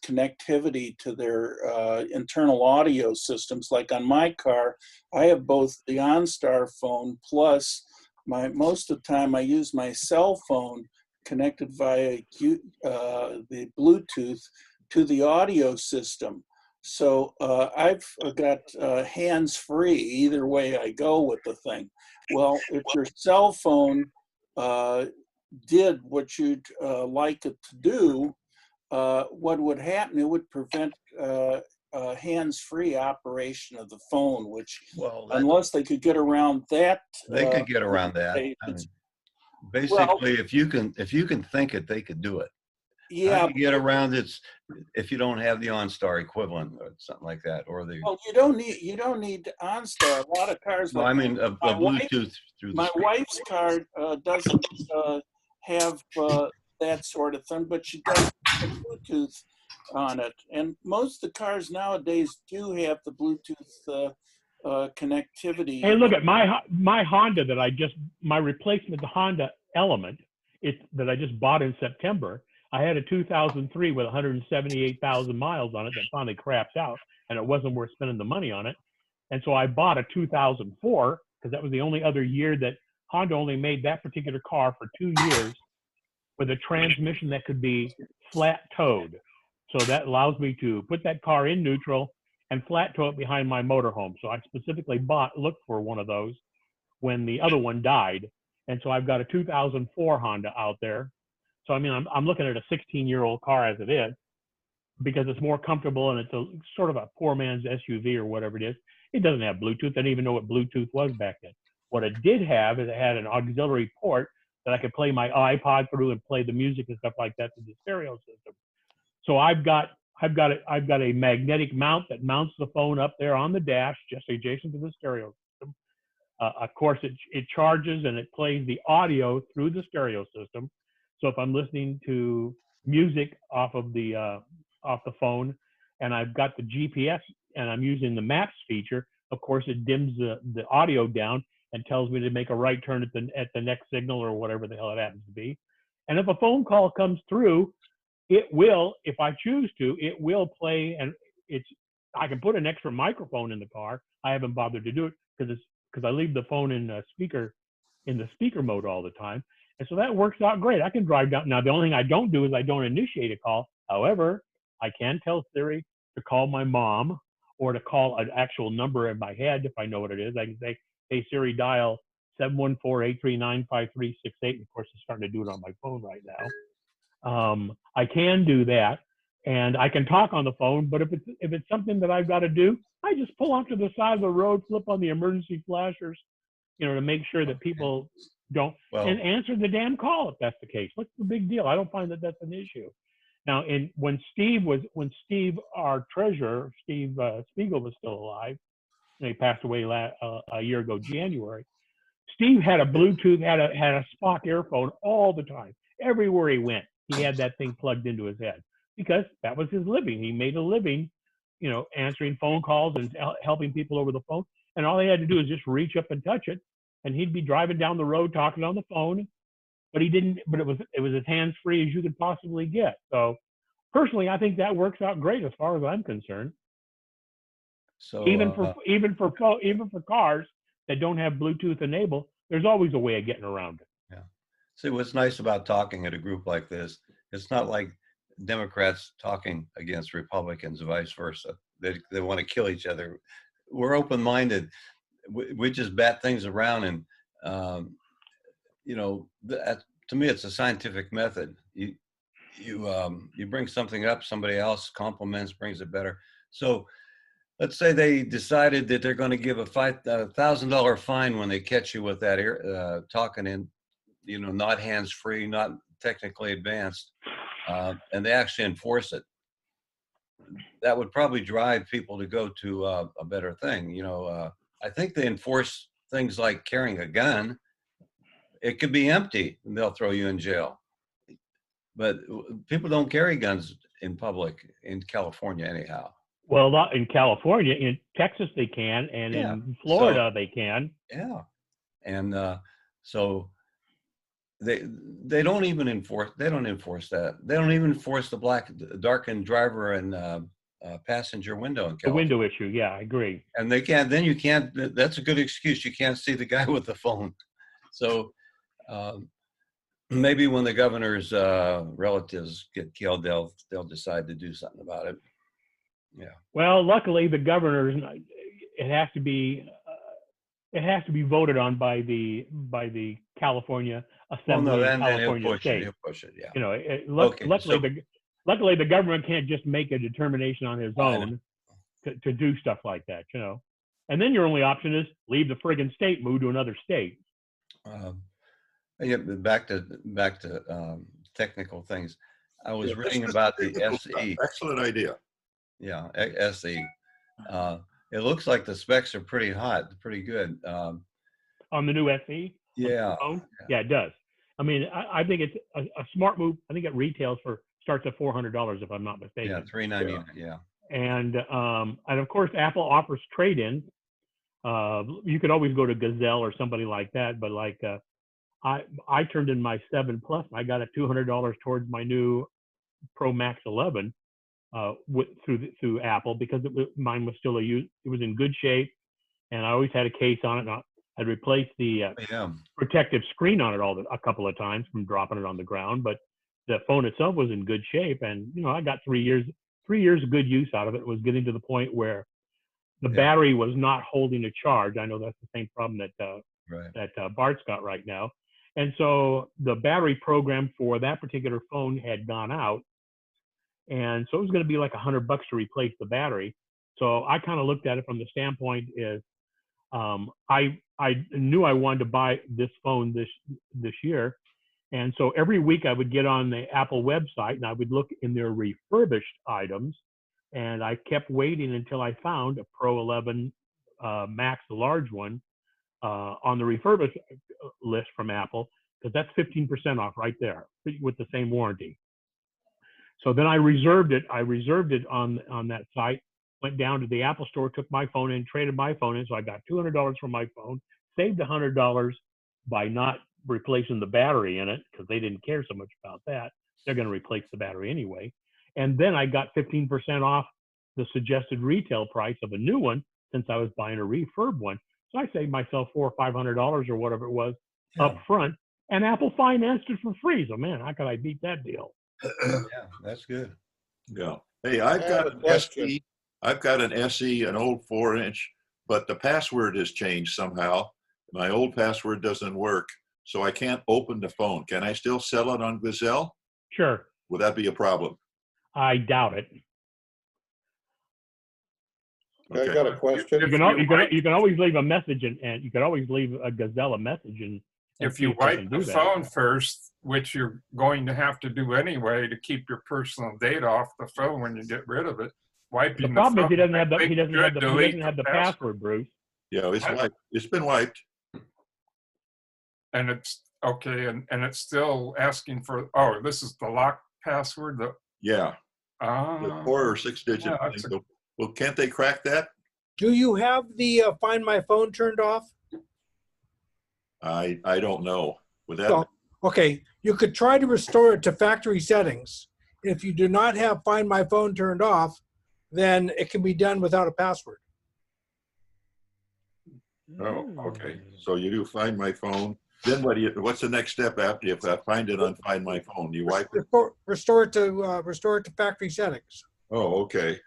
connectivity to their internal audio systems. Like on my car, I have both the OnStar phone plus most of the time I use my cell phone connected via the Bluetooth to the audio system. So I've got hands-free either way I go with the thing. Well, if your cell phone did what you'd like it to do, what would happen, it would prevent hands-free operation of the phone, which, unless they could get around that. They could get around that. I mean, basically, if you can think it, they could do it. Yeah. How do you get around it if you don't have the OnStar equivalent or something like that, or the? Well, you don't need OnStar. A lot of cars. No, like I mean a Bluetooth through the. My wife's car doesn't have that sort of thing, but she does have Bluetooth on it. And most of the cars nowadays do have the Bluetooth connectivity. Hey, look at my Honda that my replacement Honda Element, that I just bought in September. I had a 2003 with 178,000 miles on it that finally crapped out, and it wasn't worth spending the money on it. And so I bought a 2004 because that was the only other year that Honda only made that particular car for 2 years with a transmission that could be flat towed. So that allows me to put that car in neutral and flat tow it behind my motorhome. So I specifically looked for one of those when the other one died. And so I've got a 2004 Honda out there. So, I mean, I'm looking at a 16-year-old car as it is because it's more comfortable and it's a sort of a poor man's SUV or whatever it is. It doesn't have Bluetooth. I didn't even know what Bluetooth was back then. What it did have is it had an auxiliary port that I could play my iPod through and play the music and stuff like that through the stereo system. So I've got a magnetic mount that mounts the phone up there on the dash, just adjacent to the stereo system. Of course, it charges and it plays the audio through the stereo system. So if I'm listening to music off the phone, and I've got the GPS and I'm using the maps feature, of course it dims the audio down and tells me to make a right turn at the next signal or whatever the hell it happens to be. And if a phone call comes through, it will, if I choose to, it will play, and I can put an extra microphone in the car. I haven't bothered to do it because I leave the phone in the speaker mode all the time. And so that works out great. I can drive down. Now, the only thing I don't do is I don't initiate a call. However, I can tell Siri to call my mom or to call an actual number in my head if I know what it is. I can say, hey, Siri, dial 714-839-5368. Of course, it's starting to do it on my phone right now. I can do that, and I can talk on the phone. But if it's something that I've got to do, I just pull off to the side of the road, flip on the emergency flashers, to make sure that people don't and answer the damn call if that's the case. What's the big deal? I don't find that that's an issue. Now, when Steve, our treasurer, Steve Spiegel, was still alive, and he passed away a year ago, January. Steve had a Bluetooth, had a Spock earphone all the time. Everywhere he went, he had that thing plugged into his head because that was his living. He made a living, answering phone calls and helping people over the phone. And all he had to do is just reach up and touch it, and he'd be driving down the road talking on the phone. But he didn't. But it was as hands-free as you could possibly get. So personally, I think that works out great as far as I'm concerned. So even for cars that don't have Bluetooth enabled, there's always a way of getting around it. Yeah. See, what's nice about talking at a group like this, it's not like Democrats talking against Republicans, vice versa. They want to kill each other. We're open-minded. We just bat things around, and to me, it's a scientific method. You bring something up, somebody else compliments, brings it better. So let's say they decided that they're going to give a $5,000 fine when they catch you with that talking in, not hands-free, not technically advanced, and they actually enforce it. That would probably drive people to go to a better thing. I think they enforce things like carrying a gun. It could be empty and they'll throw you in jail. But people don't carry guns in public in California anyhow. Well, not in California. In Texas they can, and in Florida they can. Yeah. And so they don't even enforce. They don't enforce that. They don't even enforce the darkened driver and passenger window in The California. window issue, yeah, I agree. And they can't. Then you can't. That's a good excuse. You can't see the guy with the phone. So maybe when the governor's relatives get killed, they'll decide to do something about it. Yeah. Well, luckily the governor's, it has to be voted on by the California Well, Assembly no, and then he'll California push it. State. He'll push it. Yeah. You know, Okay, luckily the government can't just make a determination on his I know. own to do stuff like that, you know. And then your only option is leave the friggin' state, move to another state. Yeah, but back to technical things. I was Yeah, reading this is about the technical stuff. SE. Excellent idea. Yeah, SE. It looks like the specs are pretty hot, pretty good. On the new SE? Yeah. Phone? Yeah, it does. I mean, I think it's a smart move. I think it retails starts at $400 if I'm not mistaken. Yeah, $399. Yeah. And of course Apple offers trade-in. You could always go to Gazelle or somebody like that, but like I turned in my 7 Plus and I got $200 towards my new Pro Max 11 through Apple because mine was still it was in good shape, and I always had a case on it. And I'd replaced the protective screen on it a couple of times from dropping it on the ground, but the phone itself was in good shape, and you know I got 3 years of good use out of it. It was getting to the point where the battery was not holding a charge. I know that's the same problem that Bart's got right now. And so the battery program for that particular phone had gone out. And so it was going to be like $100 to replace the battery. So I kind of looked at it from the standpoint is I knew I wanted to buy this phone this year. And so every week I would get on the Apple website and I would look in their refurbished items. And I kept waiting until I found a Pro 11 Max, the large one, on the refurbished list from Apple, because that's 15% off right there with the same warranty. So then I reserved it. On that site, went down to the Apple store, took my phone in, traded my phone in. So I got $200 for my phone, saved $100 by not replacing the battery in it because they didn't care so much about that. They're going to replace the battery anyway. And then I got 15% off the suggested retail price of a new one since I was buying a refurb one. So I saved myself $400 or $500 or whatever it was up front, and Apple financed it for free. So man, how could I beat that deal? Yeah, that's good. Yeah. Hey, I've got an SE. I've got an SE, an old 4-inch, but the password has changed somehow. My old password doesn't work, so I can't open the phone. Can I still sell it on Gazelle? Sure. Would that be a problem? I doubt it. Okay. I got a question. You can always leave a message and you can always leave a Gazelle a message and If you wipe the phone first, which you're going to have to do anyway to keep your personal data off the phone when you get rid of it, wiping the problem is he doesn't have the the password, Bruce. Yeah, it's wiped. It's been wiped. And it's okay, and it's still asking for, oh, this is the lock password. Yeah. The 4 or 6 digit thing. Well, can't they crack that? Do you have the Find My Phone turned off? I don't know. Would that? Well, okay, you could try to restore it to factory settings. If you do not have Find My Phone turned off, then it can be done without a password. Oh, okay. So you do Find My Phone. Then what's the next step after if I find it on Find My Phone? You wipe it? Restore it to factory settings. Oh, okay.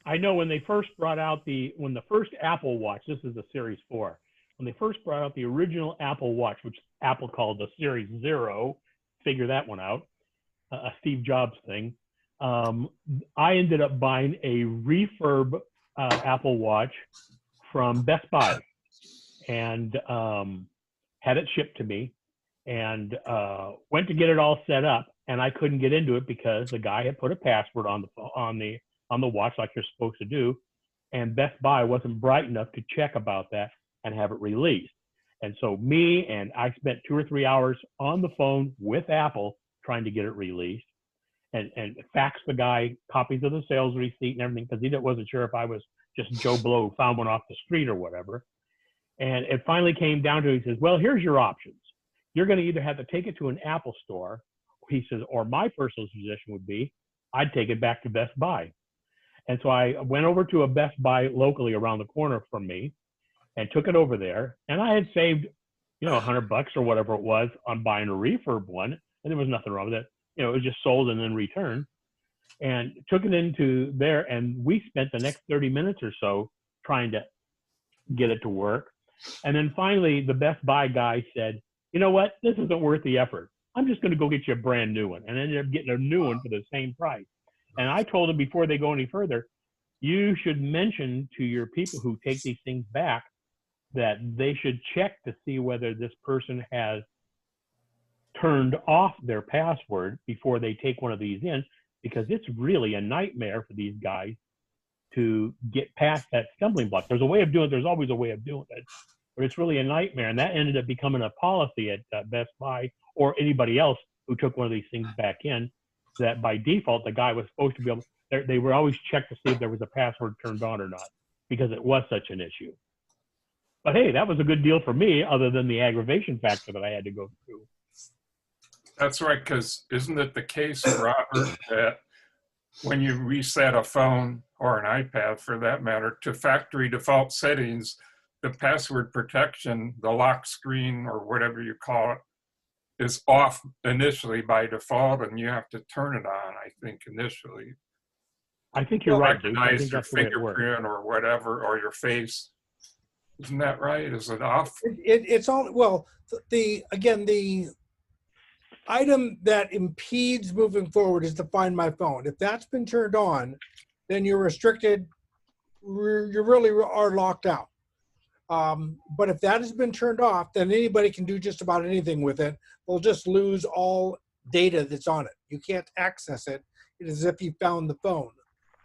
I know when they first brought out when the first Apple Watch, this is the Series 4, when they first brought out the original Apple Watch, which Apple called the Series 0, figure that one out, a Steve Jobs thing, I ended up buying a refurb Apple Watch from Best Buy and had it shipped to me and went to get it all set up, and I couldn't get into it because the guy had put a password on the watch like you're supposed to do, and Best Buy wasn't bright enough to check about that and have it released. And so I spent 2 or 3 hours on the phone with Apple trying to get it released and faxed the guy copies of the sales receipt and everything because he wasn't sure if I was just Joe Blow who found one off the street or whatever. And it finally came down to, he says, well, here's your options. You're going to either have to take it to an Apple store, he says, or my personal suggestion would be, I'd take it back to Best Buy. And so I went over to a Best Buy locally around the corner from me and took it over there. And I had saved, $100 or whatever it was on buying a refurb one. And there was nothing wrong with it. It was just sold and then returned. And took it into there. And we spent the next 30 minutes or so trying to get it to work. And then finally, the Best Buy guy said, you know what? This isn't worth the effort. I'm just going to go get you a brand new one. And I ended up getting a new one for the same price. And I told them before they go any further, you should mention to your people who take these things back that they should check to see whether this person has turned off their password before they take one of these in, because it's really a nightmare for these guys to get past that stumbling block. There's a way of doing it. There's always a way of doing it, but it's really a nightmare. And that ended up becoming a policy at Best Buy or anybody else who took one of these things back in, that by default, the guy was supposed to be able, they were always checked to see if there was a password turned on or not, because it was such an issue. But hey, that was a good deal for me, other than the aggravation factor that I had to go through. That's right, because isn't it the case, Robert, that when you reset a phone or an iPad for that matter to factory default settings, the password protection, the lock screen or whatever you call it, is off initially by default, and you have to turn it on, I think, initially. I think you're right. Recognize your fingerprint or whatever, or your face. Isn't that right? Is it off? It's all, well, the item that impedes moving forward is to find my phone. If that's been turned on, then you're restricted. You really are locked out. But if that has been turned off, then anybody can do just about anything with it. They'll just lose all data that's on it. You can't access it. It is as if you found the phone.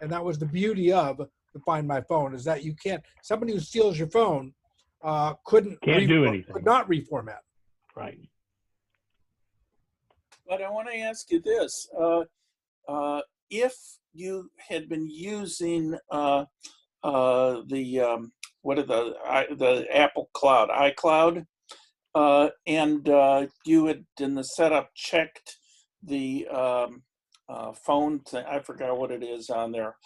And that was the beauty of the Find My Phone, is that you can't, somebody who steals your phone could not reformat. Right. But I want to ask you this. If you had been using the Apple Cloud, iCloud, and you had in the setup checked the phone thing, I forgot what it is on there.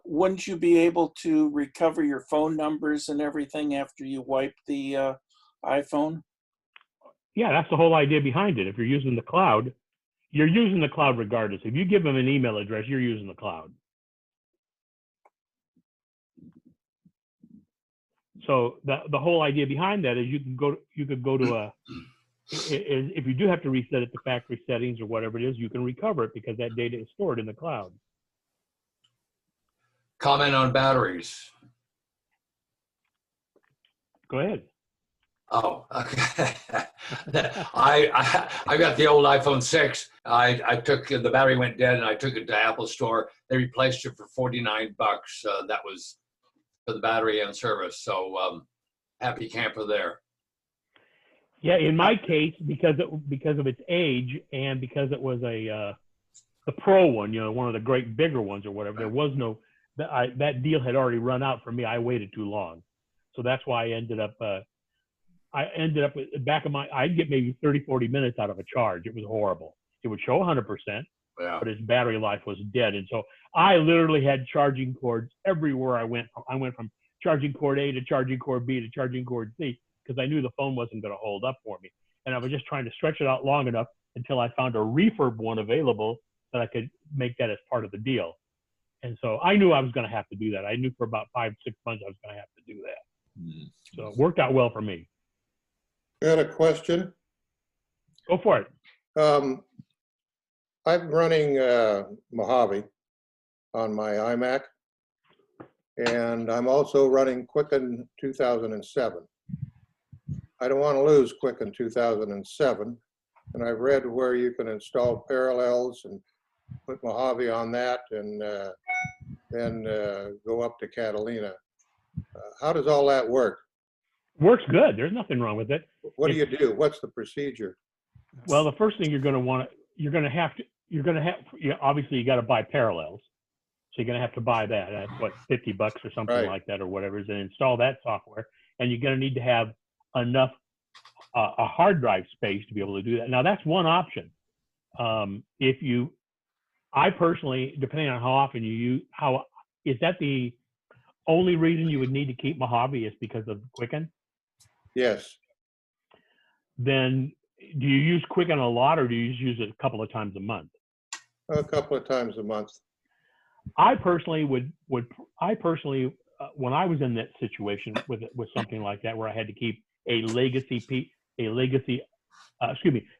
Wouldn't you be able to recover your phone numbers and everything after you wipe the iPhone? Yeah, that's the whole idea behind it. If you're using the cloud, you're using the cloud regardless. If you give them an email address, you're using the cloud. So the whole idea behind that is you could go to a, if you do have to reset it to factory settings or whatever it is, you can recover it because that data is stored in the cloud. Comment on batteries. Go ahead. Oh, okay. I got the old iPhone 6. I took, the battery went dead and I took it to Apple Store. They replaced it for $49. That was for the battery and service. So happy camper there. Yeah, in my case, because of its age and because it was the Pro one, one of the great bigger ones or whatever, there was no, that deal had already run out for me. I waited too long. So that's why I ended up with the back of I'd get maybe 30, 40 minutes out of a charge. It was horrible. It would show 100%, but its battery life was dead. And so I literally had charging cords everywhere I went. I went from charging cord A to charging cord B to charging cord C because I knew the phone wasn't going to hold up for me. And I was just trying to stretch it out long enough until I found a refurb one available that I could make that as part of the deal. And so I knew I was going to have to do that. I knew for about 5-6 months I was going to have to do that. So it worked out well for me. I got a question. Go for it. I'm running Mojave on my iMac, and I'm also running Quicken 2007. I don't want to lose Quicken 2007, and I've read where you can install Parallels and put Mojave on that, and then go up to Catalina. How does all that work? Works good. There's nothing wrong with it. What do you do? What's the procedure? Well, the first thing you're going to have, obviously you got to buy Parallels. So you're going to have to buy that. That's what, $50 or something like that or whatever it is, and install that software. and you're going to need to have enough a hard drive space to be able to do that. Now that's one option. I personally, depending on how often you use, is that the only reason you would need to keep Mojave is because of Quicken? Yes. Then do you use Quicken a lot, or do you just use it a couple of times a month? A couple of times a month. I personally when I was in that situation with something like that, where I had to keep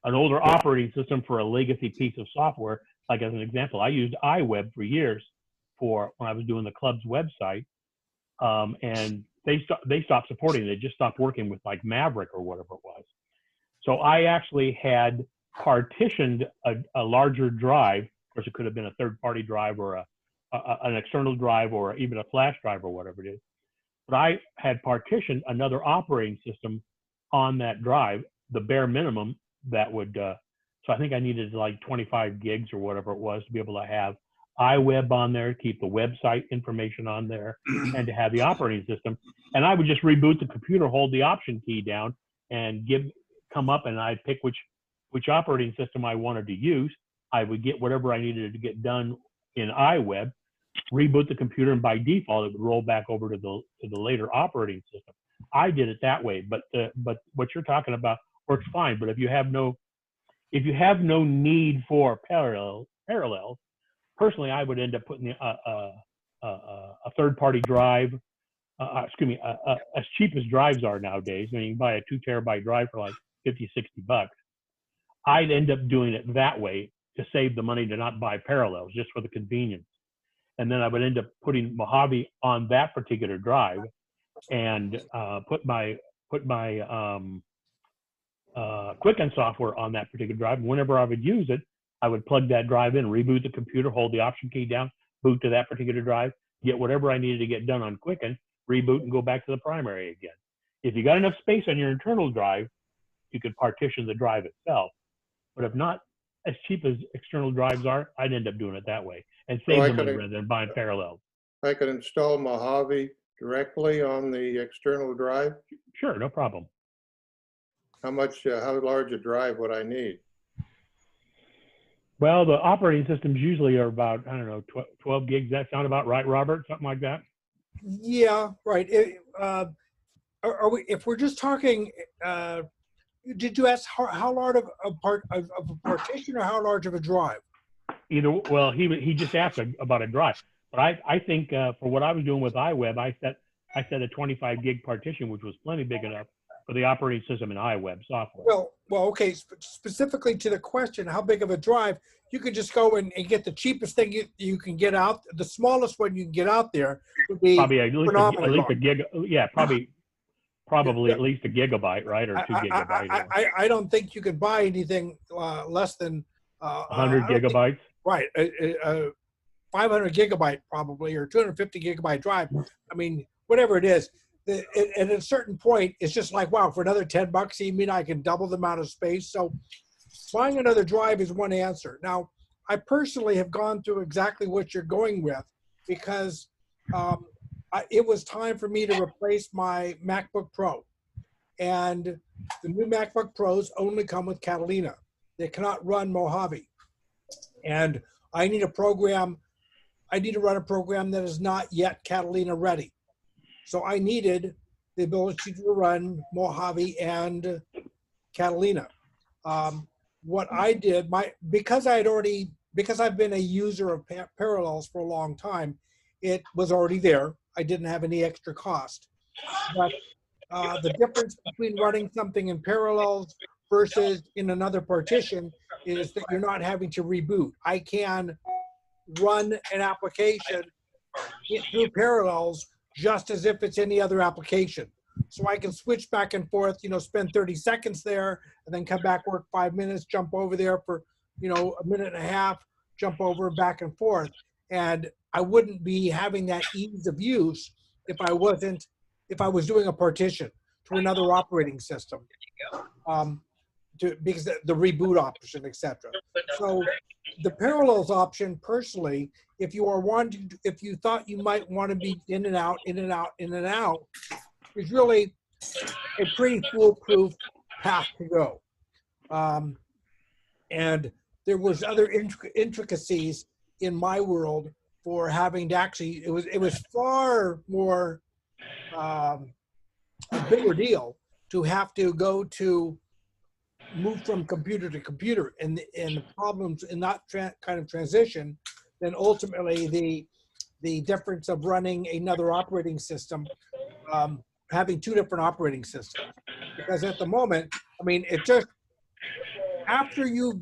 an older operating system for a legacy piece of software. Like as an example, I used iWeb for years for when I was doing the club's website, and they stopped supporting it. They just stopped working with like Maverick or whatever it was. So I actually had partitioned a larger drive. Of course, it could have been a third-party drive or an external drive or even a flash drive or whatever it is. But I had partitioned another operating system on that drive, the bare minimum that would, so I think I needed like 25 gigs or whatever it was to be able to have iWeb on there, keep the website information on there, and to have the operating system. And I would just reboot the computer, hold the option key down, and come up, and I'd pick which operating system I wanted to use. I would get whatever I needed to get done in iWeb, reboot the computer, and by default, it would roll back over to the later operating system. I did it that way, but what you're talking about works fine. But if you have no need for parallels, personally, I would end up putting a third-party drive. As cheap as drives are nowadays, I mean, you can buy a 2 terabyte drive for like $50, $60. I'd end up doing it that way to save the money to not buy parallels, just for the convenience. And then I would end up putting Mojave on that particular drive, and put my Quicken software on that particular drive. Whenever I would use it, I would plug that drive in, reboot the computer, hold the option key down, boot to that particular drive, get whatever I needed to get done on Quicken, reboot, and go back to the primary again. If you got enough space on your internal drive, you could partition the drive itself. But if not, as cheap as external drives are, I'd end up doing it that way and save the money rather than buying parallels. I could install Mojave directly on the external drive. Sure, no problem. How large a drive would I need? Well, the operating systems usually are about, I don't know, 12 gigs. That sound about right, Robert? Something like that? Yeah, right. If we're just talking, did you ask how large of a partition or how large of a drive? Either. Well, he just asked about a drive, but I think for what I was doing with iWeb, I set a 25 gig partition, which was plenty big enough for the operating system in iWeb software. Well, okay. Specifically to the question, how big of a drive? You could just go and get the cheapest thing you can get out. The smallest one you can get out there would be probably at least a gig. Yeah, probably at least a gigabyte, right, or 2 gigabytes. I don't think you could buy anything less than 100 gigabytes. Right, 500 gigabyte probably, or 250 gigabyte drive. I mean, whatever it is. At a certain point, it's just like, wow, for another $10, you mean I can double the amount of space? So buying another drive is one answer. Now, I personally have gone through exactly what you're going with, because it was time for me to replace my MacBook Pro. And the new MacBook Pros only come with Catalina. They cannot run Mojave. And I need to run a program that is not yet Catalina ready. So I needed the ability to run Mojave and Catalina. What I did, because I've been a user of Parallels for a long time, it was already there. I didn't have any extra cost. But the difference between running something in Parallels versus in another partition is that you're not having to reboot. I can run an application through Parallels just as if it's any other application. So I can switch back and forth, spend 30 seconds there and then come back, work 5 minutes, jump over there for, a minute and a half, jump over back and forth. And I wouldn't be having that ease of use if I was doing a partition to another operating system. Because the reboot option, etc. So the Parallels option, personally, if you thought you might want to be in and out, is really a pretty foolproof path to go. And there was other intricacies in my world for having to actually, it was far more a bigger deal to have to go to move from computer to computer, and the problems in that kind of transition, then ultimately the difference of running another operating system, having two different operating systems. Because at the moment, I mean, it just, after you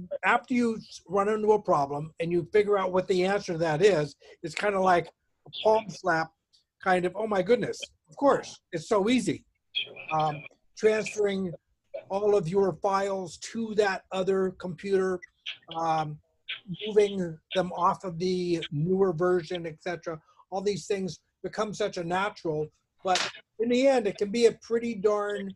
run into a problem and you figure out what the answer to that is, it's kind of like a palm slap, kind of, oh my goodness, of course, it's so easy. Transferring all of your files to that other computer, moving them off of the newer version, etc. All these things become such a natural, but in the end, it can be a pretty darn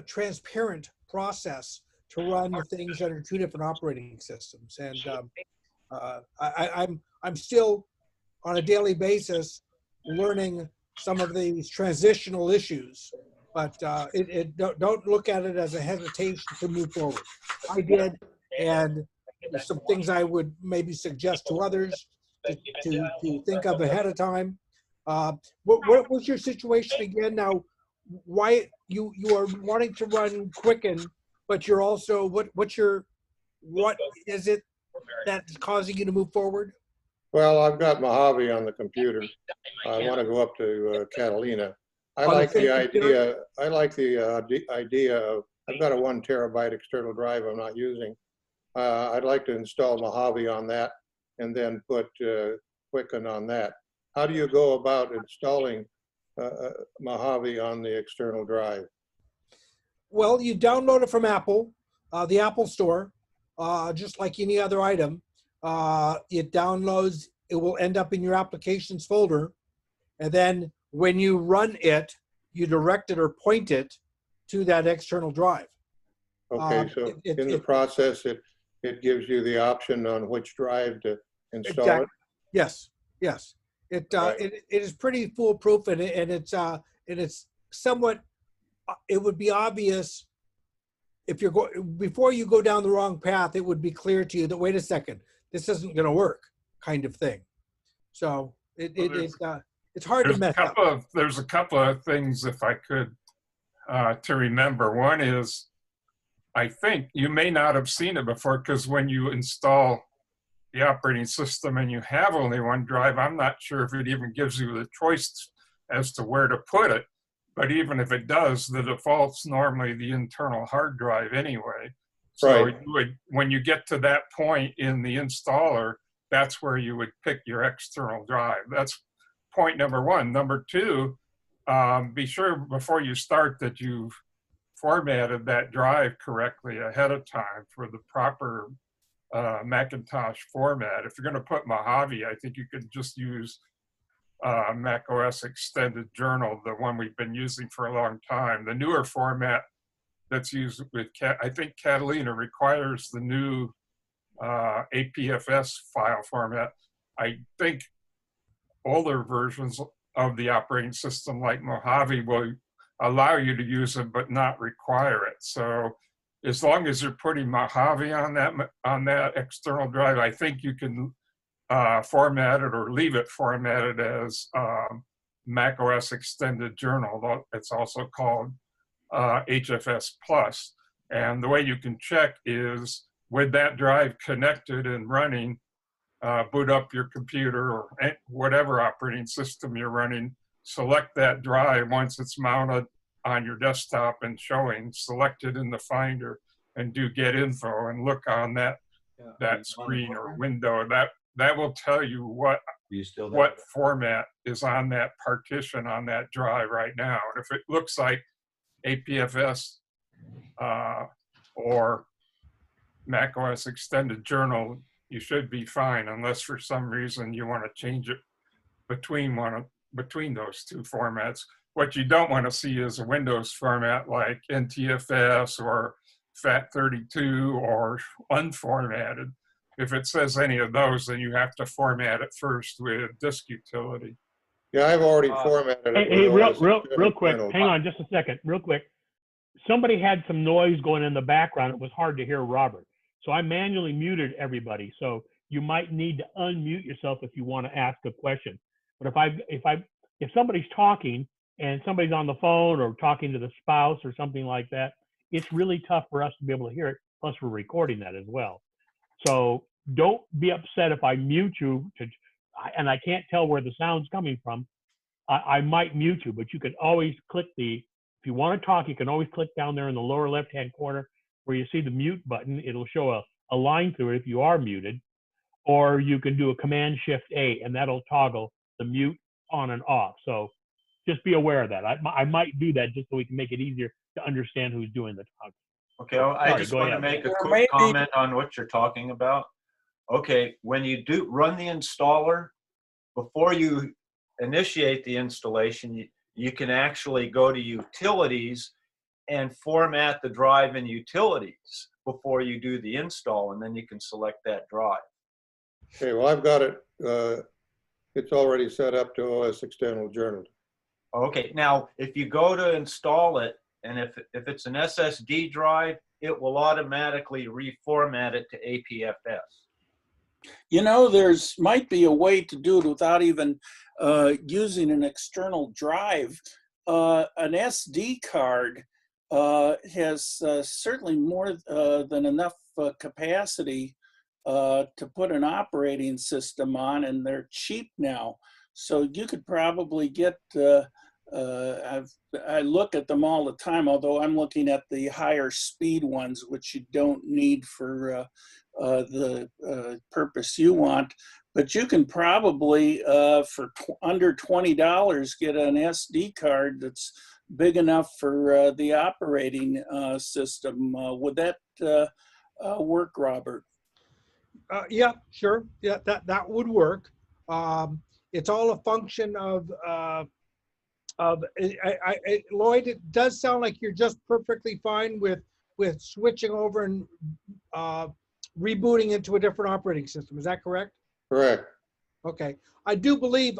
transparent process to run things that are two different operating systems. And I'm still on a daily basis learning some of these transitional issues, but don't look at it as a hesitation to move forward. I did, and there's some things I would maybe suggest to others to think of ahead of time. What was your situation again now? Why you are wanting to run Quicken, but you're also, what is it that's causing you to move forward? Well, I've got Mojave on the computer. I want to go up to Catalina. I like the idea. I like the idea of, I've got a 1 terabyte external drive I'm not using. I'd like to install Mojave on that and then put Quicken on that. How do you go about installing Mojave on the external drive? Well, you download it from Apple, the Apple Store, just like any other item. It downloads, it will end up in your applications folder. And then when you run it, you direct it or point it to that external drive. Okay, so in the process, it gives you the option on which drive to install exactly. it? Yes, yes. It is pretty foolproof, and it's somewhat, it would be obvious if you're before you go down the wrong path, it would be clear to you that, wait a second, this isn't going to work, kind of thing. So it's hard to mess up. There's a couple of things, if I could, to remember. One is, I think you may not have seen it before, because when you install the operating system and you have only one drive, I'm not sure if it even gives you the choice as to where to put it. But even if it does, the default's normally the internal hard drive anyway. So Right. you would, when you get to that point in the installer, that's where you would pick your external drive. That's point number one. Number two, be sure before you start that you've formatted that drive correctly ahead of time for the proper Macintosh format. If you're going to put Mojave, I think you could just use Mac OS Extended Journal, the one we've been using for a long time. The newer format that's used with, I think Catalina requires the new APFS file format. I think older versions of the operating system like Mojave will allow you to use it but not require it. So as long as you're putting Mojave on that external drive, I think you can format it or leave it formatted as Mac OS Extended Journal. It's also called HFS Plus. And the way you can check is with that drive connected and running, boot up your computer or whatever operating system you're running, select that drive once it's mounted on your desktop and showing, select it in the Finder and do get info and look on that screen or window. That will tell you what format is on that partition on that drive right now. And if it looks like APFS or Mac OS Extended Journal, you should be fine, unless for some reason you want to change it between those two formats. What you don't want to see is a Windows format like NTFS or FAT32 or unformatted. If it says any of those, then you have to format it first with disk utility. Yeah, I've already Uh, formatted it. Hey, with real quick, OS hang on just a second, real quick. Somebody had some noise going in the background. It was hard to hear Robert. So I manually muted everybody. So you might need to unmute yourself if you want to ask a question. But if somebody's talking and somebody's on the phone or talking to the spouse or something like that, it's really tough for us to be able to hear it. Plus we're recording that as well. So don't be upset if I mute you and I can't tell where the sound's coming from. I might mute you, but you can always click if you want to talk, you can always click down there in the lower left-hand corner where you see the mute button. It'll show a line through it if you are muted, or you can do a Command-Shift-A, and that'll toggle the mute on and off. So just be aware of that. I might do that just so we can make it easier to understand who's doing the talking. Okay, I Sorry, just go want to ahead. make a Or quick maybe- comment on what you're talking about. Okay, when you do run the installer, before you initiate the installation, you can actually go to Utilities and format the drive in Utilities before you do the install, and then you can select that drive. Okay, well, I've got it. It's already set up to OS External Journal. Okay, now if you go to install it, and if it's an SSD drive, it will automatically reformat it to APFS. You know, might be a way to do it without even using an external drive. An SD card has certainly more than enough capacity to put an operating system on, and they're cheap now. So you could probably get, I look at them all the time, although I'm looking at the higher speed ones, which you don't need for the purpose you want. But you can probably, for under $20, get an SD card that's big enough for the operating system. Would that work, Robert? Yeah, sure. Yeah, that would work. It's all a function of Lloyd. It does sound like you're just perfectly fine with switching over and rebooting into a different operating system. Is that correct? Correct. Okay. I do believe.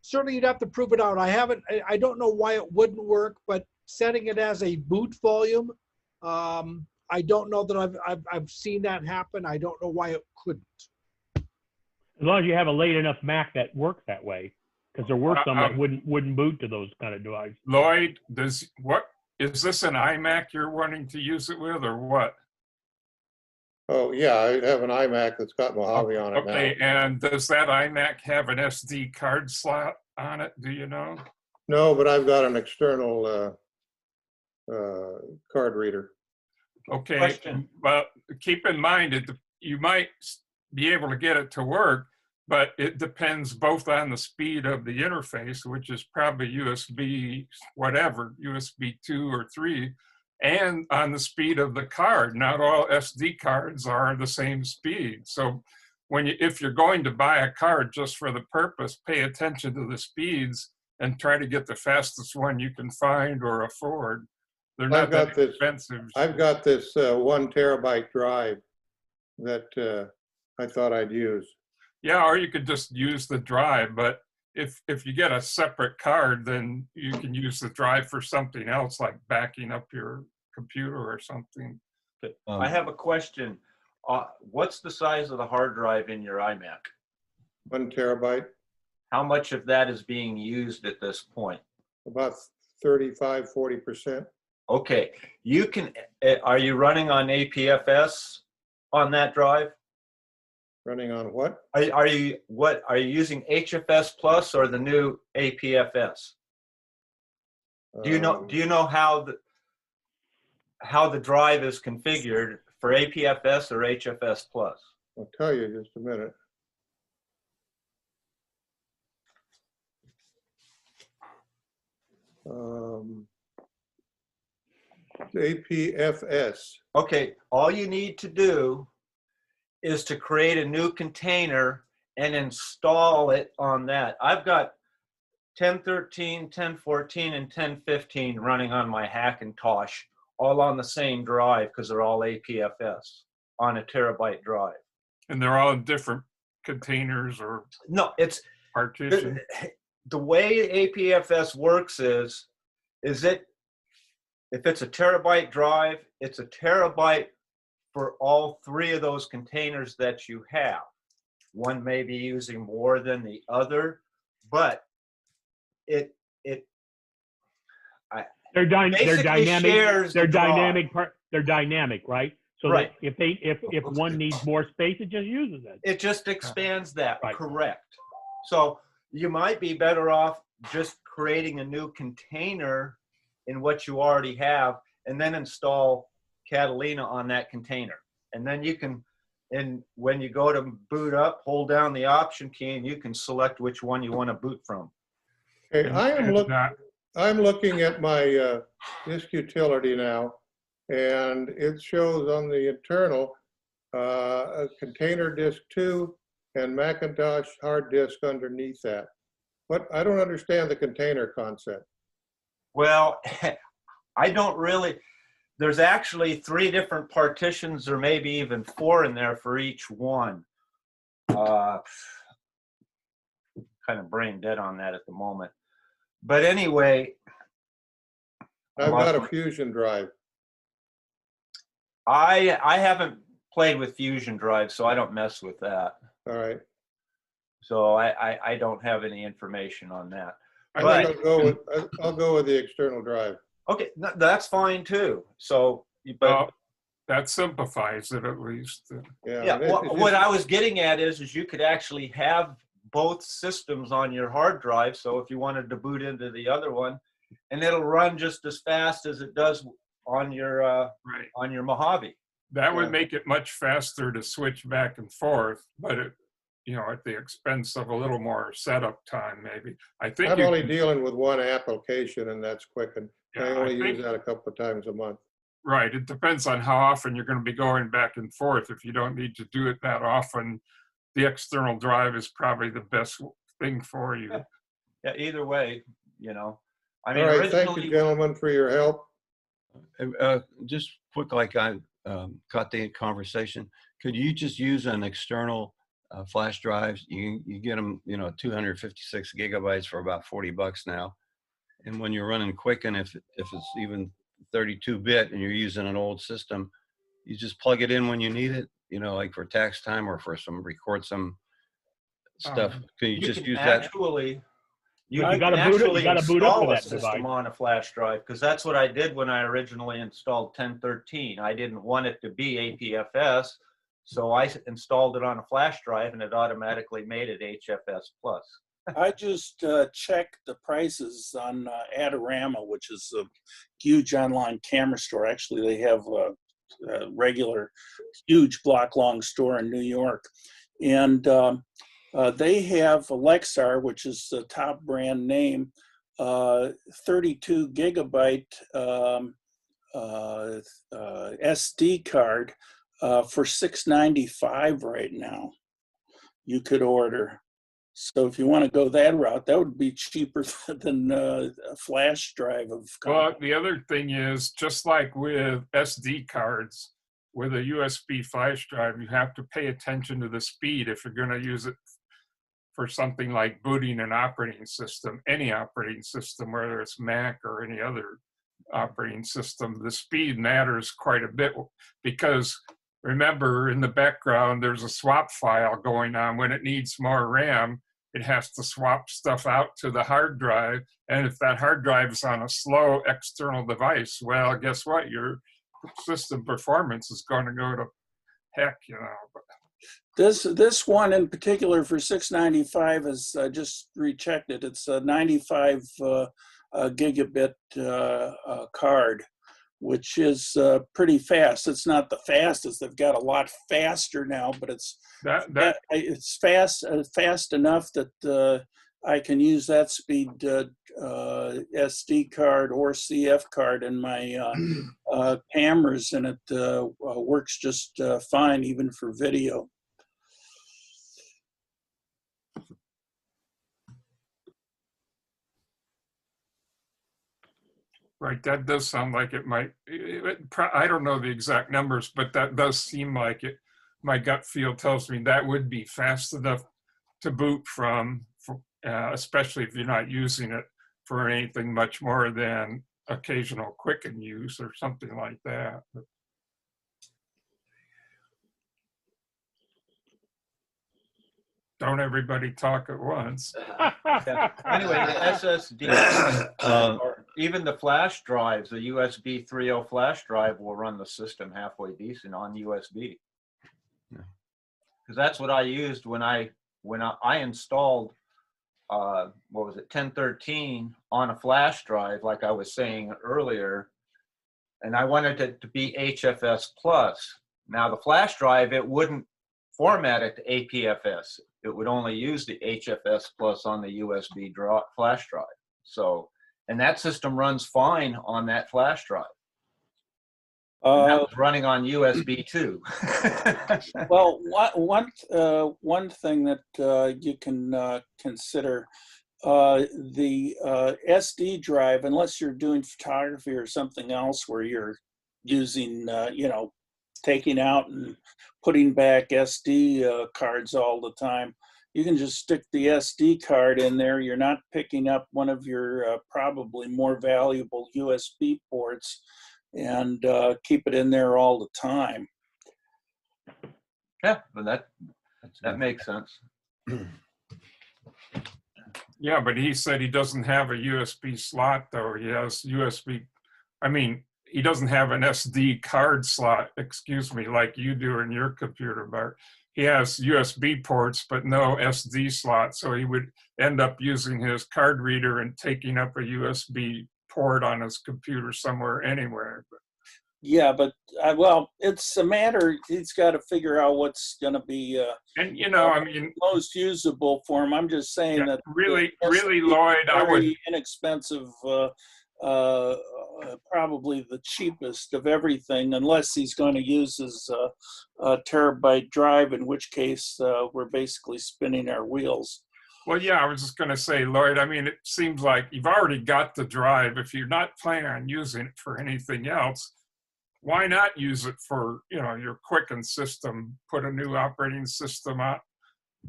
Certainly, you'd have to prove it out. I don't know why it wouldn't work, but setting it as a boot volume. I don't know that I've seen that happen. I don't know why it couldn't. As long as you have a late enough Mac that works that way, because there were some that wouldn't boot to those kind of devices. Lloyd, is this an iMac you're wanting to use it with, or what? Oh, yeah, I have an iMac that's got Mojave on it now. Okay, and does that iMac have an SD card slot on it? Do you know? No, but I've got an external card reader. Okay, Question. but keep in mind you might be able to get it to work, but it depends both on the speed of the interface, which is probably USB, whatever, USB 2 or 3, and on the speed of the card. Not all SD cards are the same speed. So if you're going to buy a card just for the purpose, pay attention to the speeds and try to get the fastest one you can find or afford. They're not that expensive. I've got this 1 terabyte drive that I thought I'd use. Yeah, or you could just use the drive, but if you get a separate card, then you can use the drive for something else, like backing up your computer or something. I have a question. What's the size of the hard drive in your iMac? 1 terabyte, How much of that is being used at this point? about 35–40%. Okay, are you running on APFS on that drive? Running on what? Are you using HFS Plus or the new APFS? Do you know how the drive is configured for APFS or HFS Plus? I'll tell you in just a minute. APFS. Okay, all you need to do is to create a new container and install it on that. I've got 1013, 1014, and 1015 running on my Macintosh, all on the same drive because they're all APFS on a terabyte drive. And they're all in different containers or No, it's partition? the way APFS works is it, if it's a terabyte drive, it's a terabyte for all three of those containers that you have. One may be using more than the other, but They're basically dynamic. shares They're the drive. dynamic. They're dynamic, right? So Right. that if one needs more space, it just uses it. It just expands that, Right. correct. So you might be better off just creating a new container in what you already have and then install Catalina on that container. And then you can, and when you go to boot up, hold down the option key and you can select which one you want to boot from. Okay, And I'm looking at my disk utility now, and it shows on the internal a container disk 2 and Macintosh hard disk underneath that. But I don't understand the container concept. Well, I don't really, there's actually 3 different partitions or maybe even 4 in there for each one. Kind of brain dead on that at the moment. But anyway, I've got a Fusion drive. I haven't played with Fusion drives, so I don't mess with that. All right. So I don't have any information on that. I think I'll go with the external drive. Okay, that's fine too. So, but well, that simplifies it at least. yeah, what I was getting at is you could actually have both systems on your hard drive. So if you wanted to boot into the other one, and it'll run just as fast as it does on your Right. on your Mojave. That would make it much faster to switch back and forth, but it, you know, at the expense of a little more setup time, maybe. I think I'm only dealing with one application, and that's Quicken. Yeah, I only I think- use that a couple of times a month. right. It depends on how often you're going to be going back and forth. If you don't need to do it that often, the external drive is probably the best thing for you. Yeah, either way, you know. I mean, All right, thank you, originally, gentlemen, for your help. Just quick, like I caught the conversation. Could you just use an external flash drive? You get them, you know, 256 gigabytes for about $40 now. And when you're running Quicken, if it's even 32-bit and you're using an old system, you just plug it in when you need it. You know, like for tax time or for record some stuff. Can you just can use that? actually, you You can gotta boot it- actually you gotta boot up install to a that system device. on a flash drive, because that's what I did when I originally installed 1013. I didn't want it to be APFS, so I installed it on a flash drive and it automatically made it HFS plus. I just checked the prices on Adorama, which is a huge online camera store. Actually, they have a regular, huge block-long store in New York. And they have Lexar, which is the top brand name, 32 gigabyte SD card for $695 right now. You could order. So if you want to go that route, that would be cheaper than a flash drive of. Well, the other thing is, just like with SD cards, with a USB flash drive, you have to pay attention to the speed if you're going to use it for something like booting an operating system, any operating system, whether it's Mac or any other operating system. The speed matters quite a bit because remember, in the background, there's a swap file going on. When it needs more RAM, it has to swap stuff out to the hard drive. And if that hard drive is on a slow external device, well, guess what? Your system performance is going to go to heck, you know. This one in particular for $695 is, I just rechecked it. It's a 95 gigabit card, which is pretty fast. It's not the fastest. They've got a lot faster now, but it's fast enough that I can use that speed SD card or CF card in my cameras, and it works just fine even for video. Right, that does sound like it might, I don't know the exact numbers, but that does seem like it my gut feel tells me that would be fast enough to boot from, especially if you're not using it for anything much more than occasional Quicken use or something like that. But don't everybody talk at once. Anyway, the SSD, or even the flash drives, the USB 3.0 flash drive will run the system halfway decent on USB. Because that's what I used when I installed, what was it, 1013 on a flash drive, like I was saying earlier, and I wanted it to be HFS plus. Now the flash drive, it wouldn't format it to APFS. It would only use the HFS plus on the USB flash drive. So, and that system runs fine on that flash drive. And that was running on USB too. Well, one thing that you can consider, the SD drive, unless you're doing photography or something else where you're using, taking out and putting back SD cards all the time, you can just stick the SD card in there. You're not picking up one of your probably more valuable USB ports, and keep it in there all the time. Yeah, but that makes sense. Yeah, but he said he doesn't have a USB slot though. He has he doesn't have an SD card slot, excuse me, like you do in your computer, Bart. He has USB ports, but no SD slot. So he would end up using his card reader and taking up a USB port on his computer somewhere, anywhere. Yeah, but well, it's a matter. He's got to figure out what's going to be most usable for him. I'm just saying that really, Lloyd, I would inexpensive, probably the cheapest of everything, unless he's going to use his terabyte drive, in which case we're basically spinning our wheels. Well, yeah, I was just going to say, Lloyd, it seems like you've already got the drive. If you're not planning on using it for anything else, why not use it for, your Quicken system, put a new operating system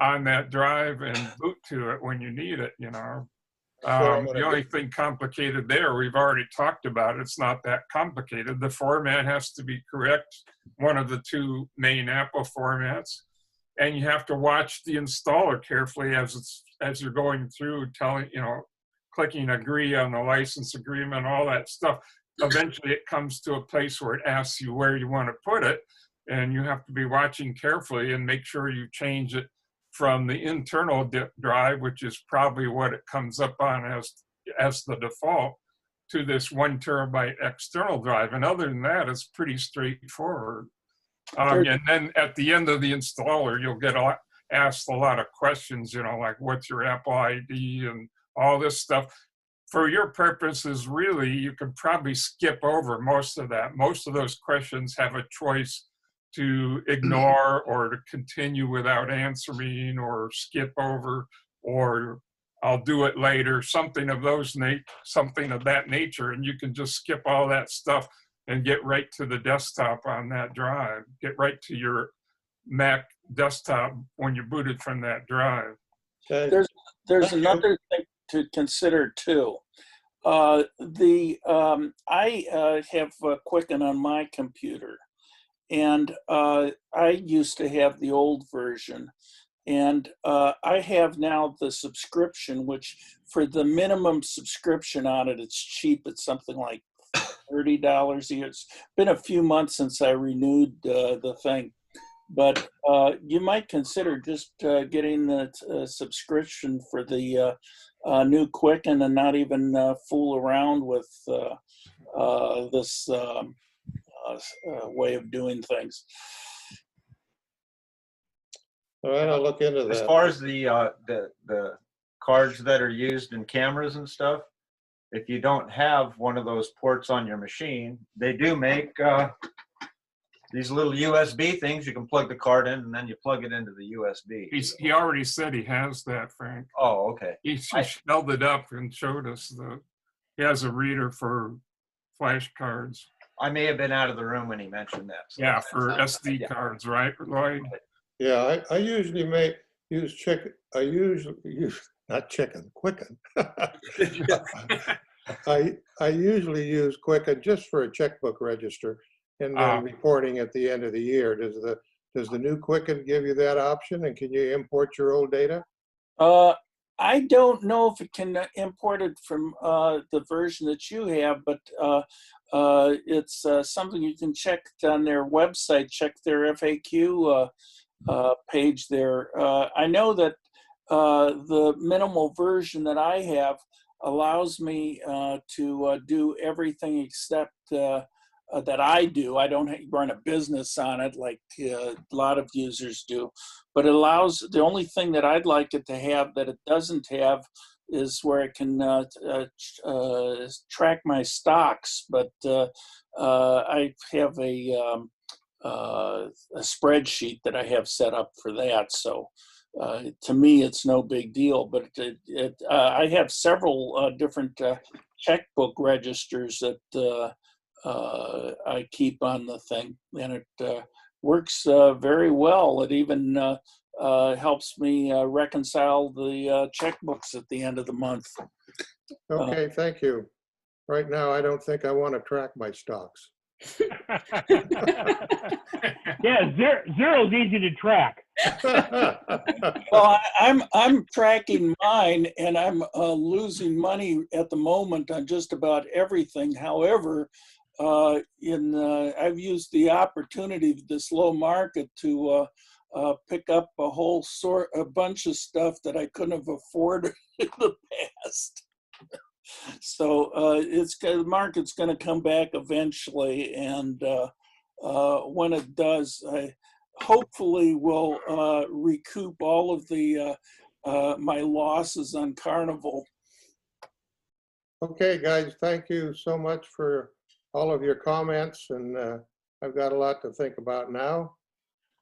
on that drive and boot to it when you need it, The only thing complicated there, we've already talked about, it's not that complicated. The format has to be correct, one of the two main Apple formats. And you have to watch the installer carefully as you're going through, clicking agree on the license agreement, all that stuff. Eventually it comes to a place where it asks you where you want to put it, and you have to be watching carefully and make sure you change it from the internal drive, which is probably what it comes up on as the default, to this 1 terabyte external drive. And other than that, it's pretty straightforward. And then at the end of the installer, you'll get asked a lot of questions, like what's your Apple ID and all this stuff. For your purposes, really, you can probably skip over most of that. Most of those questions have a choice to ignore or to continue without answering, or skip over, or I'll do it later, something of that nature. And you can just skip all that stuff and get right to the desktop on that drive. Get right to your Mac desktop when you're booted from that drive. There's another thing to consider too. I have Quicken on my computer, and I used to have the old version, and I have now the subscription, which for the minimum subscription on it, it's cheap. It's something like $30 a year. It's been a few months since I renewed the thing. But you might consider just getting the subscription for the new Quicken and not even fool around with this way of doing things. All right, I'll look into that. As far as the cards that are used in cameras and stuff, if you don't have one of those ports on your machine, they do make these little USB things. You can plug the card in and then you plug it into the USB. He already said he has that, Frank. Oh, okay. He held it up and showed us he has a reader for flash cards. I may have been out of the room when he mentioned that. So Yeah, for SD yeah. cards, right, Lloyd? Yeah, I usually use chicken. I usually use, not chicken, Quicken. I usually use Quicken just for a checkbook register and then reporting at the end of the year. Does the new Quicken give you that option, and can you import your old data? I don't know if it can import it from the version that you have, but it's something you can check on their website, check their FAQ page there. I know that the minimal version that I have allows me to do everything except that I do. I don't run a business on it like a lot of users do, but it allows, the only thing that I'd like it to have that it doesn't have is where it can track my stocks, but I have a spreadsheet that I have set up for that. So to me, it's no big deal, but I have several different checkbook registers that I keep on the thing, and it works very well. It even helps me reconcile the checkbooks at the end of the month. Okay, thank you. Right now, I don't think I want to track my stocks. Yeah, zero's easy to track. Well, I'm tracking mine, and I'm losing money at the moment on just about everything. However, I've used the opportunity of this low market to pick up a bunch of stuff that I couldn't have afforded in the past. So the market's going to come back eventually, and when it does, I hopefully will recoup all of the my losses on Carnival. Okay, guys, thank you so much for all of your comments, and I've got a lot to think about now.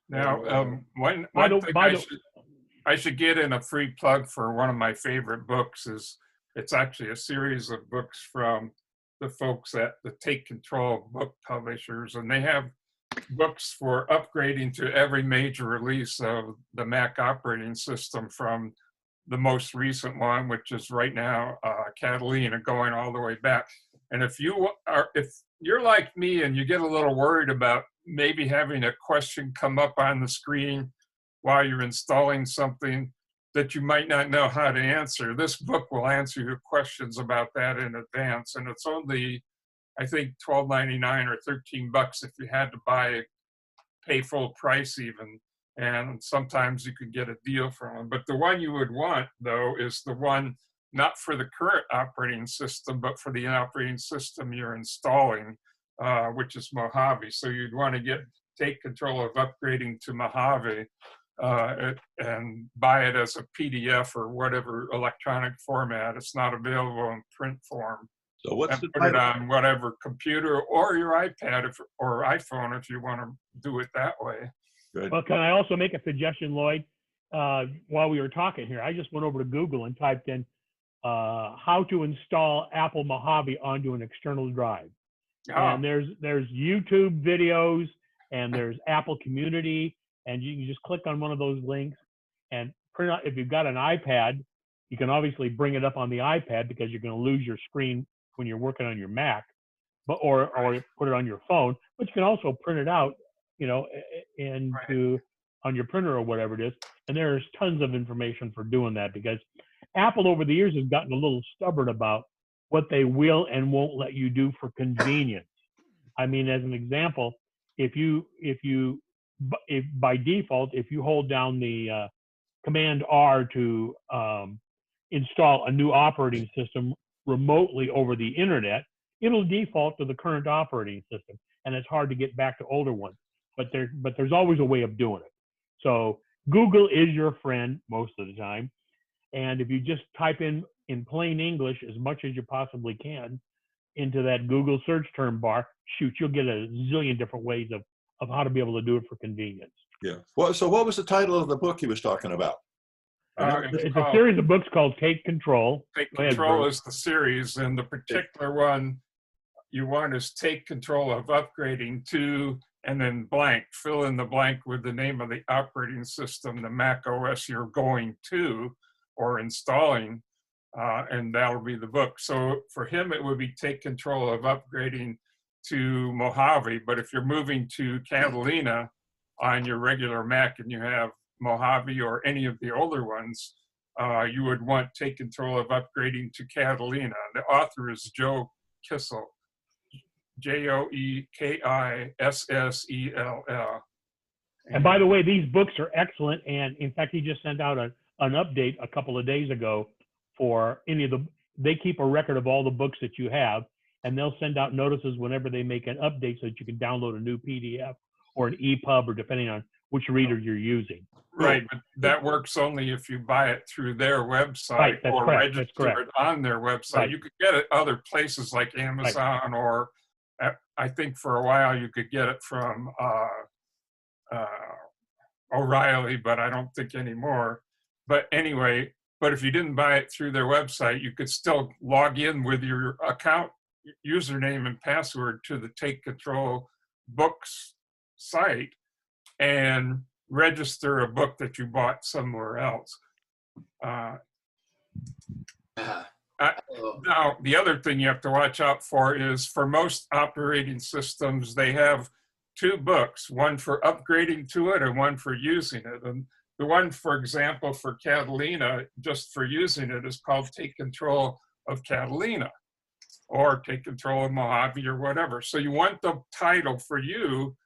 Now, one thing I should get in a free plug for one of my favorite books is, it's actually a series of books from the folks at the Take Control book publishers, and they have books for upgrading to every major release of the Mac operating system, from the most recent one, which is right now Catalina, going all the way back. And if you're like me and you get a little worried about maybe having a question come up on the screen while you're installing something that you might not know how to answer, this book will answer your questions about that in advance. And it's only, I think, $12.99 or $13 if you had to pay full price even. And sometimes you could get a deal from them. But the one you would want, though, is the one not for the current operating system, but for the operating system you're installing, which is Mojave. So you'd want to take control of upgrading to Mojave and buy it as a PDF or whatever electronic format. It's not available in print form. So what's And the put it title? on whatever computer or your iPad or iPhone if you want to do it that way. Good. Well, can I also make a suggestion, Lloyd? While we were talking here, I just went over to Google and typed in how to install Apple Mojave onto an external drive. And there's YouTube videos, and there's Apple Community, and you can just click on one of those links and print out. If you've got an iPad, you can obviously bring it up on the iPad because you're going to lose your screen when you're working on your Mac, or put it on your phone. But you can also print it out, on your printer or whatever it is. And there's tons of information for doing that, because Apple over the years has gotten a little stubborn about what they will and won't let you do for convenience. I mean, as an example, if by default, if you hold down the Command R to install a new operating system remotely over the internet, it'll default to the current operating system, and it's hard to get back to older ones. But there's always a way of doing it. So Google is your friend most of the time, and if you just type in plain English as much as you possibly can into that Google search term bar, shoot, you'll get a zillion different ways of how to be able to do it for convenience. Yeah. Well, so what was the title of the book he was talking about? It's a series of books called Take Control. Take Control is the series, and the particular one you want is take control of upgrading to, and then blank, fill in the blank with the name of the operating system, the Mac OS you're going to or installing, and that'll be the book. So for him, it would be take control of upgrading to Mojave. But if you're moving to Catalina on your regular Mac and you have Mojave or any of the older ones, you would want take control of upgrading to Catalina. The author is Joe Kissel, Joekissell. And by the way, these books are excellent. And in fact, he just sent out an update a couple of days ago for any of the, they keep a record of all the books that you have, and they'll send out notices whenever they make an update so that you can download a new PDF or an EPUB, or depending on which reader you're using. Right, but that works only if you buy it through their website, Right, that's or correct, that's register correct. it on their website. Right. You could get it other places like Amazon, or I think for a while you could get it from O'Reilly, but I don't think anymore. But anyway, but if you didn't buy it through their website, you could still log in with your account username and password to the Take Control Books site and register a book that you bought somewhere else. Now, the other thing you have to watch out for is, for most operating systems, they have two books, one for upgrading to it and one for using it. And the one, for example, for Catalina, just for using it, is called Take Control of Catalina, or Take Control of Mojave, or whatever. So you want the title for you,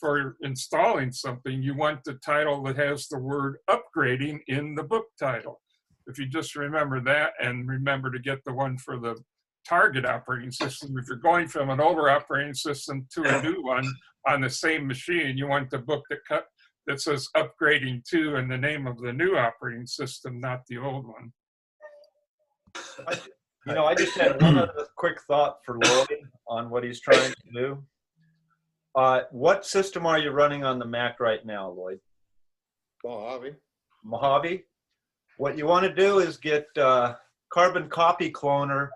for installing something, you want the title that has the word upgrading in the book title. If you just remember that, and remember to get the one for the target operating system. If you're going from an older operating system to a new one on the same machine, you want the book that says upgrading to and the name of the new operating system, not the old one. I just had one other quick thought for Lloyd on what he's trying to do. What system are you running on the Mac right now, Lloyd? Mojave. Mojave? What you want to do is get Carbon Copy Cloner,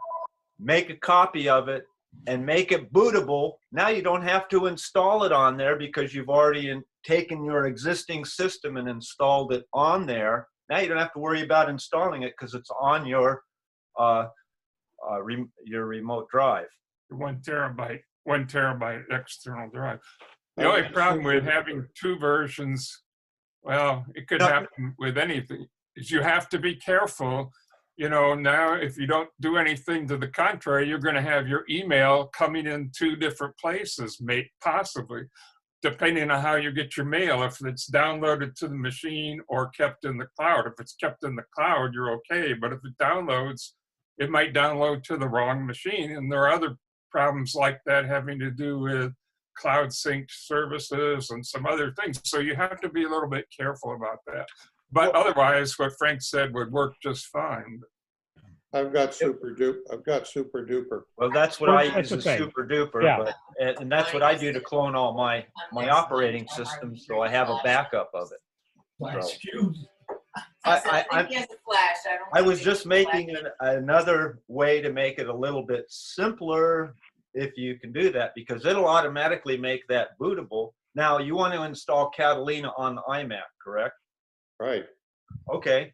make a copy of it, and make it bootable. Now you don't have to install it on there because you've already taken your existing system and installed it on there. Now you don't have to worry about installing it because it's on your remote drive. 1 terabyte external drive. The only problem with having two versions, well, it could happen with anything, is you have to be careful. Now if you don't do anything to the contrary, you're going to have your email coming in two different places, possibly, depending on how you get your mail, if it's downloaded to the machine or kept in the cloud. If it's kept in the cloud, you're okay, but if it downloads, it might download to the wrong machine. And there are other problems like that having to do with cloud sync services and some other things. So you have to be a little bit careful about that. But otherwise, what Frank said would work just fine. I've got super duper. Well, that's what I use, is okay. Super Duper, Yeah. and that's what I do to clone all my operating systems, so I have a backup of it. So, I was just making another way to make it a little bit simpler, if you can do that, because it'll automatically make that bootable. Now, you want to install Catalina on the iMac, correct? Right. Okay.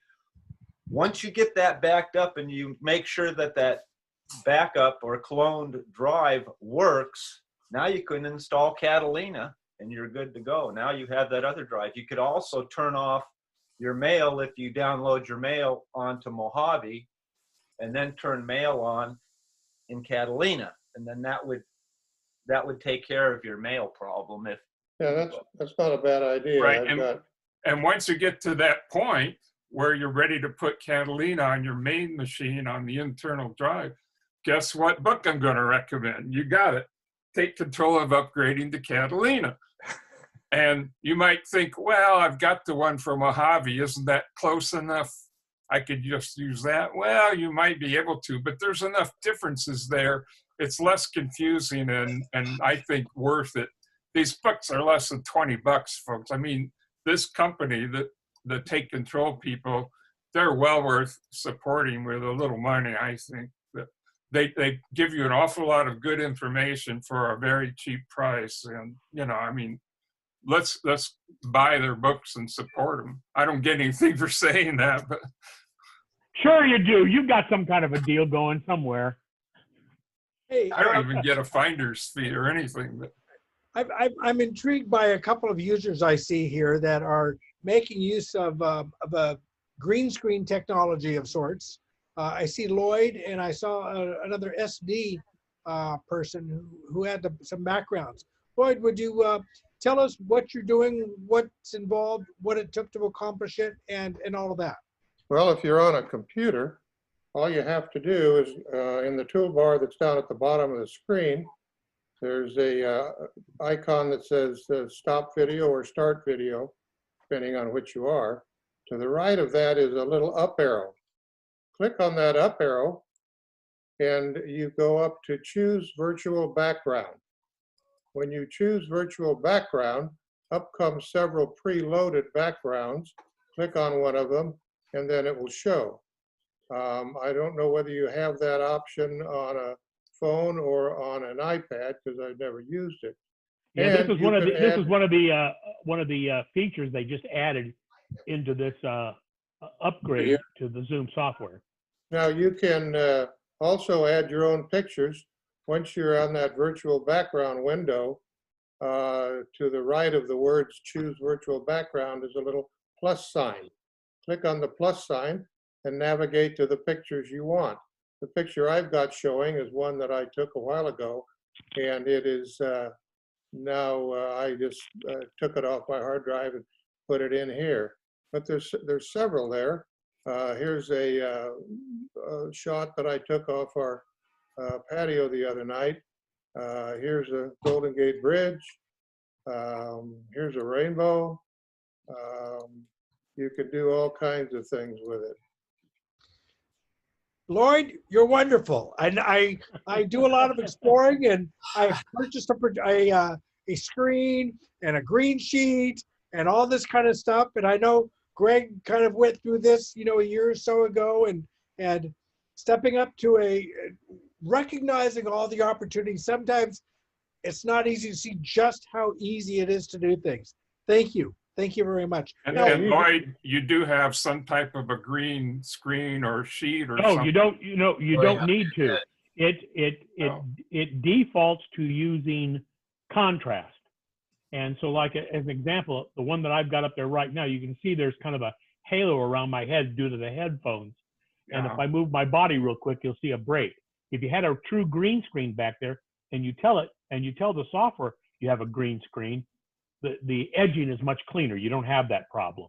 Once you get that backed up and you make sure that that backup or cloned drive works, now you can install Catalina and you're good to go. Now you have that other drive. You could also turn off your mail if you download your mail onto Mojave, and then turn mail on in Catalina, and then that would take care of your mail problem. Yeah, that's not a bad idea. Right. And once you get to that point where you're ready to put Catalina on your main machine on the internal drive, guess what book I'm going to recommend? You got it. Take Control of Upgrading to Catalina. And you might think, well, I've got the one for Mojave. Isn't that close enough? I could just use that. Well, you might be able to, but there's enough differences there. It's less confusing and I think worth it. These books are less than $20, folks. I mean, this company, the Take Control people, they're well worth supporting with a little money, I think. they give you an awful lot of good information for a very cheap price. And, you know, I mean, let's buy their books and support them. I don't get anything for saying that, but Sure you do. You've got some kind of a deal going somewhere. Hey, I don't even get a finder's fee or anything. But I'm intrigued by a couple of users I see here that are making use of a green screen technology of sorts. I see Lloyd, and I saw another SD person who had some backgrounds. Lloyd, would you tell us what you're doing, what's involved, what it took to accomplish it, and all of that? Well, if you're on a computer, all you have to do is in the toolbar that's down at the bottom of the screen, there's a icon that says stop video or start video, depending on which you are. To the right of that is a little up arrow. Click on that up arrow and you go up to choose virtual background. When you choose virtual background, up come several preloaded backgrounds. Click on one of them and then it will show. I don't know whether you have that option on a phone or on an iPad because I've never used it. Yeah, And this is one of the you can one of the features they just added into this upgrade to the Zoom software. Now you can also add your own pictures. Once you're on that virtual background window, to the right of the words choose virtual background is a little plus sign. Click on the plus sign and navigate to the pictures you want. The picture I've got showing is one that I took a while ago, and it is now I just took it off my hard drive and put it in here. But there's several there. Here's a shot that I took off our patio the other night. Here's a Golden Gate Bridge. Here's a rainbow. You can do all kinds of things with it. Lloyd, you're wonderful. I do a lot of exploring, and I purchased a screen and a green sheet and all this kind of stuff. And I know Greg kind of went through this, you know, a year or so ago, and stepping up to recognizing all the opportunities. Sometimes it's not easy to see just how easy it is to do things. Thank you. Thank you very much. and, Now, and Lloyd, you do have some type of a green screen or sheet or No, something. you don't. You know, you don't need to. Oh. It defaults to using contrast. And so, like as an example, the one that I've got up there right now, you can see there's kind of a halo around my head due to the headphones. And if I move my body real quick, you'll see a break. If you had a true green screen back there, and you tell the software you have a green screen, the edging is much cleaner. You don't have that problem.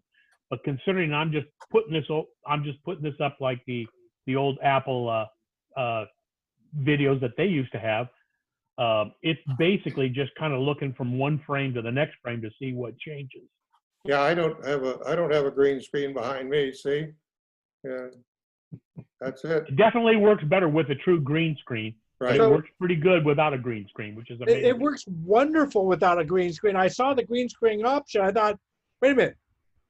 But considering I'm just putting this up like the old Apple videos that they used to have. It's basically just kind of looking from one frame to the next frame to see what changes. Yeah, I don't have a green screen behind me. See, yeah, that's it. It definitely works better with a true green screen. Right. But it works pretty good without a green screen, which is amazing. it works wonderful without a green screen. I saw the green screen option. I thought, wait a minute,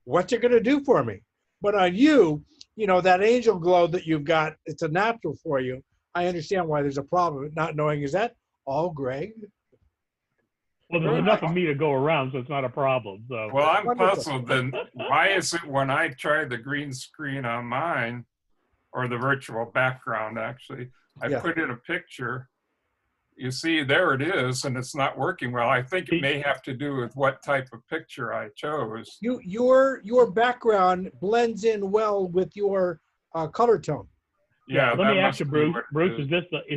what's it going to do for me? But on you know, that angel glow that you've got, it's a natural for you. I understand why there's a problem with not knowing. Is that all Greg? Well, there's enough of me to go around, so it's not a problem. So. Well, I'm Wonderful. puzzled then. Why is it when I try the green screen on mine, or the virtual background actually, I put in a picture, you see there it is, and it's not working well. I think it may have to do with what type of picture I chose. Your background blends in well with your color tone. Yeah, Let me ask you, must be Bruce. what it Bruce, is.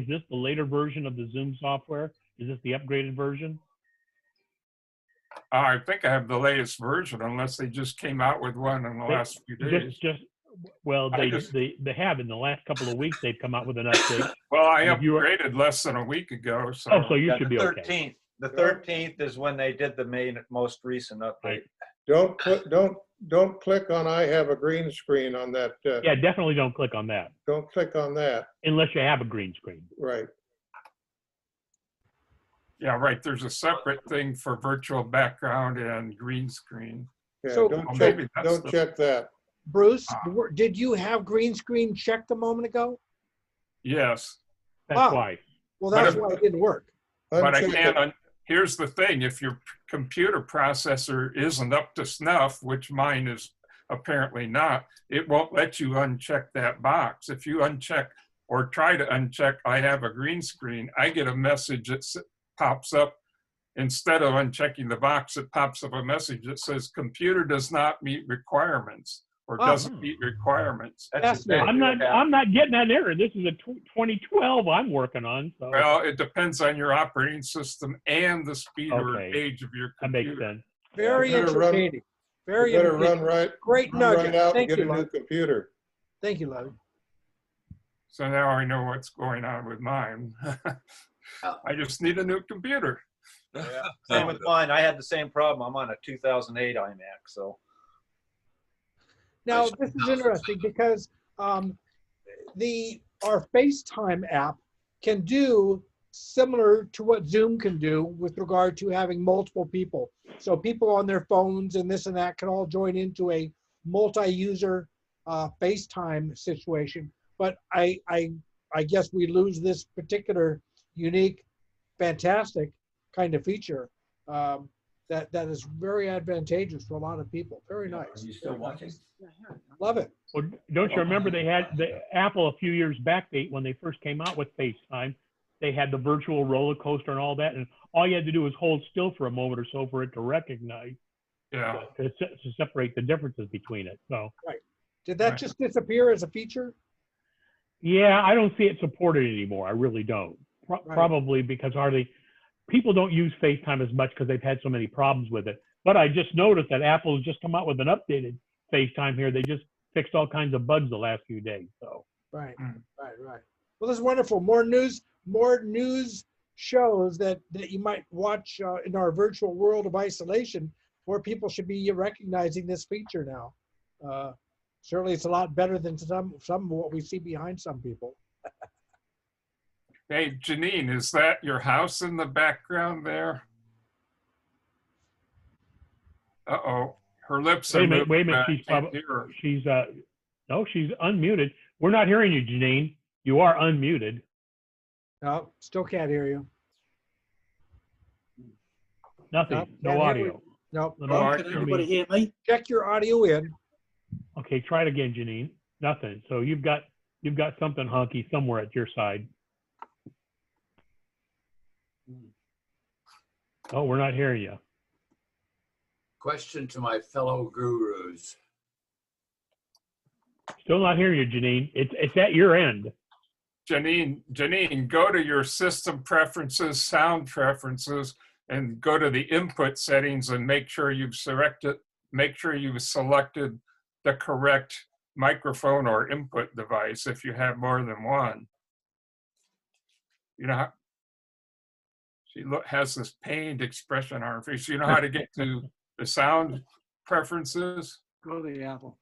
is this the later version of the Zoom software? Is this the upgraded version? I think I have the latest version, unless they just came out with one in the last few days. Well, I they have in the last couple of weeks. They've come out with an update. Well, I If you were- upgraded less than a week ago, so. Oh, so you Yeah, should the be okay. 13th. The 13th is when they did the most recent update. Don't click on I have a green screen on that. Yeah, definitely don't click on that Don't click on that. unless you have a green screen. Right. Yeah, right. There's a separate thing for virtual background and green screen. Yeah. So- don't Well, check. maybe that's Don't the- check that. Bruce, did you have green screen checked a moment ago? Yes. That's Ah. why. Well, But that's if- why it didn't work. But I Uncheck it. can't, here's the thing, if your computer processor isn't up to snuff, which mine is apparently not, it won't let you uncheck that box. If you uncheck or try to uncheck, I have a green screen, I get a message that pops up. Instead of unchecking the box, it pops up a message that says computer does not meet requirements or Oh. doesn't meet requirements. That's Fascinating. exactly I'm what happened. I'm not getting that error. This is a 2012 I'm working on. So Well, it depends on your operating system and the speed or Okay. age of your that makes computer. sense. Very You better run- entertaining. Very You better entertaining. run right, Great run right nugget. out and Thank get you, a new Love. computer. Thank you, Love. So now I know what's going on with mine. I just need a new computer. Yeah. Same with mine. I had the same problem. I'm on a 2008 iMac, so. Now, this is interesting because our FaceTime app can do similar to what Zoom can do with regard to having multiple people. So people on their phones and this and that can all join into a multi-user FaceTime situation. But I guess we lose this particular unique, fantastic kind of feature that is very advantageous for a lot of people. Very nice. Are you still Very watching? nice. Love it. Well, don't you remember they had the Apple a few years back? When they first came out with FaceTime, they had the virtual roller coaster and all that, and all you had to do was hold still for a moment or so for it to recognize, Yeah. to separate the differences between it. So Did that Right. just disappear as a feature? yeah, I don't see it supported anymore. I really don't. Right. Probably because people don't use FaceTime as much because they've had so many problems with it. But I just noticed that Apple has just come out with an updated FaceTime here. They just fixed all kinds of bugs the last few days. So Right, Mm. right. Well, this is wonderful. More news shows that you might watch in our virtual world of isolation. More people should be recognizing this feature now. Certainly, it's a lot better than some of what we see behind some people. Hey, Janine, is that your house in the background there? Uh-oh, her lips are wait a minute, moving. I she's can't probably hear her. she's unmuted. We're not hearing you, Janine. You are unmuted. No, still can't hear you. Nothing. Nope, No can't hear audio. Nope. No, Oh, I Can can- anybody hear me? Check your audio in. Okay, try it again, Janine. Nothing. So you've got something honky somewhere at your side. Oh, we're not hearing you. Question to my fellow gurus. Still not hearing you, Janine. It's at your end. Janine, go to your system preferences, sound preferences, and go to the input settings and make sure you've selected the correct microphone or input device if you have more than one. You know how she has this pained expression on her face. You know how to get to the sound preferences? Go to the Apple.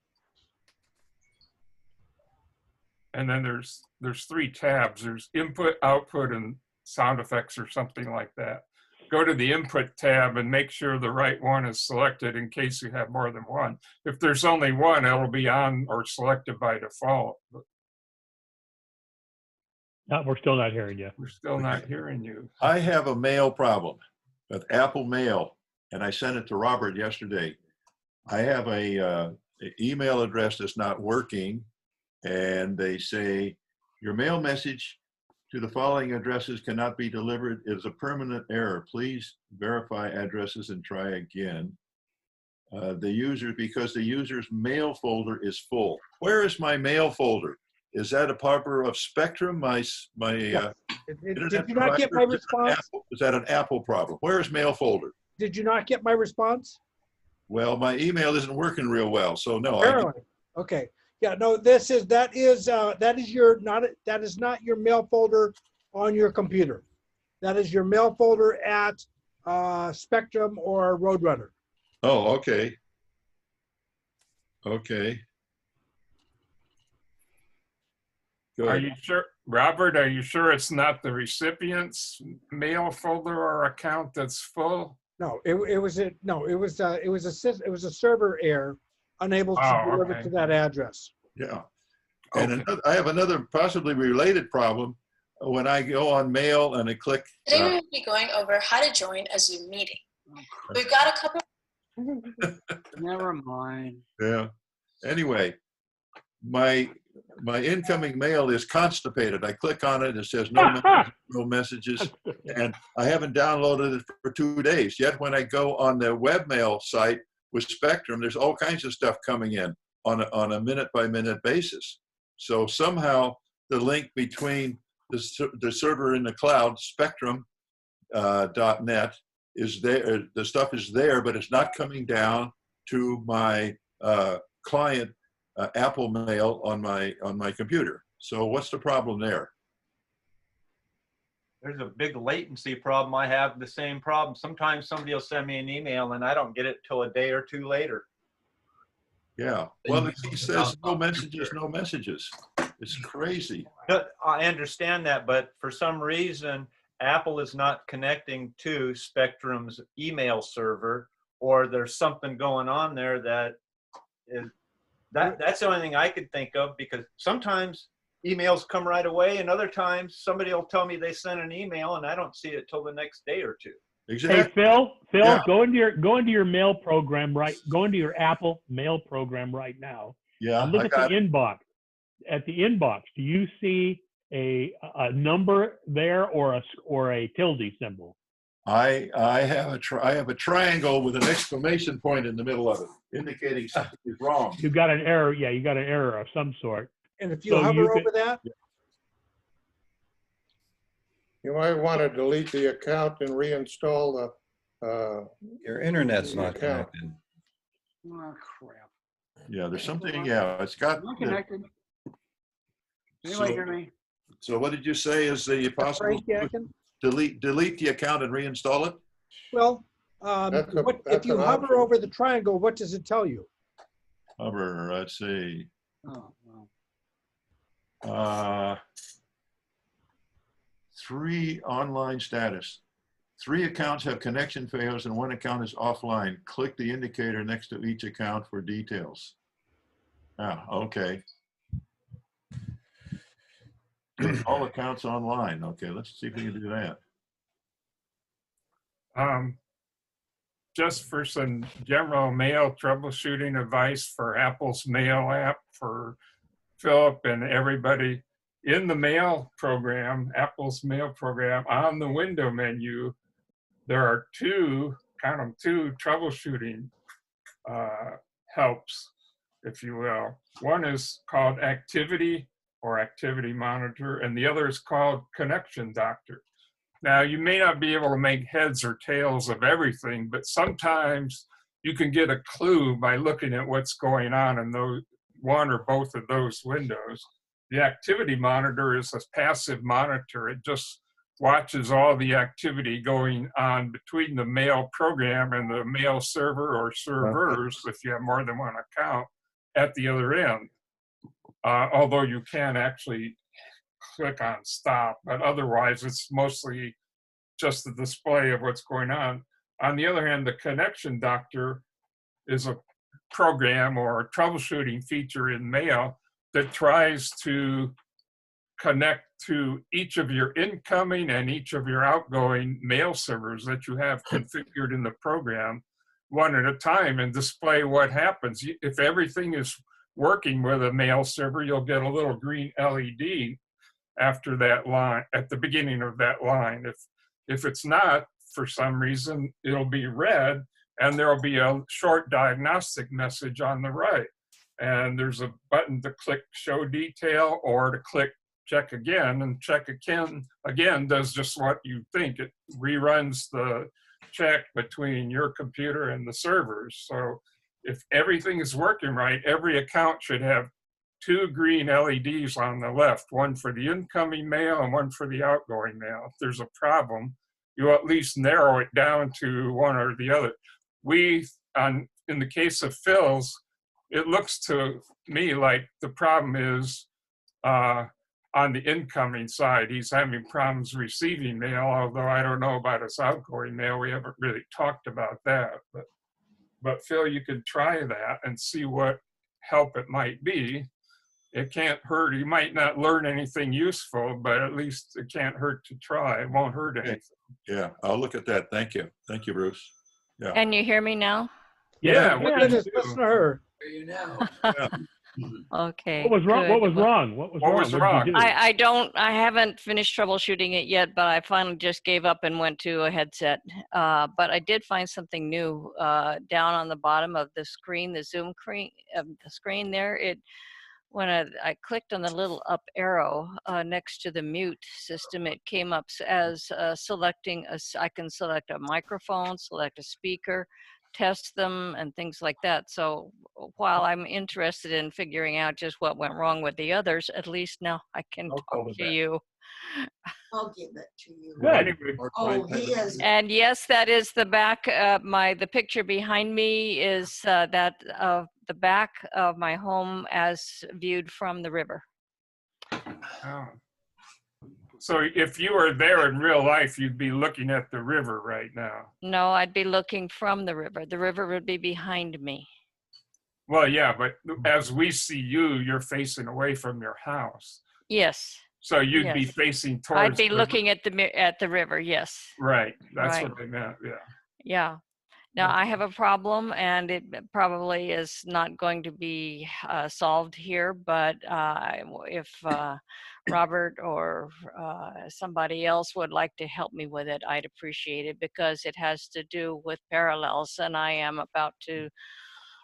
And then there's 3 tabs. There's input, output, and sound effects or something like that. Go to the input tab and make sure the right one is selected in case you have more than one. If there's only one, it'll be on or selected by default. But No, we're still not hearing you. we're still not hearing you. I have a mail problem with Apple Mail, and I sent it to Robert yesterday. I have a email address that's not working, and they say, your mail message to the following addresses cannot be delivered. It is a permanent error. Please verify addresses and try again. Because the user's mail folder is full. Where is my mail folder? Is that a part of Spectrum? Did Internet you not get my provider? response? Is that an Apple problem? Where is mail folder? Did you not get my response? Well, my email isn't working real well, so no. Apparently. Okay. Yeah. No. That is not your mail folder on your computer. That is your mail folder at Spectrum or Roadrunner. Oh, okay. Okay. Are Good. you sure, Robert, are you sure it's not the recipient's mail folder or account that's full? No, it was a server error, unable to Oh, deliver okay. to that address. Yeah. And Okay. I have another possibly related problem. when I go on mail and I click, Today we will be going over how to join a Zoom meeting. We've got a couple. Never mind. yeah. Anyway, my incoming mail is constipated. I click on it, it says no messages, and I haven't downloaded it for 2 days. Yet when I go on the webmail site with Spectrum, there's all kinds of stuff coming in on a minute-by-minute basis. So somehow the link between the server in the cloud, Spectrum.net, is there. The stuff is there, but it's not coming down to my client Apple Mail on my computer. So what's the problem there? There's a big latency problem. I have the same problem. Sometimes somebody will send me an email and I don't get it till a day or two later. Yeah. Well, he says no messages, no messages. It's crazy. But I understand that, but for some reason, Apple is not connecting to Spectrum's email server, or there's something going on there that is, that's the only thing I could think of, because sometimes emails come right away and other times somebody will tell me they sent an email and I don't see it till the next day or two. Exactly. Hey, Phil, Yeah. go into your mail program, right? Go into your Apple mail program right now. Yeah. And look I at got the inbox. At the inbox, do you see a number there or a tilde symbol? I have a triangle with an exclamation point in the middle of it, indicating something is wrong. You got an error. Yeah, you got an error of some sort. And if you So hover you over that, You might want to delete the account and reinstall the, Your internet's not account. connected. Oh, crap. Yeah, there's something. Yeah, it's got. I'm connected. Anybody hear me? So what did you say is the possible? Frank Yakin? Delete the account and reinstall it? Well, That's if that's you an hover option. over the triangle, what does it tell you? Hover, let's see. Oh, well. 3 online status. 3 accounts have connection failures and 1 account is offline. Click the indicator next to each account for details. Ah, okay. Get all accounts online. Okay, let's see if we can do that. Just for some general mail troubleshooting advice for Apple's mail app for Philip and everybody, in the mail program, Apple's mail program, on the window menu, there are 2 troubleshooting helps, if you will. One is called Activity or Activity Monitor, and the other is called Connection Doctor. Now, you may not be able to make heads or tails of everything, but sometimes you can get a clue by looking at what's going on in those one or both of those windows. The Activity Monitor is a passive monitor. It just watches all the activity going on between the mail program and the mail server or servers, if you have more than one account, at the other end. Although you can actually click on stop, but otherwise it's mostly just the display of what's going on. On the other hand, the Connection Doctor is a program or a troubleshooting feature in mail that tries to connect to each of your incoming and each of your outgoing mail servers that you have configured in the program one at a time and display what happens. If everything is working with a mail server, you'll get a little green LED after that line, at the beginning of that line. If it's not, for some reason, it'll be red and there'll be a short diagnostic message on the right. And there's a button to click show detail or to click check again, and check again does just what you think. It reruns the check between your computer and the servers. So if everything is working right, every account should have 2 green LEDs on the left, one for the incoming mail and one for the outgoing mail. If there's a problem, you at least narrow it down to one or the other. In the case of Phil's, it looks to me like the problem is on the incoming side. He's having problems receiving mail, although I don't know about his outgoing mail. We haven't really talked about that. But Phil, you could try that and see what help it might be. it can't hurt. You might not learn anything useful, but at least it can't hurt to try. It won't hurt anything. Yeah, I'll look at that. Thank you. Thank you, Bruce. Yeah. Can you hear me now? Yeah, Yeah, what did just you listen do? to her. Hear you now. Okay. What was wrong? good. What was wrong? What was What wrong? was What wrong? did you do? I haven't finished troubleshooting it yet, but I finally just gave up and went to a headset. But I did find something new down on the bottom of the screen, the Zoom screen there. When I clicked on the little up arrow next to the mute system, it came up as selecting I can select a microphone, select a speaker, test them, and things like that. So while I'm interested in figuring out just what went wrong with the others, at least now I can I'll call talk it to back. you. I'll give it to you. Good. Anyway, Oh, he is. And yes, that is the back. The picture behind me is the back of my home as viewed from the river. oh. So if you were there in real life, you'd be looking at the river right now. No, I'd be looking from the river. The river would be behind me. Well, yeah, but as we see you, you're facing away from your house. Yes. So you'd be Yes. facing towards. I'd be the- looking at the river. Yes. Right. That's Right. what I meant. Yeah. Yeah. Now I have a problem, and it probably is not going to be solved here. But if Robert or somebody else would like to help me with it, I'd appreciate it, because it has to do with parallels, and I am about to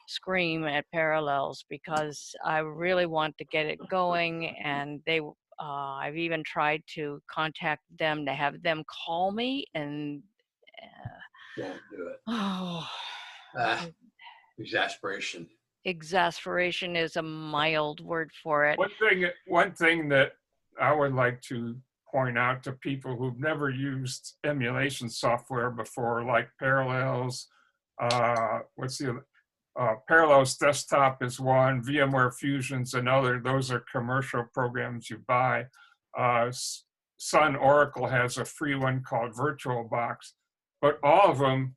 scream at parallels because I really want to get it going. And I've even tried to contact them to have them call me, and Won't do it. oh, Exasperation. exasperation is a mild word for it. One thing that I would like to point out to people who've never used emulation software before, like Parallels, Parallels Desktop is one, VMware Fusion's another. Those are commercial programs you buy. Sun Oracle has a free one called VirtualBox, but all of them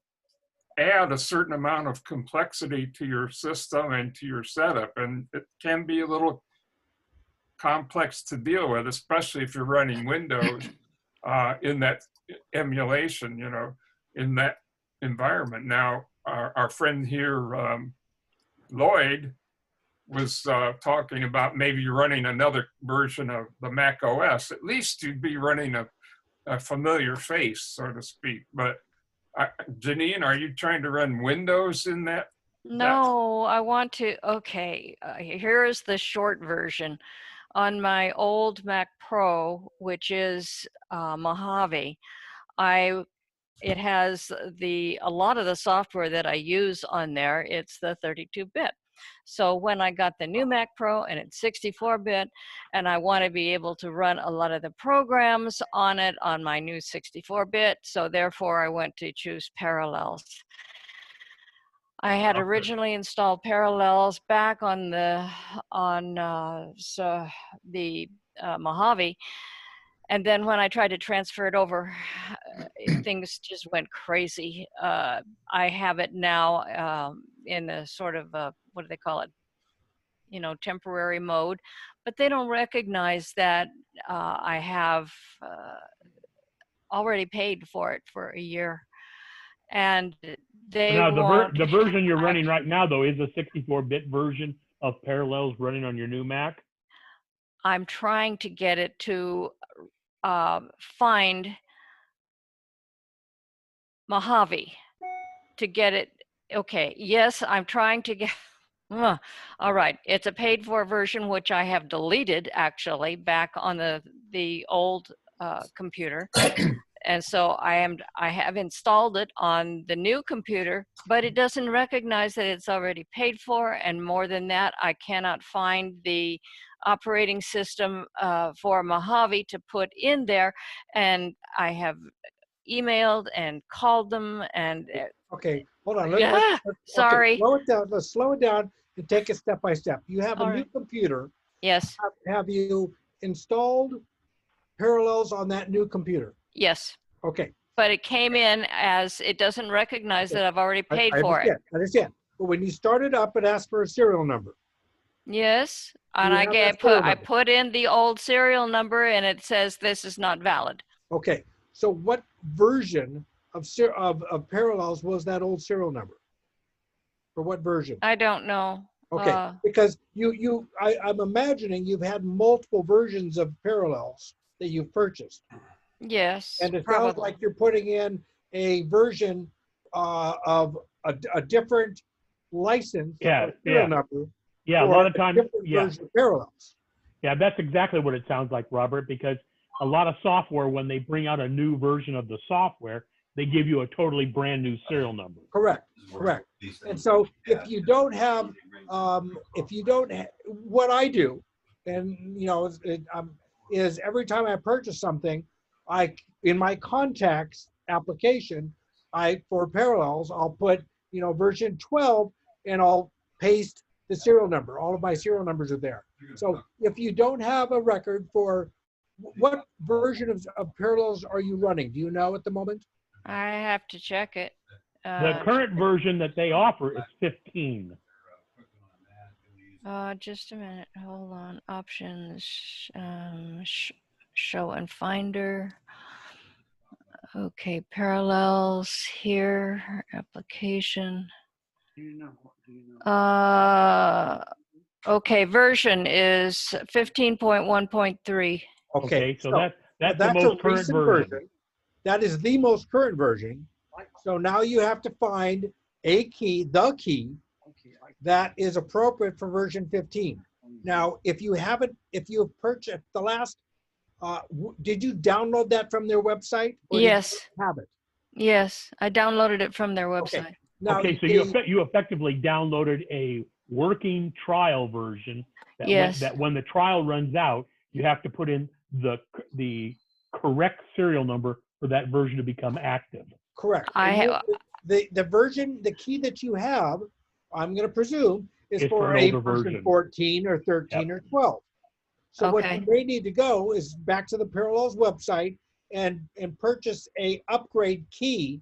add a certain amount of complexity to your system and to your setup, and it can be a little complex to deal with, especially if you're running Windows in that emulation, in that environment. Now, our friend here, Lloyd, was talking about maybe running another version of the Mac OS. At least you'd be running a familiar face, so to speak. But Janine, are you trying to run Windows in that? No, I want to. Okay, here is the short version. On my old Mac Pro, which is Mojave, it has a lot of the software that I use on there. It's the 32-bit. So when I got the new Mac Pro and it's 64-bit, and I want to be able to run a lot of the programs on it on my new 64-bit, so therefore I went to choose Parallels. I had originally installed Parallels back on the Mojave, and then when I tried to transfer it over, things just went crazy. I have it now in a sort of what do they call it? Temporary mode, but they don't recognize that I have already paid for it for a year. And Now, the version you're running right now, though, is a 64-bit version of Parallels running on your new Mac? I'm trying to get it to find Mojave to get it. Okay, yes, I'm trying to get. All right, it's a paid-for version, which I have deleted actually back on the old computer. And so I have installed it on the new computer, but it doesn't recognize that it's already paid for. And more than that, I cannot find the operating system for Mojave to put in there. And I have emailed and called them and. Okay, hold on. Sorry. Okay, slow it down. Let's slow it down and take it step by step. You have a new computer. Yes. Have you installed Parallels on that new computer? Yes. Okay. But it came in as it doesn't recognize that I've already paid for it. I understand. But when you start it up, it asks for a serial number. Yes, and You have that serial I number. put in the old serial number and it says this is not valid. Okay, so what version of Parallels was that old serial number? For what version? I don't know. Okay, because I'm imagining you've had multiple versions of Parallels that you've purchased. Yes, And it probably. sounds like you're putting in a version of a different license Yeah, or serial yeah. number. Yeah, a for lot of times, different yeah. version of Parallels. Yeah, that's exactly what it sounds like, Robert, because a lot of software, when they bring out a new version of the software, they give you a totally brand new serial number. Correct, correct. And so if you don't have, what I do, and you know, is every time I purchase something, in my contacts application, for Parallels, I'll put, you know, version 12, and I'll paste the serial number. All of my serial numbers are there. So if you don't have a record for, what version of Parallels are you running? Do you know at the moment? I have to check it. The current version that they offer is 15. Just a minute. Hold on. Options. Show and Finder. Okay, Parallels here. Application. Do you know? Okay, version is 15.1.3. Okay, so that's the a most current recent version. That is the most current version. So now you have to find the key that is appropriate for version 15. Now, if you have purchased the last, did you download that from their website? Or Yes. Did you have it? Yes, I downloaded it from their website. Okay. Now, okay, so you effectively downloaded a working trial version that, Yes. that when the trial runs out, you have to put in the correct serial number for that version to become active. Correct. The key that you have, I'm going to presume, is It's for an a older version 14 or 13 or 12. So what you may need to go is back to the Parallels website and purchase a upgrade key,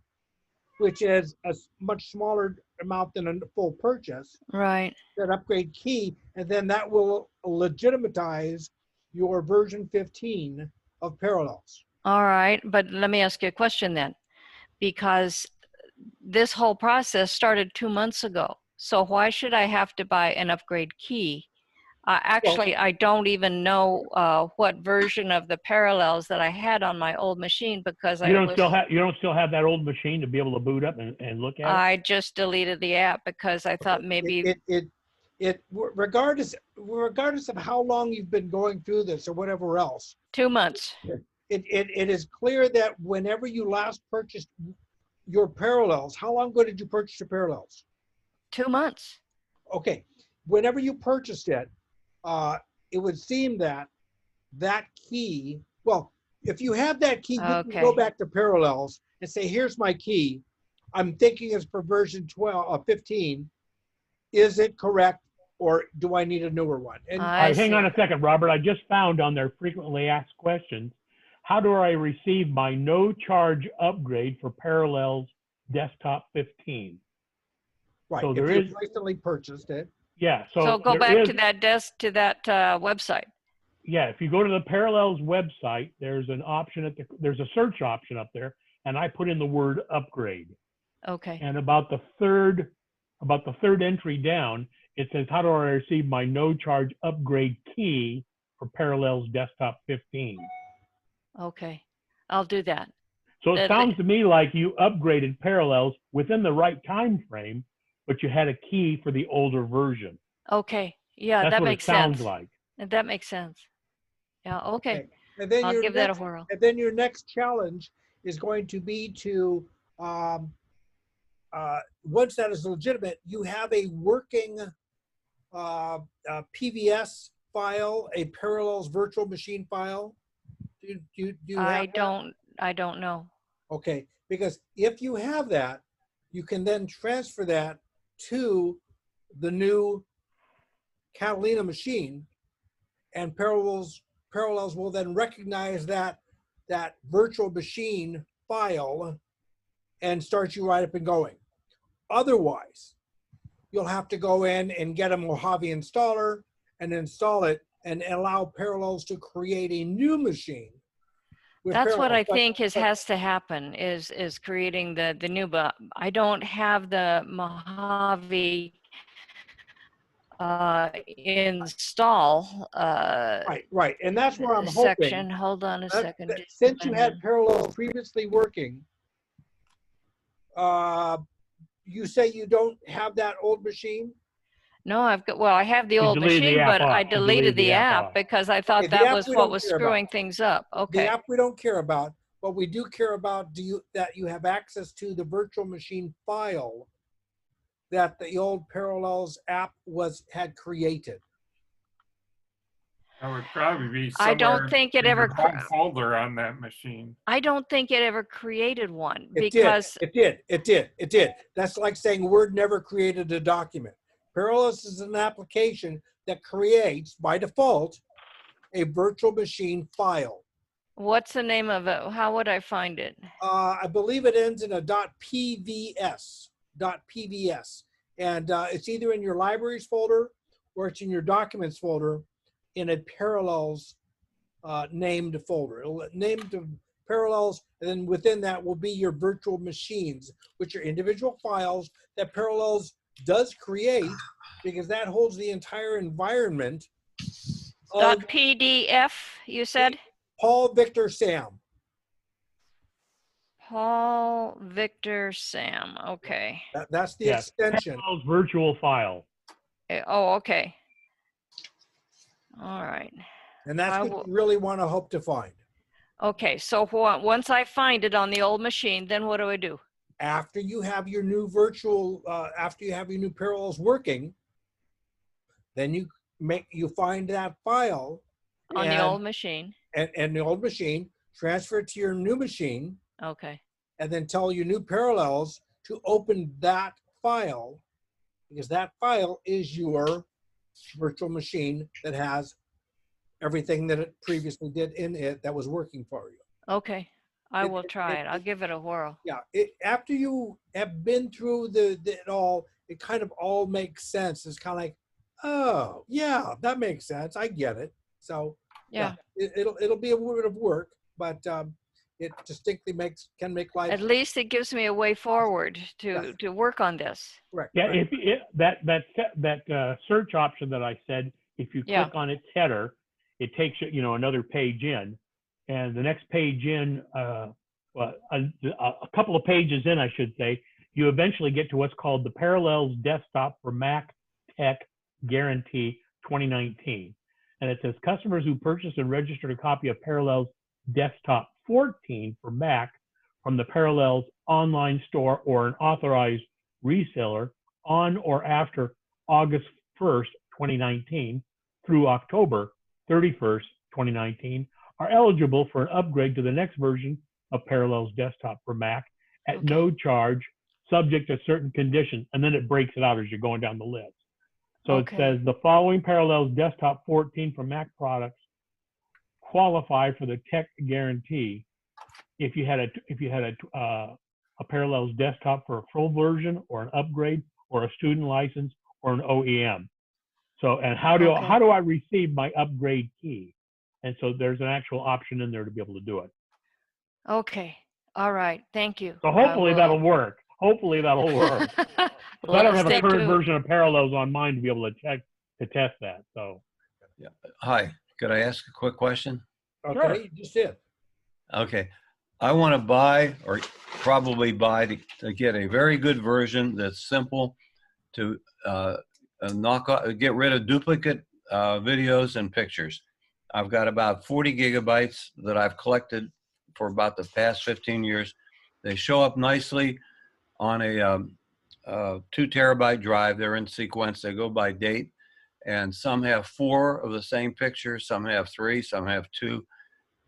which is a much smaller amount than a full purchase. Right. That upgrade key, and then that will legitimatize your version 15 of Parallels. All right, but let me ask you a question then, because this whole process started 2 months ago. So why should I have to buy an upgrade key? Actually, I don't even know what version of the Parallels that I had on my old machine, because you don't still have that old machine to be able to boot up and look at it? I just deleted the app because I thought maybe regardless of how long you've been going through this or whatever else. 2 months. It is clear that whenever you last purchased your Parallels, how long ago did you purchase your Parallels? 2 months. Okay, whenever you purchased it, it would seem that key, well, if you have that key, you can go back to Parallels and say, here's my key. I'm thinking it's for version 15. Is it correct, or do I need a newer one? And all right, hang on a second, Robert. I just found on their frequently asked questions, how do I receive my no charge upgrade for Parallels Desktop 15? Right, so if you've recently purchased it. Yeah, so go back to that website. Yeah, if you go to the Parallels website, there's an option there's a search option up there, and I put in the word upgrade. Okay. And about the third entry down, it says, how do I receive my no charge upgrade key for Parallels Desktop 15? Okay, I'll do that. So it sounds to me like you upgraded Parallels within the right time frame, but you had a key for the older version. Okay, yeah, that makes sense. Sounds like. That makes sense. Yeah, okay. And then I'll give that a whirl. And then your next challenge is going to be to, once that is legitimate, you have a working PVS file, a Parallels virtual machine file. Do you have that? I don't know. Okay, because if you have that, you can then transfer that to the new Catalina machine, and Parallels will then recognize that virtual machine file and start you right up and going. Otherwise, you'll have to go in and get a Mojave installer and install it and allow Parallels to create a new machine. with That's what I Parallels. think has to happen is creating the new, but I don't have the Mojave install Right. And that's where I'm section. hoping. Hold on a second. That just a since you had minute. Parallels previously working, you say you don't have that old machine? No, I've got, well, I have the You old deleted the machine, app but I off. You deleted the app off. because I thought Okay, the that app was we what don't was care about. screwing things up. The Okay. app we don't care about. What we do care about, that you have access to the virtual machine file that the old Parallels app had created. That would probably be I somewhere don't think it in ever, your home folder on that machine. I don't think it ever created one It because did. It did. That's like saying Word never created a document. Parallels is an application that creates, by default, a virtual machine file. what's the name of it? How would I find it? I believe it ends in a .pvs. And it's either in your libraries folder or it's in your documents folder in a Parallels named folder. It'll name the Parallels, and then within that will be your virtual machines, which are individual files that Parallels does create, because that holds the entire environment of .pdf, you said? Paul Victor Sam. Paul Victor Sam. Okay. That's the extension. Parallels virtual file. Oh, okay. All right. And that's what you really want to hope to find. Okay, so once I find it on the old machine, then what do I do? After you have your new after you have your new Parallels working, then you find that file On the old machine. And the old machine, transfer it to your new machine. Okay. And then tell your new Parallels to open that file, because that file is your virtual machine that has everything that it previously did in it that was working for you. Okay, I will try it. I'll give it a whirl. Yeah, after you have been through it all, it kind of all makes sense. It's kind of like, oh yeah, that makes sense. I get it. So yeah, it'll be a bit of work, but it distinctly can make life. At least it gives me a way forward to work on this. Correct. Yeah, right. if that search option that I said, if you click on its header, it takes you another page in, and the next page in, a couple of pages in, I should say, you eventually get to what's called the Parallels Desktop for Mac Tech Guarantee 2019, and it says customers who purchased and registered a copy of Parallels Desktop 14 for Mac from the Parallels online store or an authorized reseller on or after August 1st, 2019 through October 31st, 2019 are eligible for an upgrade to the next version of Parallels Desktop for Mac at no charge, subject to certain conditions. And then it breaks it out as you're going down the list. So it says the following Parallels Desktop 14 for Mac products qualify for the tech guarantee if you had a Parallels Desktop for a full version or an upgrade or a student license or an OEM. So, and how do I receive my upgrade key? And so there's an actual option in there to be able to do it. Okay. All right. Thank you. So hopefully that'll work. Hopefully that'll work. I don't have a current version of Parallels on mine to be able to test that. So. Yeah. Hi. Could I ask a quick question? Okay. Sure. You just did. Okay. I want to buy, or probably buy, to get a very good version that's simple to get rid of duplicate videos and pictures. I've got about 40 gigabytes that I've collected for about the past 15 years. They show up nicely on a 2 terabyte drive. They're in sequence. They go by date, and some have 4 of the same picture. Some have 3. Some have 2.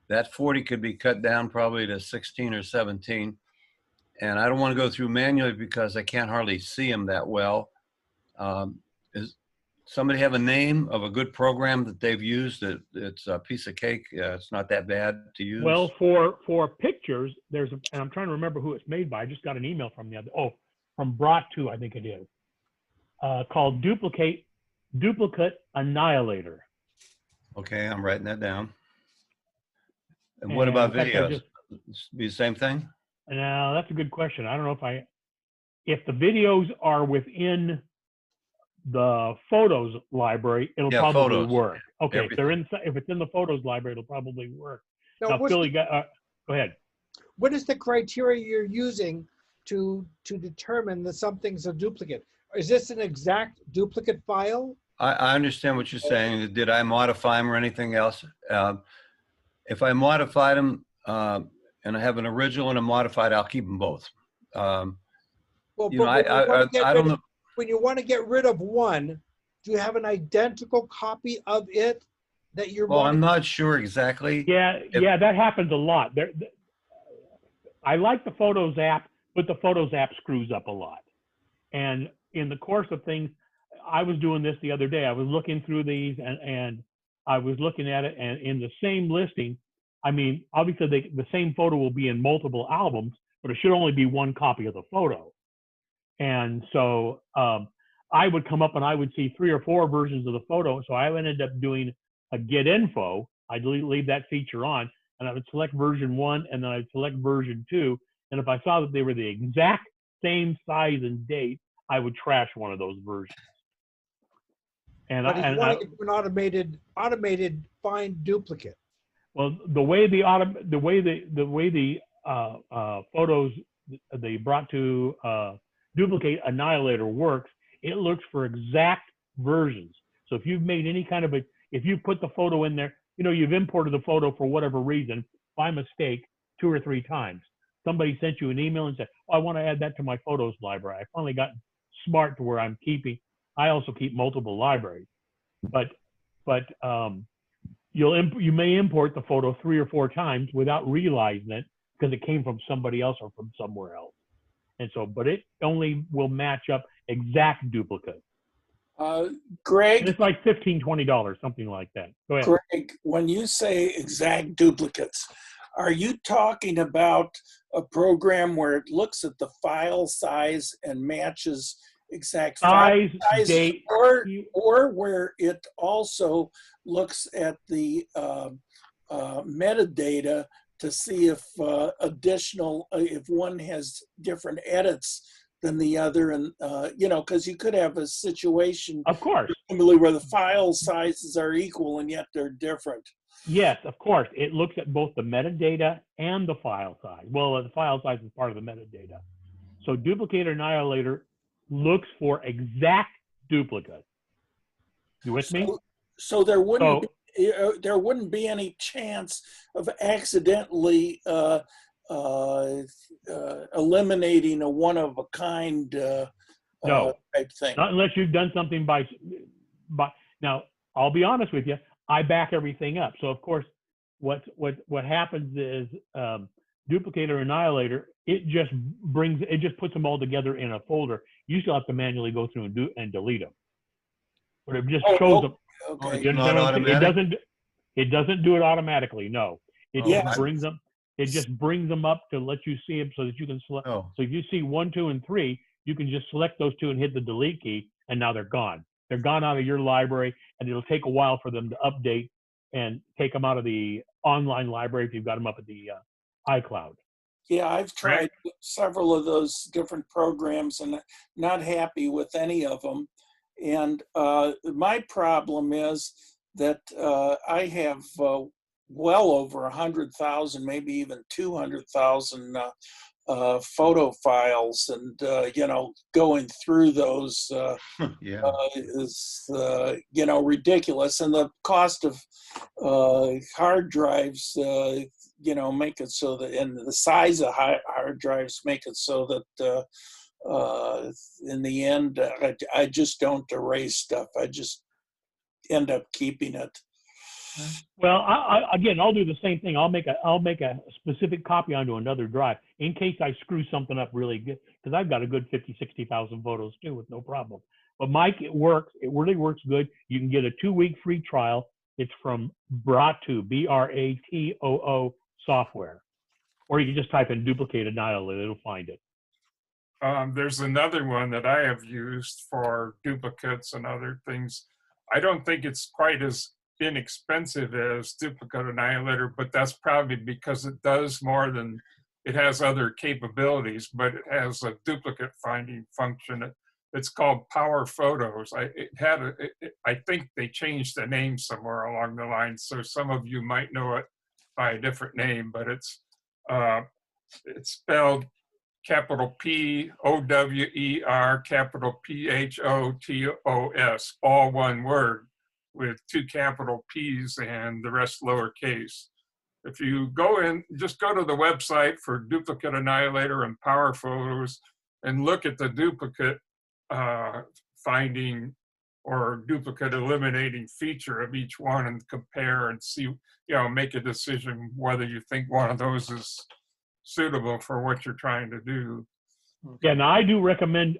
That 40 could be cut down probably to 16 or 17. And I don't want to go through manually because I can't hardly see them that well. Does somebody have a name of a good program that they've used? It's a piece of cake. It's not that bad to use. Well, for pictures, and I'm trying to remember who it's made by. I just got an email from from Brought2, I think it is, called Duplicate duplicate annihilator. Okay, I'm writing that down. And what about in fact, I videos? Be the same thing? Now, that's a good question. I don't know if the videos are within the photos library, it'll Yeah, probably photos. work. Okay, Everything. if it's in the photos library, it'll probably work. Now, what's Philly, the- go ahead. What is the criteria you're using to determine that something's a duplicate? Is this an exact duplicate file? I understand what you're saying. Did I modify them or anything else? If I modified them and I have an original and a modified, I'll keep them both. Well, You know, but I don't know. when you want to get rid of one, do you have an identical copy of it that you're Well, I'm not sure exactly. Yeah, that happens a lot. I like the Photos app, but the Photos app screws up a lot. And in the course of things, I was doing this the other day. I was looking through these and I was looking at it, and in the same listing, I mean, obviously the same photo will be in multiple albums, but it should only be one copy of the photo. And so I would come up and I would see 3 or 4 versions of the photo. So I ended up doing a get info. I'd leave that feature on, and I would select version 1, and then I'd select version 2. And if I saw that they were the exact same size and date, I would trash one of those versions. And but if you want to do an automated find duplicate. Well, the way the photos they brought to duplicate annihilator works, it looks for exact versions. So if you've made any kind of if you put the photo in there, you know, you've imported the photo for whatever reason, by mistake, 2 or 3 times. Somebody sent you an email and said, oh, I want to add that to my photos library. I finally got smart to where I also keep multiple libraries. But you may import the photo 3 or 4 times without realizing it because it came from somebody else or from somewhere else. And so, but it only will match up exact duplicates. Greg? And it's like $15, $20, something like that. Go ahead. Greg, when you say exact duplicates, are you talking about a program where it looks at the file size and matches exact size, file date, or where it also looks at the metadata to see if if one has different edits than the other, and you know, because you could have a situation, of course, where the file sizes are equal and yet they're different. Yes, of course. It looks at both the metadata and the file size. Well, the file size is part of the metadata. So Duplicate Annihilator looks for exact duplicates. You with me? So there wouldn't be any chance of accidentally eliminating a one-of-a-kind no, type thing. Not unless you've done something by. Now, I'll be honest with you. I back everything up. So of course, what happens is Duplicator Annihilator. It just puts them all together in a folder. You still have to manually go through and delete them. But it just shows them. Okay. It's not automatic? It doesn't do it automatically. No, it Yeah. just brings them. It just brings them up to let you see them so that you can select. Oh. So if you see 1, 2, and 3, you can just select those 2 and hit the delete key, and now they're gone. They're gone out of your library, and it'll take a while for them to update and take them out of the online library if you've got them up at the iCloud. Yeah, I've tried several of those different programs and not happy with any of them. And my problem is that I have well over 100,000, maybe even 200,000 photo files, and you know, going through those is you know, ridiculous, and the cost of hard drives you know, make it so that, and the size of hard drives make it so that in the end I just don't erase stuff. I just end up keeping it. Well, again, I'll do the same thing. I'll make a specific copy onto another drive in case I screw something up really good, because I've got a good 50, 60,000 photos too with no problem. But Mike, it works. It really works good. You can get a 2-week free trial. It's from Bratoo, BRATOO software, or you can just type in Duplicate Annihilator. It'll find it. There's another one that I have used for duplicates and other things. I don't think it's quite as inexpensive as Duplicate Annihilator, but that's probably because it does more than, it has other capabilities, but it has a duplicate finding function. It's called Power Photos. I think they changed the name somewhere along the line, so some of you might know it by a different name, but it's spelled capital P-O-W-E-R, capital P-H-O-T-O-S, all one word with 2 capital P's and the rest lowercase. If you go in, just go to the website for Duplicate Annihilator and Power Photos and look at the duplicate finding or duplicate eliminating feature of each one and compare and see, make a decision whether you think one of those is suitable for what you're trying to do. Yeah, now I do recommend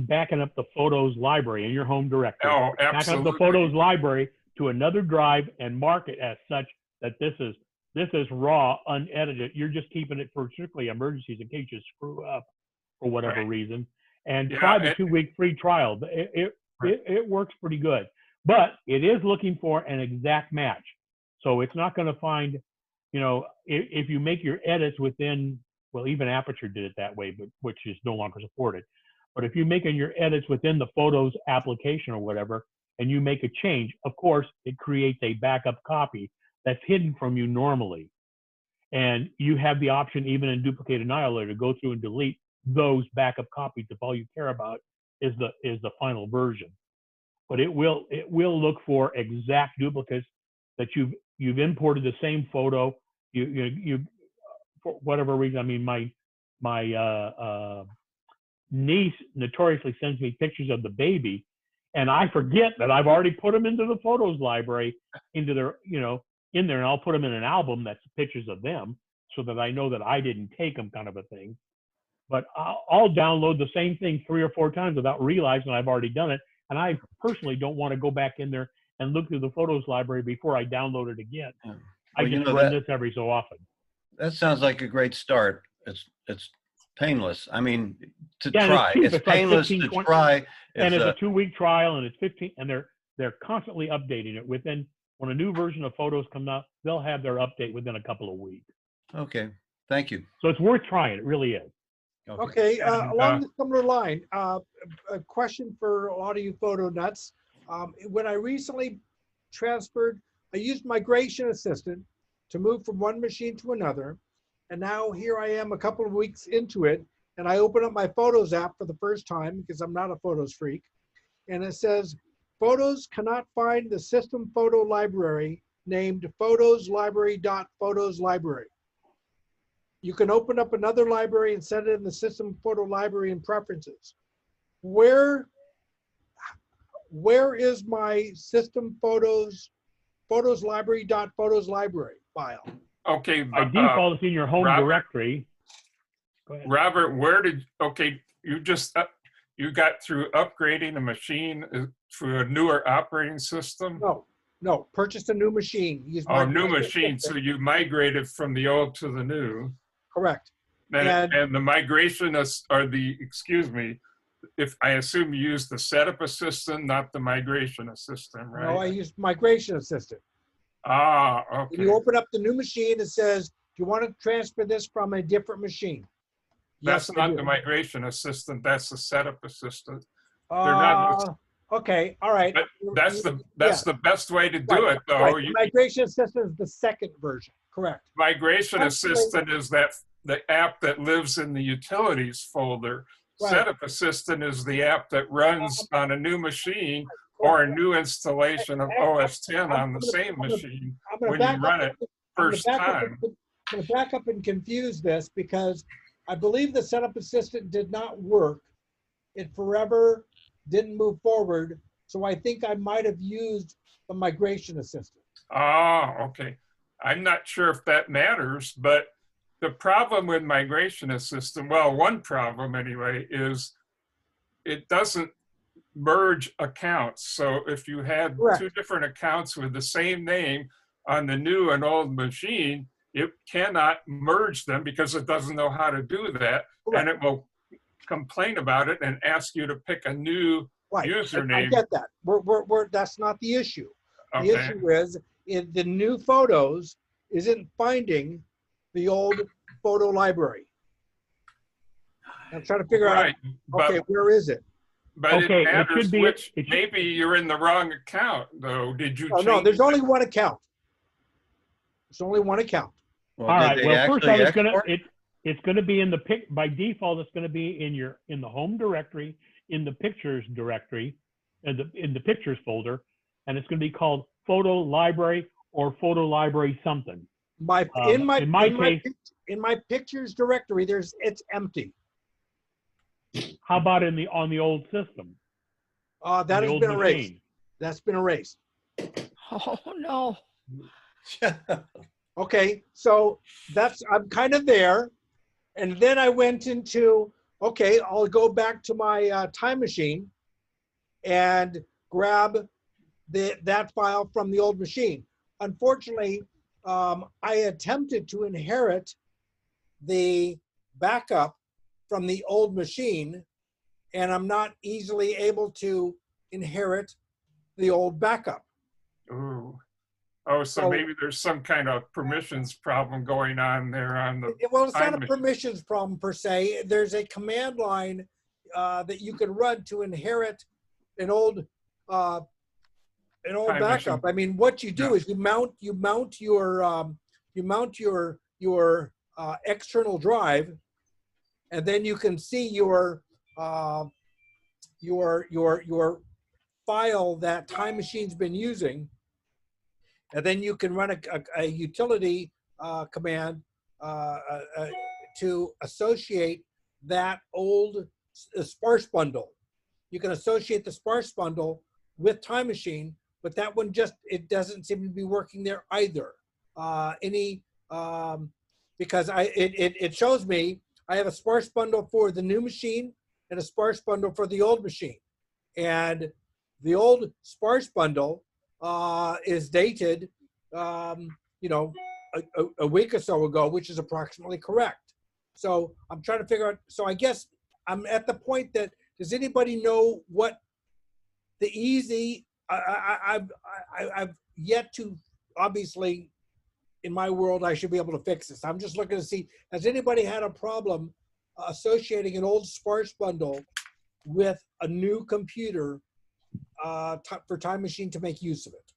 backing up the photos library in your home directory. Oh, Backing absolutely. up the photos library to another drive and mark it as such that this is raw, unedited. You're just keeping it for strictly emergencies in case you screw up for whatever reason. And try the 2-week free trial. It works pretty good, but it is looking for an exact match. So it's not going to find, if you make your edits within, well, even Aperture did it that way, but which is no longer supported. But if you're making your edits within the Photos application or whatever, and you make a change, of course, it creates a backup copy that's hidden from you normally. And you have the option, even in Duplicate Annihilator, to go through and delete those backup copies if all you care about is the final version. But it will look for exact duplicates that you've imported the same photo. You for whatever reason. I mean, my niece notoriously sends me pictures of the baby, and I forget that I've already put them into the photos library, into their in there, and I'll put them in an album that's pictures of them, so that I know that I didn't take them, kind of a thing. But I'll download the same thing 3 or 4 times without realizing I've already done it. And I personally don't want to go back in there and look through the photos library before I download it again. Yeah. I Well, just run this every so often. That sounds like a great start. It's painless. I mean, to Yeah, try. It's It's like painless 15, to 20, try. And it's a 2-week trial, and it's 15, and they're constantly updating it. When a new version of Photos comes out, they'll have their update within a couple of weeks. Okay, thank you. So it's worth trying. It really is. Okay, along the similar line, a question for a lot of you photo nuts. When I recently transferred, I used Migration Assistant to move from one machine to another. And now here I am a couple of weeks into it, and I open up my Photos app for the first time because I'm not a Photos freak. And it says, Photos cannot find the system photo library named Photos Library.Photos Library. You can open up another library and set it in the system photo library in preferences. Where is my system photos library.photos library file? Okay. By default, it's in your home directory. Go ahead. Robert, you got through upgrading a machine for a newer operating system? No, purchased a new machine. New machine, so you migrated from the old to the new. Correct. And the migration if I assume you use the setup assistant, not the migration assistant, right? No, I used Migration Assistant. Okay. When you open up the new machine, it says, do you want to transfer this from a different machine? That's not the migration assistant, that's the setup assistant. They're not. Okay, all right. But that's the best way to do it, though. Right. Migration Assistant is the second version, correct. Migration Assistant is the app that lives in the utilities folder. Right. Setup Assistant is the app that runs on a new machine or a new installation of OS 10 on the same machine when you run it first time. I'm going to back up and confuse this because I believe the Setup Assistant did not work. It forever didn't move forward. So I think I might have used the Migration Assistant. Okay. I'm not sure if that matters, but the problem with Migration Assistant, well, one problem anyway, is it doesn't merge accounts. So if you had two different accounts with the same name on the new and old machine, it cannot merge them because it doesn't know how to do that. And it will complain about it and ask you to pick a new Right. I username. get that. That's not the issue. The Okay. issue is in the new photos isn't finding the old photo library. I'm trying to figure Right, out, okay, where is it? But Okay, it it matters should be- which, it should- maybe you're in the wrong account, though. Did you Oh, change? no, there's only one account. There's only one account. Well, All did right. they Well, first actually off, export? it's gonna be in the by default. It's gonna be in the home directory, in the pictures directory, in the pictures folder, and it's gonna be called photo library or photo library something. In my pictures directory, it's empty. How about on the old system? That The has old been erased. machine? That's been erased. Oh, no. Okay, so I'm kind of there. And then I went into, okay, I'll go back to my time machine and grab that file from the old machine. Unfortunately, I attempted to inherit the backup from the old machine, and I'm not easily able to inherit the old backup. Ooh. Oh, so maybe there's some kind of permissions problem going on there on the. Well, it's not time a permissions problem per se. There's a command line that you can run to inherit an old Time backup. machine. I mean, what you do is you mount your external drive, and then you can see your file that Time Machine's been using, and then you can run a utility command to associate that old sparse bundle. You can associate the sparse bundle with Time Machine, but that one it doesn't seem to be working there either. Because it shows me I have a sparse bundle for the new machine and a sparse bundle for the old machine. And the old sparse bundle is dated, a week or so ago, which is approximately correct. So I'm trying to figure out, so I guess I'm at the point that, does anybody know what the easy, I've yet to, obviously, in my world, I should be able to fix this. I'm just looking to see, has anybody had a problem associating an old sparse bundle with a new computer for Time Machine to make use of it?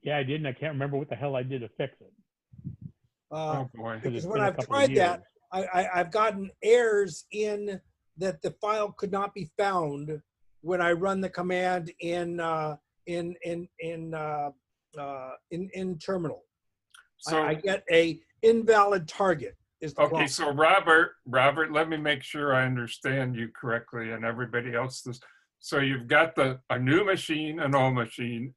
Yeah, I did, and I can't remember what the hell I did to fix it. Oh boy. Because when I've tried that, I've gotten errors in that the file could not be found when I run the command in terminal. So I get a invalid target. Is the okay, problem. so Robert, let me make sure I understand you correctly and everybody else. So you've got a new machine, an old machine,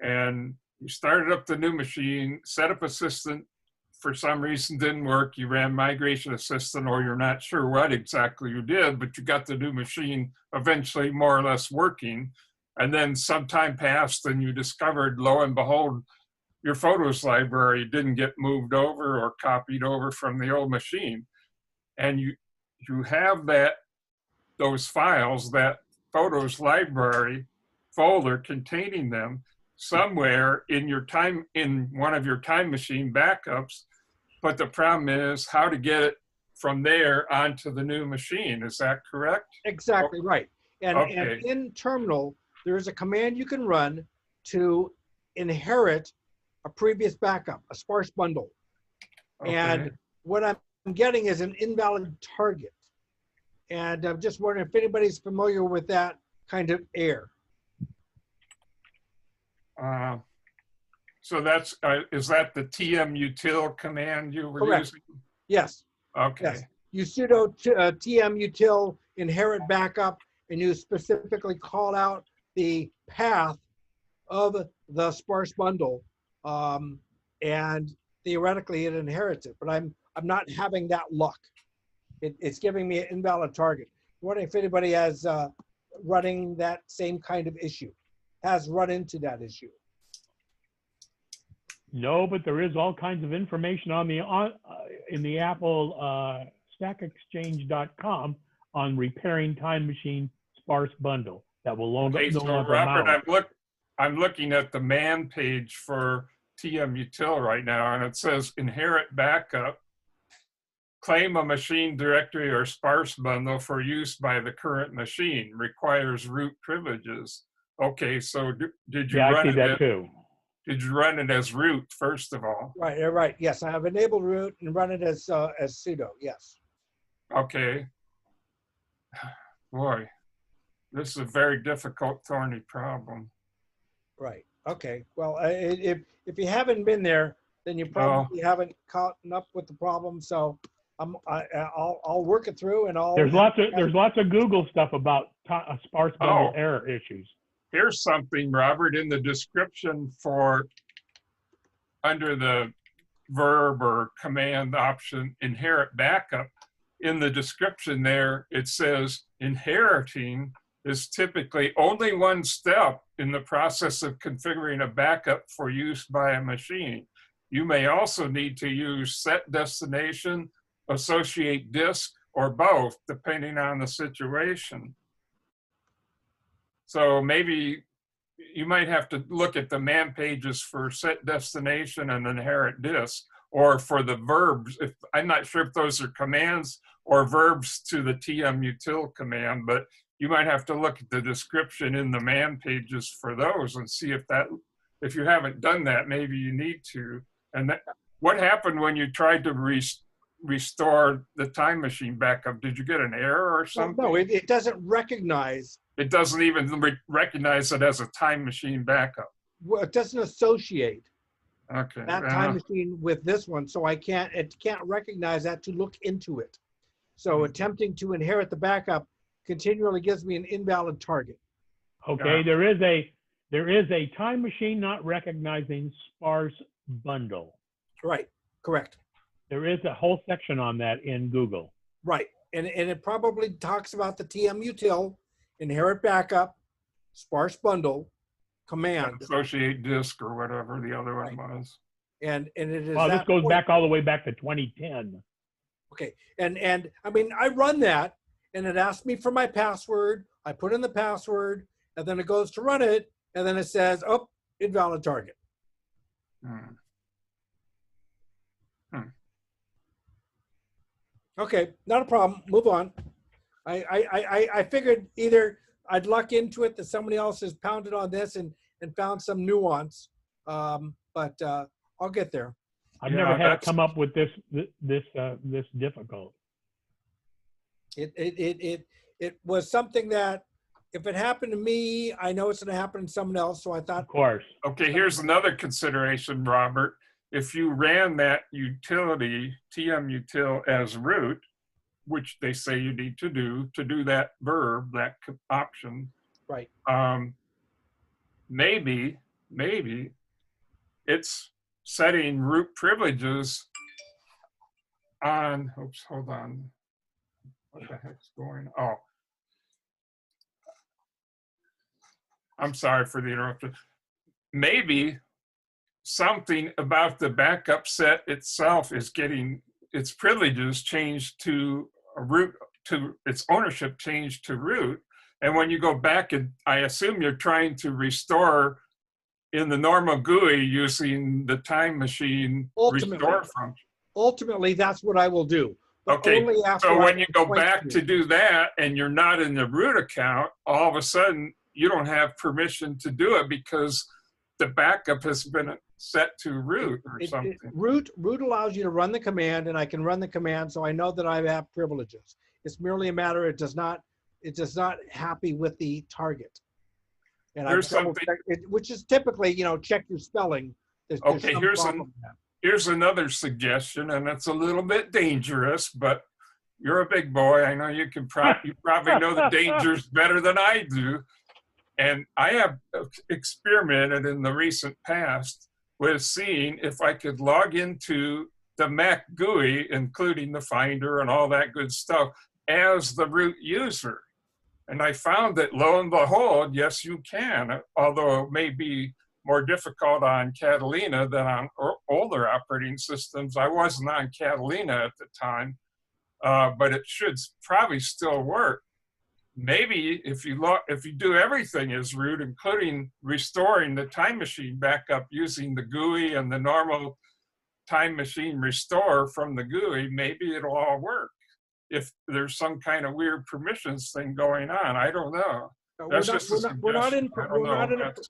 and you started up the new machine, setup assistant for some reason didn't work. You ran migration assistant, or you're not sure what exactly you did, but you got the new machine eventually more or less working. And then some time passed and you discovered, lo and behold, your photos library didn't get moved over or copied over from the old machine. And you have those files, that photos library folder containing them somewhere in one of your Time Machine backups. But the problem is how to get it from there onto the new machine. Is that correct? Exactly right. And in terminal, there is a command you can run to inherit a previous backup, a sparse bundle. Okay. And what I'm getting is an invalid target. And I'm just wondering if anybody's familiar with that kind of error. So that's, is that the tmutil command you were Correct. using? Yes. Okay. Yes. You sudo tmutil inherit backup, and you specifically call out the path of the sparse bundle, and theoretically it inherits it. But I'm not having that luck. It's giving me an invalid target. I'm wondering if anybody has running that same kind of issue, has run into that issue. No, but there is all kinds of information in the Apple stackexchange.com on repairing time machine sparse bundle that will Okay, no so longer Robert, mount. I'm looking at the man page for TM Util right now, and it says inherit backup, claim a machine directory or sparse bundle for use by the current machine, requires root privileges. Okay, so did you Yeah, I run see it that as, too. did you run it as root first of all? Right, right. Yes, I have enabled root and run it as sudo. Yes. Okay. Boy, this is a very difficult, thorny problem. Right. Okay. Well, if you haven't been there, then you probably haven't caught up with the problem. So I'll work it through, and There's lots of Google stuff about sparse bundle error issues. Here's something, Robert, in the description for under the verb or command option, inherit backup. In the description there, it says inheriting is typically only one step in the process of configuring a backup for use by a machine. You may also need to use set destination, associate disk, or both, depending on the situation. So maybe you might have to look at the man pages for set destination and inherit disk, or for the verbs. I'm not sure if those are commands or verbs to the TM Util command, but you might have to look at the description in the man pages for those and see if you haven't done that, maybe you need to. And what happened when you tried to restore the time machine backup? Did you get an error or something? No, it doesn't recognize. It doesn't even recognize it as a time machine backup. Well, it doesn't associate that time machine with this one, so it can't recognize that to look into it. So attempting to inherit the backup continually gives me an invalid target. Okay, there is a time machine not recognizing sparse bundle. Right, correct. There is a whole section on that in Google. Right, and it probably talks about the TM Util, inherit backup, sparse bundle, command. Associate disk or whatever the other one was. And it is. Well, this goes back all the way back to 2010. Okay, and I mean, I run that, and it asks me for my password. I put in the password, and then it goes to run it, and then it says, oh, invalid target. Okay, not a problem. Move on. I figured either I'd luck into it that somebody else has pounded on this and found some nuance, but I'll get there. I've never had it come up with this difficult. It was something that if it happened to me, I know it's going to happen to someone else. So I thought, of course. Okay, here's another consideration, Robert. If you ran that utility, TM Util, as root, which they say you need to do that verb, that option. Right. Maybe it's setting root privileges on, oops, hold on. What the heck's going on? Oh. I'm sorry for the interruption. Maybe something about the backup set itself is getting its privileges changed to a root, to its ownership changed to root. And when you go back, and I assume you're trying to restore in the normal GUI using the time machine restore function. Ultimately, that's what I will do. Okay, so when you go back to do that and you're not in the root account, all of a sudden you don't have permission to do it because the backup has been set to root or something. Root allows you to run the command, and I can run the command, so I know that I have privileges. It's merely a matter it does not happy with the target. And there's something which is typically, check your spelling. Okay, here's another suggestion, and it's a little bit dangerous, but you're a big boy. I know you probably know the dangers better than I do. And I have experimented in the recent past with seeing if I could log into the Mac GUI, including the Finder and all that good stuff, as the root user. And I found that, lo and behold, yes, you can, although it may be more difficult on Catalina than on older operating systems. I wasn't on Catalina at the time. but it should probably still work. Maybe if you do everything as root, including restoring the time machine back up using the GUI and the normal time machine restore from the GUI, maybe it'll all work. If there's some kind of weird permissions thing going on, I don't know. That's just a suggestion.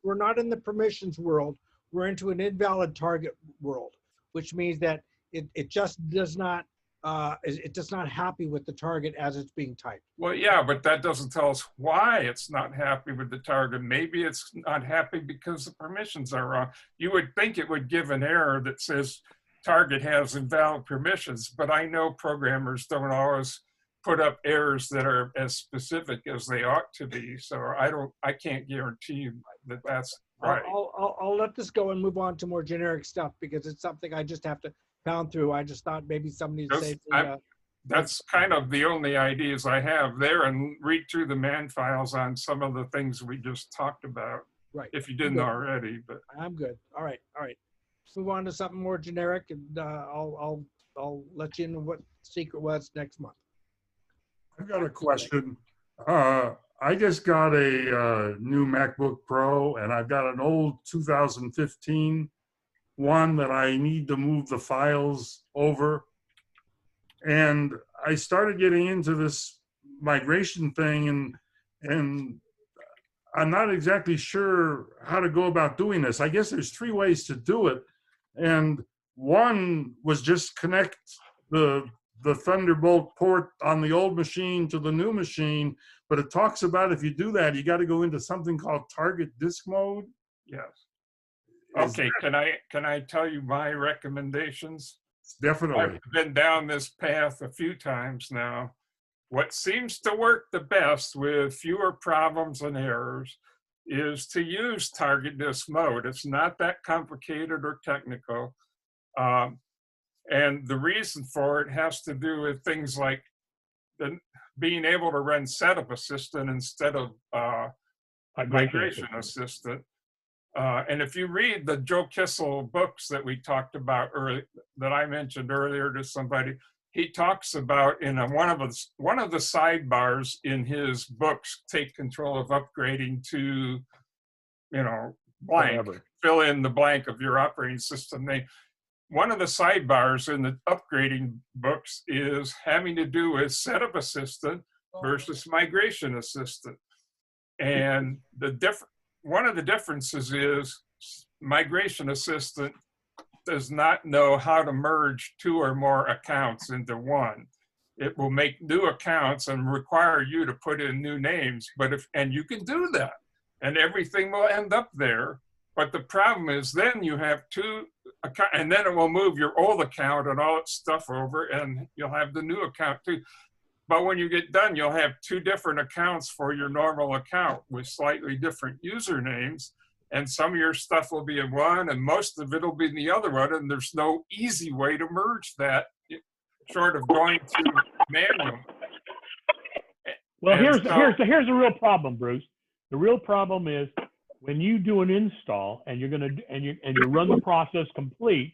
We're not in the permissions world. We're into an invalid target world, which means that it just does not it's just not happy with the target as it's being typed. Well, yeah, but that doesn't tell us why it's not happy with the target. Maybe it's not happy because the permissions are wrong. You would think it would give an error that says target has invalid permissions, but I know programmers don't always put up errors that are as specific as they ought to be. So I can't guarantee that that's right. I'll let this go and move on to more generic stuff because it's something I just have to pound through. I just thought maybe somebody would say. That's kind of the only ideas I have there, and read through the man files on some of the things we just talked about. Right. If you didn't already, but I'm good. All right. Let's move on to something more generic, and I'll let you know what secret was next month. I've got a question. I just got a new MacBook Pro, and I've got an old 2015 one that I need to move the files over. And I started getting into this migration thing, and I'm not exactly sure how to go about doing this. I guess there's 3 ways to do it. And one was just connect the Thunderbolt port on the old machine to the new machine. But it talks about if you do that, you got to go into something called target disk mode. yes. Okay, can I tell you my recommendations? Definitely. I've been down this path a few times now. What seems to work the best with fewer problems and errors is to use target disk mode. It's not that complicated or technical. And the reason for it has to do with things like being able to run Setup Assistant instead of Migration Assistant. And if you read the Joe Kissel books that we talked about earlier, that I mentioned earlier to somebody, he talks about in one of the sidebars in his books, Take Control of Upgrading to, blank, Whatever. Fill in the blank of your operating system. One of the sidebars in the upgrading books is having to do with Setup Assistant versus Migration Assistant. And one of the differences is Migration Assistant does not know how to merge 2 or more accounts into one. It will make new accounts and require you to put in new names, and you can do that, and everything will end up there. But the problem is then you have 2 accounts, and then it will move your old account and all its stuff over, and you'll have the new account too. But when you get done, you'll have 2 different accounts for your normal account with slightly different usernames. And some of your stuff will be in one and most of it will be in the other one. And there's no easy way to merge that short of going to manual. Well, here's the real problem, Bruce. The real problem is when you do an install and you run the process complete,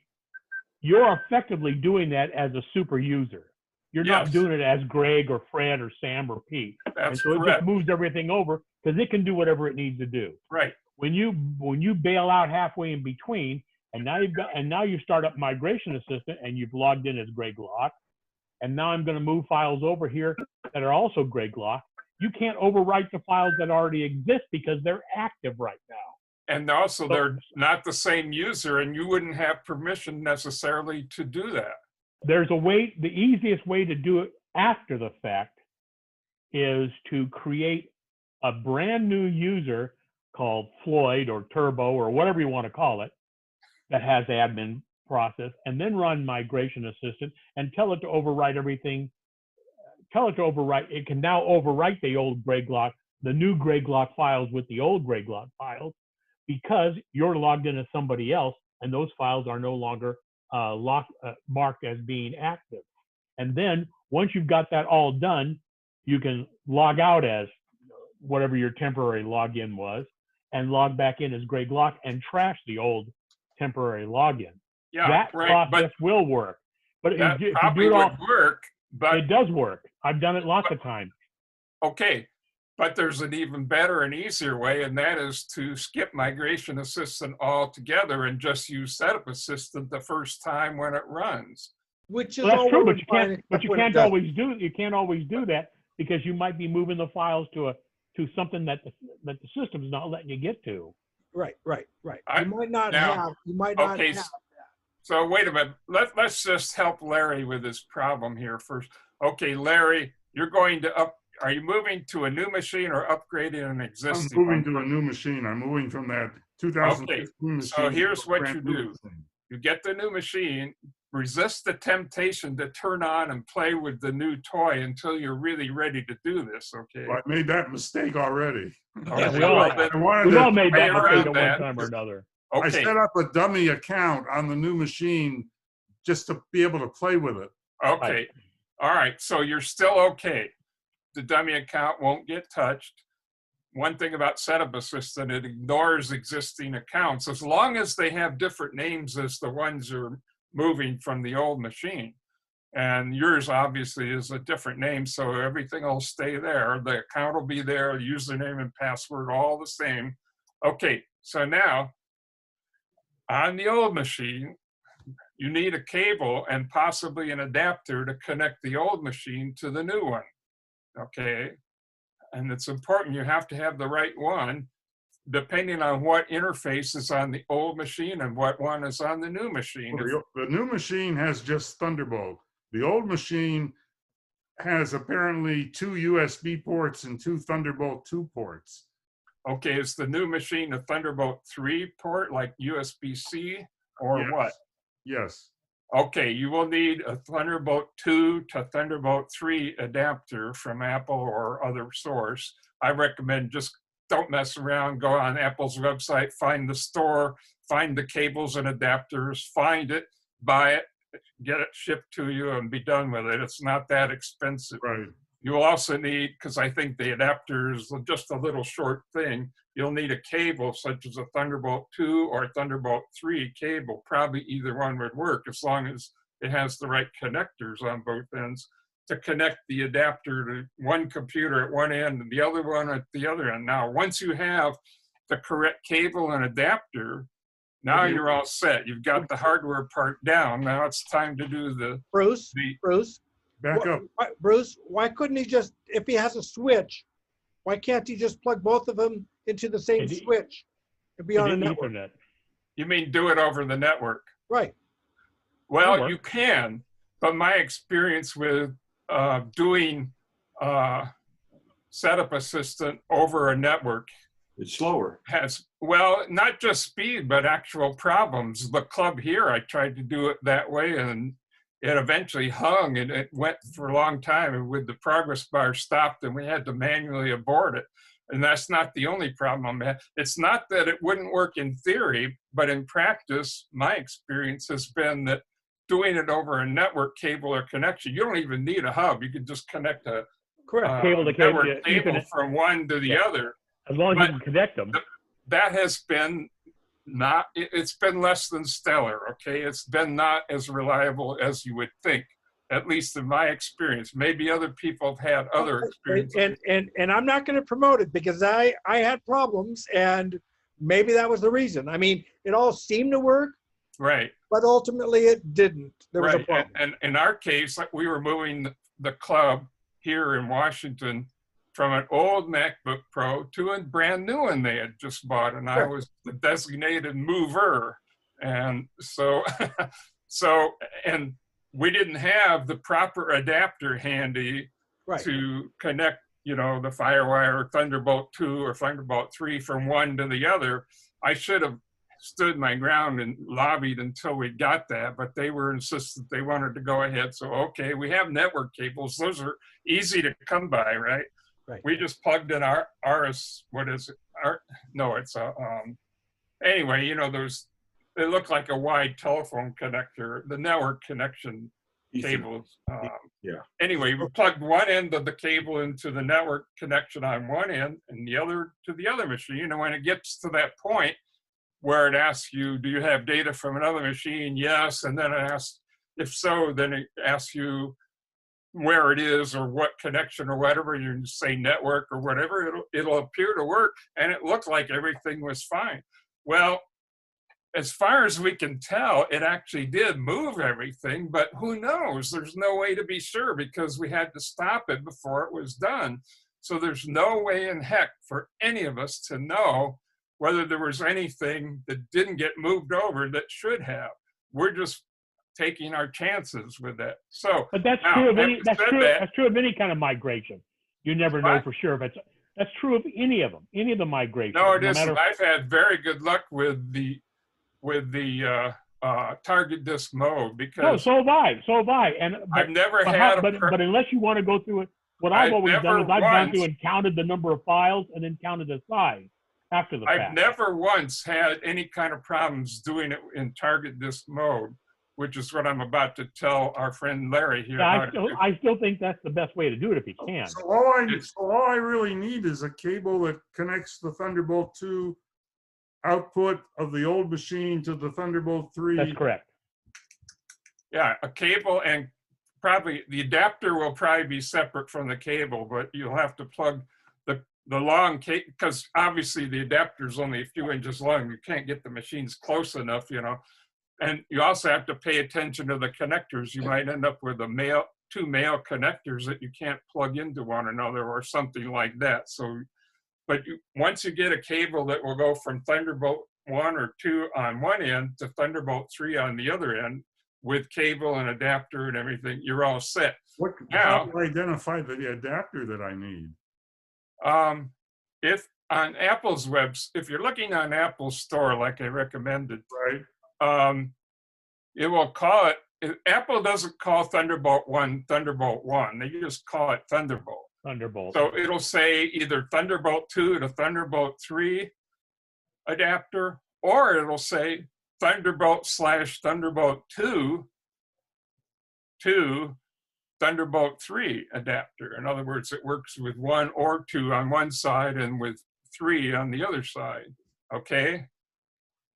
you're effectively doing that as a super user. You're not doing it as Greg or Fred or Sam or Pete. That's so correct. It just moves everything over because it can do whatever it needs to do. Right. When you bail out halfway in between, and now you start up Migration Assistant and you've logged in as Greg Locke, and now I'm going to move files over here that are also Greg Locke. You can't overwrite the files that already exist because they're active right now. And also they're not the same user, and you wouldn't have permission necessarily to do that. There's a way, the easiest way to do it after the fact is to create a brand new user called Floyd or Turbo or whatever you want to call it that has admin process, and then run Migration Assistant and tell it to overwrite everything. Tell it to overwrite. It can now overwrite the old Greg Locke, the new Greg Locke files with the old Greg Locke files, because you're logged in as somebody else and those files are no longer marked as being active. And then once you've got that all done, you can log out as whatever your temporary login was and log back in as Greg Locke and trash the old temporary login. Yeah, that right, process will work. But that if you probably do it all, would work But It does work. I've done it lots of times. okay, but there's an even better and easier way, and that is to skip Migration Assistant altogether and just use Setup Assistant the first time when it runs. Which is Well, that's all true, well but and fine, except you when it can't doesn't. always do you can't always do that because you might be moving the files to something that the system's not letting you get to. Right. I- You might not now, have. You might not Okay, have. so wait a minute. Let's just help Larry with his problem here first. Okay, Larry, you're going to are you moving to a new machine or upgrading an I'm existing moving one? to a new machine. I'm moving from that 2015 machine. So here's to a what brand you new do. machine. You get the new machine, resist the temptation to turn on and play with the new toy until you're really ready to do this, okay? Well, I made that mistake already. Okay, we all well, have. then I wanted We've to- all made play that around mistake at one that. time or another. I Okay, set up a dummy account on the new machine just to be able to play with it. okay. All right, so you're still okay. The dummy account won't get touched. One thing about Setup Assistant, it ignores existing accounts as long as they have different names as the ones you're moving from the old machine. And yours obviously is a different name, so everything will stay there. The account will be there, username and password, all the same. Okay, so now on the old machine, you need a cable and possibly an adapter to connect the old machine to the new one, okay? And it's important you have to have the right one depending on what interface is on the old machine and what one is on the new machine. The new machine has just Thunderbolt. The old machine has apparently 2 USB ports and 2 Thunderbolt 2 ports. Okay, is the new machine a Thunderbolt 3 port like USB-C or Yes. what? Yes. Okay, you will need a Thunderbolt 2 to Thunderbolt 3 adapter from Apple or other source. I recommend just don't mess around, go on Apple's website, find the store, find the cables and adapters, find it, buy it, get it shipped to you and be done with it. It's not that expensive. Right. You will also need, because I think the adapter is just a little short thing, you'll need a cable such as a Thunderbolt 2 or a Thunderbolt 3 cable. Probably either one would work as long as it has the right connectors on both ends to connect the adapter to one computer at one end and the other one at the other end. Now, once you have the correct cable and adapter, now you're all set. You've got the hardware part down. Now it's time to do the Bruce, Back up. Bruce, why couldn't he just, if he has a switch, why can't he just plug both of them into the same switch and be on a network? Ethernet. You mean do it over the network? Right. Well, you can, but my experience with doing Setup Assistant over a network, it's slower. Has, well, not just speed, but actual problems. The club here, I tried to do it that way and it eventually hung and it went for a long time and with the progress bar stopped and we had to manually abort it. And that's not the only problem. It's not that it wouldn't work in theory, but in practice, my experience has been that doing it over a network cable or connection, you don't even need a hub. You can just connect a Cable to cable, network yeah, cable from one to the other. As long as you can connect them. That has been not, it's been less than stellar, okay? It's been not as reliable as you would think, at least in my experience. Maybe other people have had other experiences. And I'm not going to promote it because I had problems and maybe that was the reason. I mean, it all seemed to work. Right. But ultimately it didn't. There was a problem. And in our case, like we were moving the club here in Washington from an old MacBook Pro to a brand new one they had just bought. And I was the designated mover. And so, and we didn't have the proper adapter handy to connect, you know, the FireWire Thunderbolt 2 or Thunderbolt 3 from one to the other. I should have stood my ground and lobbied until we got that, but they were insistent they wanted to go ahead. So, okay, we have network cables. Those are easy to come by, right? Right. We just plugged in our what is it? Anyway, you know, they look like a wide telephone connector, the network connection cables. Anyway, we plugged one end of the cable into the network connection on one end and the other to the other machine. And when it gets to that point where it asks you, do you have data from another machine? Yes. And then it asks, if so, then it asks you, where it is or what connection or whatever, you say network or whatever, it'll appear to work, and it looked like everything was fine. Well, as far as we can tell, it actually did move everything, but who knows? There's no way to be sure because we had to stop it before it was done. So there's no way in heck for any of us to know whether there was anything that didn't get moved over that should have. We're just taking our chances with that. So, but that's now, true of any. That's true. that, That's true of any kind of migration. You never know for sure if it's. That's true of any of them. Any of the migrations. No, it isn't. Matter, I've had very good luck with the target disk mode because. No, so have I. So have I. And but, I've never but had. But unless you want to go through it, what I've always done is I've gone through and counted the number of files and then counted the size after the fact. I've never once had any kind of problems doing it in target disk mode, which is what I'm about to tell our friend Larry here. Yeah, I still think that's the best way to do it if you can. So all I really need is a cable that connects the Thunderbolt 2 output of the old machine to the Thunderbolt 3. That's correct. Yeah, a cable, and probably the adapter will probably be separate from the cable, but you'll have to plug the long cable, because obviously the adapter is only a few inches long. You can't get the machines close enough, you know. And you also have to pay attention to the connectors. You might end up with two male connectors that you can't plug into one another or something like that. So, but once you get a cable that will go from Thunderbolt 1 or 2 on one end to Thunderbolt 3 on the other end with cable and adapter and everything, you're all set. How do I identify the adapter that I need? If on Apple's if you're looking on Apple's store, like I recommended, right? It will call it. Apple doesn't call Thunderbolt 1 Thunderbolt 1. They just call it Thunderbolt. Thunderbolt. So it'll say either Thunderbolt 2 to Thunderbolt 3 adapter, or it'll say Thunderbolt/Thunderbolt 2 to Thunderbolt 3 adapter. In other words, it works with 1 or 2 on one side and with 3 on the other side. Okay?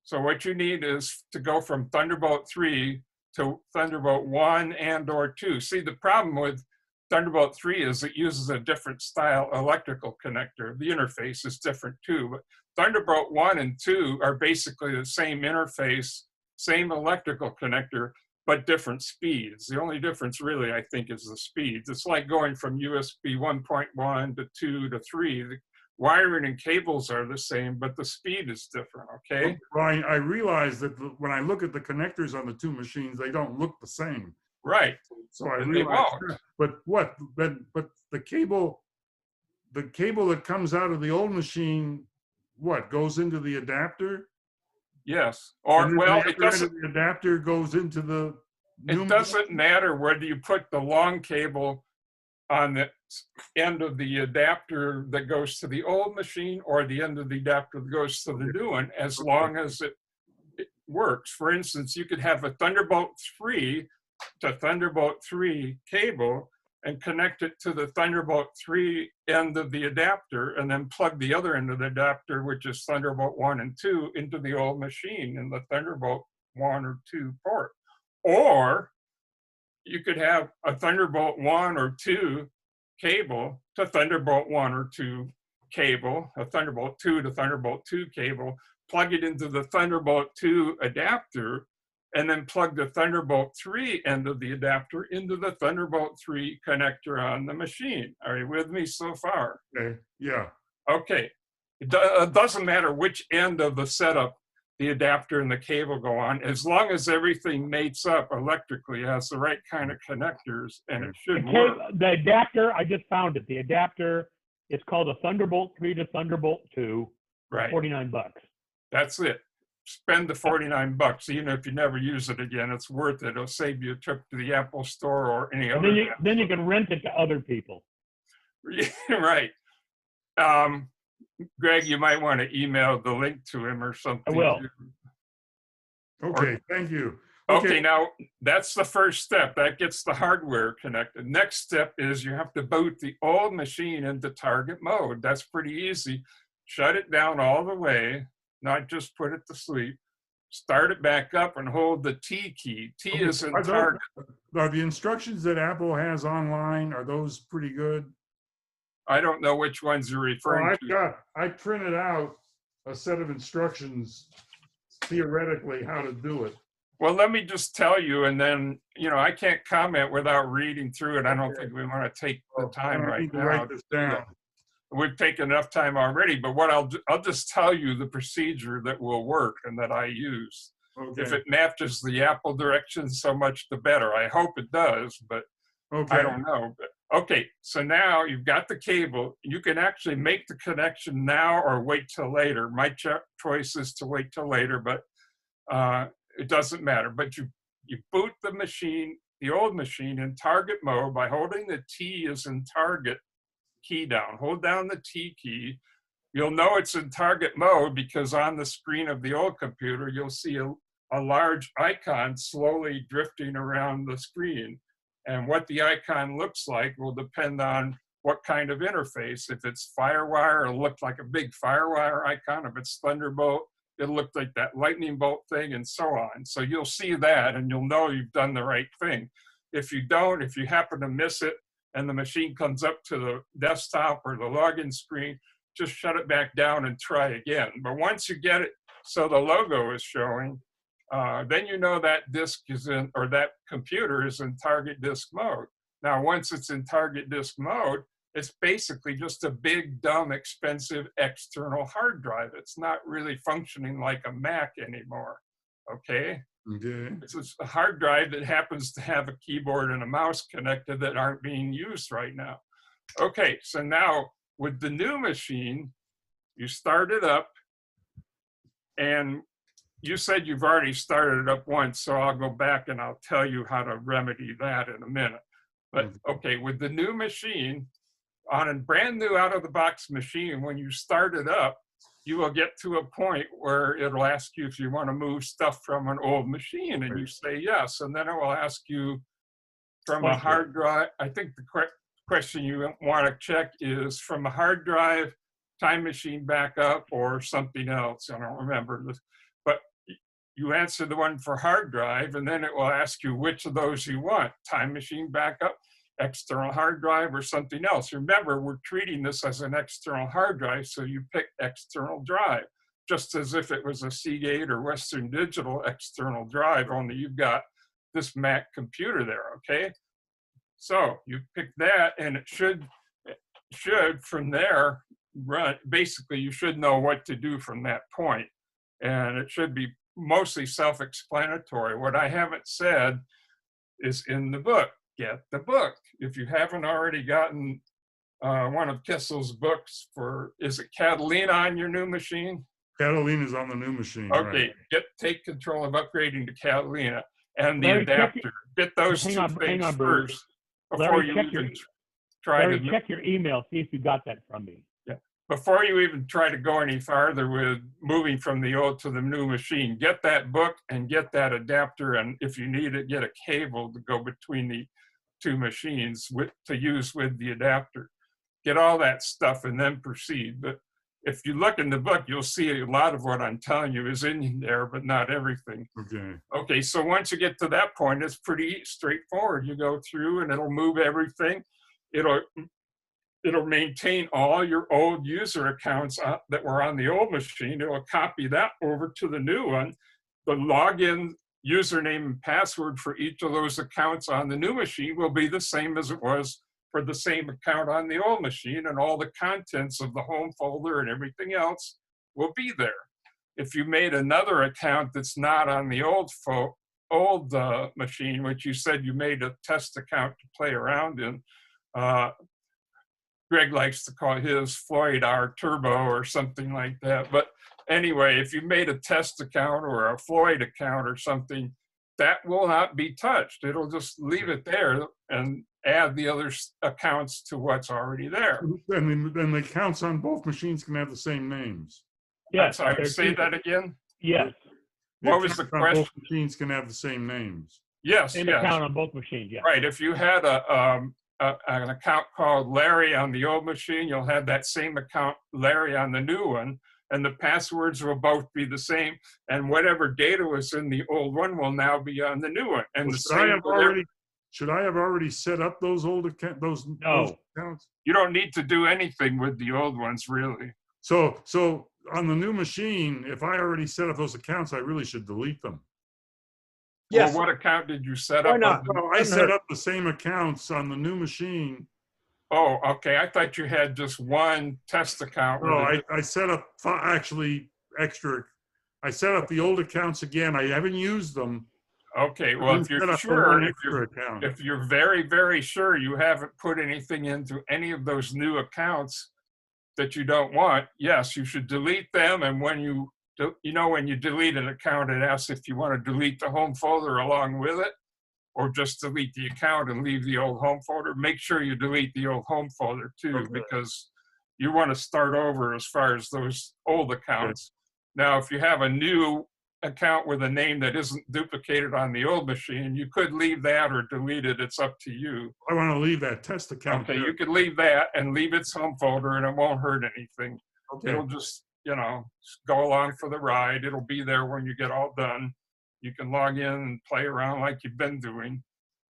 So what you need is to go from Thunderbolt 3 to Thunderbolt 1 and or 2. See, the problem with Thunderbolt 3 is it uses a different style electrical connector. The interface is different too, but Thunderbolt 1 and 2 are basically the same interface, same electrical connector, but different speeds. The only difference really, I think, is the speeds. It's like going from USB 1.1 to 2 to 3. The wiring and cables are the same, but the speed is different, okay? Brian, I realize that when I look at the connectors on the two machines, they don't look the same. Right. So I realize that. But the cable that comes out of the old machine, what, goes into the adapter? Yes. Or, well, it doesn't. The adapter goes into the new. It doesn't matter whether you put the long cable on the end of the adapter that goes to the old machine or the end of the adapter that goes to the new one, as long as it works. For instance, you could have a Thunderbolt 3 to Thunderbolt 3 cable and connect it to the Thunderbolt 3 end of the adapter, and then plug the other end of the adapter, which is Thunderbolt 1 and 2, into the old machine in the Thunderbolt 1 or 2 port. Or you could have a Thunderbolt 1 or 2 cable to Thunderbolt 1 or 2 cable, a Thunderbolt 2 to Thunderbolt 2 cable, plug it into the Thunderbolt 2 adapter, and then plug the Thunderbolt 3 end of the adapter into the Thunderbolt 3 connector on the machine. Are you with me so far? Okay, yeah. Okay. It doesn't matter which end of the setup the adapter and the cable go on, as long as everything mates up electrically, has the right kind of connectors, and it should work. The adapter, I just found it. The adapter, it's called a Thunderbolt 3 to Thunderbolt 2. Right. $49. That's it. Spend the $49. Even if you never use it again, it's worth it. It'll save you a trip to the Apple store or any other. Then you can rent it to other people. Right. Greg, you might want to email the link to him or something. I will. Okay, thank you. Okay, now that's the first step. That gets the hardware connected. Next step is you have to boot the old machine into target mode. That's pretty easy. Shut it down all the way, not just put it to sleep. start it back up and hold the T key. T Okay, is in are those- target. Are the instructions that Apple has online, are those pretty good? I don't know which ones you're Well, referring to. I printed out a set of instructions, theoretically, how to do it. Well, let me just tell you, and then, I can't comment without reading through it. I don't think we want to take the time I right need to now. write this down. We've taken enough time already, but what I'll just tell you the procedure that will work and that I use. Okay. If it matches the Apple directions, so much the better. I hope it does, but Okay. I don't know. But, okay, so now you've got the cable. You can actually make the connection now or wait till later. My choice is to wait till later, but it doesn't matter. But you boot the machine, the old machine, in target mode by holding the T as in target key down. Hold down the T key. You'll know it's in target mode because on the screen of the old computer, you'll see a large icon slowly drifting around the screen. And what the icon looks like will depend on what kind of interface. If it's FireWire, it'll look like a big FireWire icon. If it's Thunderbolt, it'll look like that lightning bolt thing, and so on. So you'll see that and you'll know you've done the right thing. If you don't, if you happen to miss it and the machine comes up to the desktop or the login screen, just shut it back down and try again. But once you get it so the logo is showing, then you know that disk is in, or that computer is in target disk mode. Now, once it's in target disk mode, it's basically just a big, dumb, expensive external hard drive. It's not really functioning like a Mac anymore, okay? Okay. It's just a hard drive that happens to have a keyboard and a mouse connected that aren't being used right now. Okay, so now with the new machine, you start it up, and you said you've already started it up once, so I'll go back and I'll tell you how to remedy that in a minute. But okay, with the new machine, on a brand new out-of-the-box machine, when you start it up, you will get to a point where it'll ask you if you want to move stuff from an old machine, and you say yes, and then it will ask you from a hard drive. I think the question you want to check is from a hard drive, time machine backup, or something else. I don't remember this, but you answer the one for hard drive, and then it will ask you which of those you want: time machine backup, external hard drive, or something else. Remember, we're treating this as an external hard drive, so you pick external drive, just as if it was a Seagate or Western Digital external drive, only you've got this Mac computer there, okay? So you pick that, and it should from there run. Basically, you should know what to do from that point, and it should be mostly self-explanatory. What I haven't said is in the book. Get the book. If you haven't already gotten one of Kissel's books for, is it Catalina on your new machine? Catalina's on the new machine. Okay, right. take control of upgrading to Catalina and the Larry, adapter. Get those hang two on, things hang on, Bruce. first before Larry, you check even try Larry, to check your email, see if you got that from me. before you even try to go any farther with moving from the old to the new machine. Get that book and get that adapter, and if you need it, get a cable to go between the two machines to use with the adapter. Get all that stuff and then proceed. But if you look in the book, you'll see a lot of what I'm telling you is in there, but not everything. Okay. Okay, so once you get to that point, it's pretty straightforward. You go through and it'll move everything. It'll maintain all your old user accounts that were on the old machine. It'll copy that over to the new one. The login username and password for each of those accounts on the new machine will be the same as it was for the same account on the old machine, and all the contents of the home folder and everything else will be there. If you made another account that's not on the old machine, which you said you made a test account to play around in, Greg likes to call his Floyd R Turbo or something like that. But anyway, if you made a test account or a Floyd account or something, that will not be touched. It'll just leave it there and add the other accounts to what's already there. And the accounts on both machines can have the same names. Yes. I'm sorry, say that again? Yes. What was the accounts on question? Both machines can have the same names. Yes, Same yes. account on both machines, yeah. Right, if you had an account called Larry on the old machine, you'll have that same account Larry on the new one. and the passwords will both be the same, and whatever data was in the old one will now be on the new one. And Well, the same with should I have already set up those old those accounts? you don't need to do anything with the old ones, really. So on the new machine, if I already set up those accounts, I really should delete them. Yes. Well, what account did you set Why up? not? Well, I set up the same accounts on the new machine. Oh, okay. I thought you had just one test account. No, I set up actually extra. I set up the old accounts again. I haven't used them. Okay, well, if you're sure, if you're very, very sure you haven't put anything into any of those new accounts that you don't want, yes, you should delete them. And when you delete an account, it asks if you want to delete the home folder along with it, or just delete the account and leave the old home folder. Make sure you delete the old home folder too, because you want to start over as far as those old accounts. Now, if you have a new account with a name that isn't duplicated on the old machine, you could leave that or delete it. It's up to you. I want to leave that test account. Okay, you could leave that and leave its home folder, and it won't hurt anything. Okay. It'll just, go along for the ride. It'll be there when you get all done. You can log in and play around like you've been doing,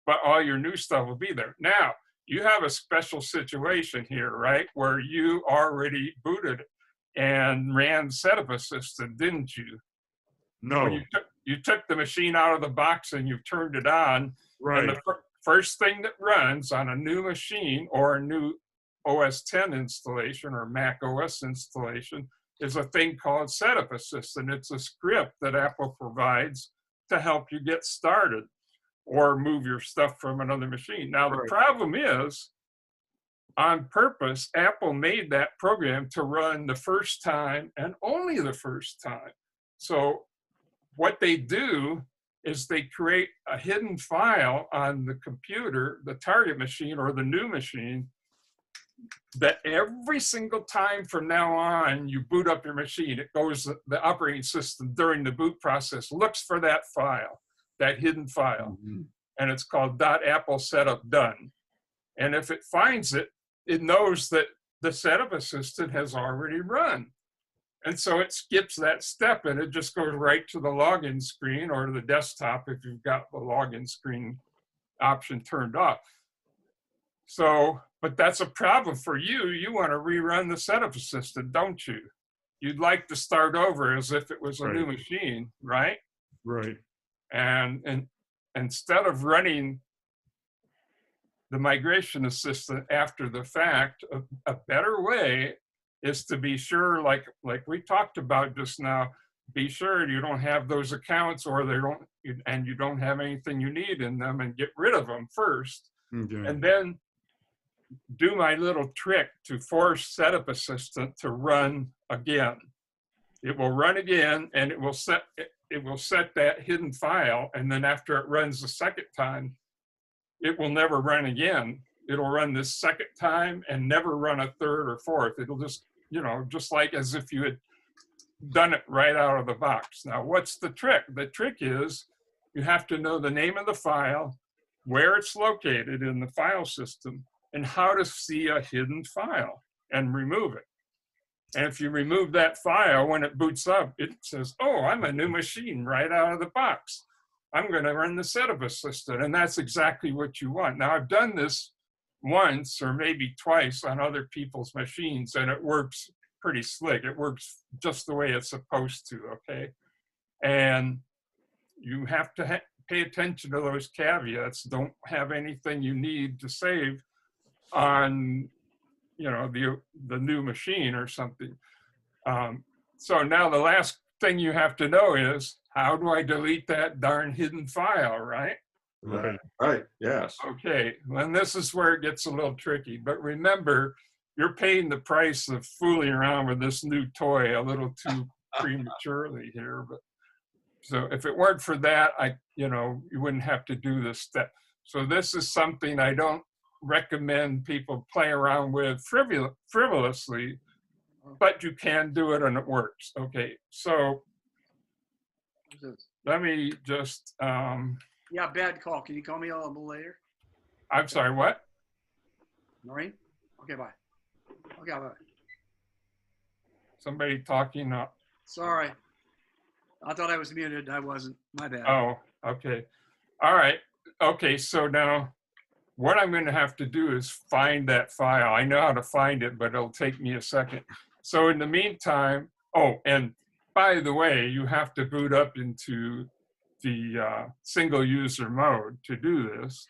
but all your new stuff will be there. Now, you have a special situation here, right, where you already booted and ran Setup Assistant, didn't you? No. When you took the machine out of the box and you turned it on. Right. And the first thing that runs on a new machine or a new OS 10 installation or Mac OS installation is a thing called Setup Assistant. It's a script that Apple provides to help you get started or move your stuff from another machine. Now, the problem is, on purpose, Apple made that program to run the first time and only the first time. So what they do is they create a hidden file on the computer, the target machine or the new machine, that every single time from now on you boot up your machine, it goes, the operating system during the boot process looks for that file, that hidden file. And it's called .apple setup done. And if it finds it, it knows that the Setup Assistant has already run. And so it skips that step and it just goes right to the login screen or to the desktop if you've got the login screen option turned off. So, but that's a problem for you. You want to rerun the Setup Assistant, don't you? You'd like to start over as if it was a new machine, right? Right. And instead of running the migration assistant after the fact, a better way is to be sure, like we talked about just now, be sure you don't have those accounts or you don't have anything you need in them, and get rid of them first. Okay. And then do my little trick to force Setup Assistant to run again. It will run again and it will set that hidden file, and then after it runs the second time, it will never run again. It'll run this second time and never run a third or fourth. It'll just, just like as if you had done it right out of the box. Now, what's the trick? The trick is you have to know the name of the file, where it's located in the file system, and how to see a hidden file and remove it. And if you remove that file, when it boots up, it says, oh, I'm a new machine right out of the box. I'm going to run the Setup Assistant. And that's exactly what you want. Now, I've done this once or maybe twice on other people's machines, and it works pretty slick. It works just the way it's supposed to, okay? And you have to pay attention to those caveats. Don't have anything you need to save on the new machine or something. So now the last thing you have to know is, how do I delete that darn hidden file, right? Right, yes. Okay, and this is where it gets a little tricky. But remember, you're paying the price of fooling around with this new toy a little too prematurely here. But so if it weren't for that, you wouldn't have to do this step. So this is something I don't recommend people play around with frivolously, but you can do it and it works. Okay, so let me just Yeah, bad call. Can you call me a little later? I'm sorry, what? Noreen? Okay, bye. Okay, bye. somebody talking up. Sorry. I thought I was muted. I wasn't. My bad. Oh, okay. All right. Okay, so now what I'm going to have to do is find that file. I know how to find it, but it'll take me a second. So in the meantime, oh, and by the way, you have to boot up into the single user mode to do this.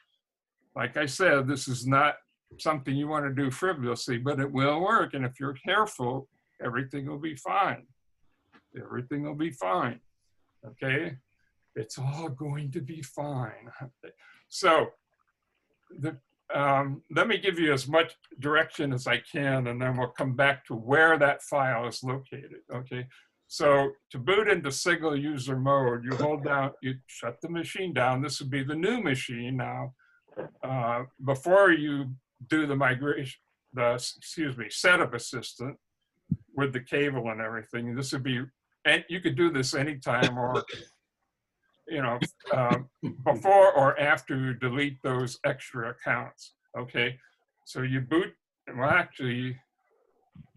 Like I said, this is not something you want to do frivolously, but it will work. And if you're careful, everything will be fine. Everything will be fine. Okay? It's all going to be fine. So let me give you as much direction as I can, and then we'll come back to where that file is located. Okay? So to boot into single user mode, you hold down, you shut the machine down. This would be the new machine now. Before you do the migration, setup assistant with the cable and everything, this would be, and you could do this anytime, or before or after you delete those extra accounts. Okay, so you boot. Well, actually,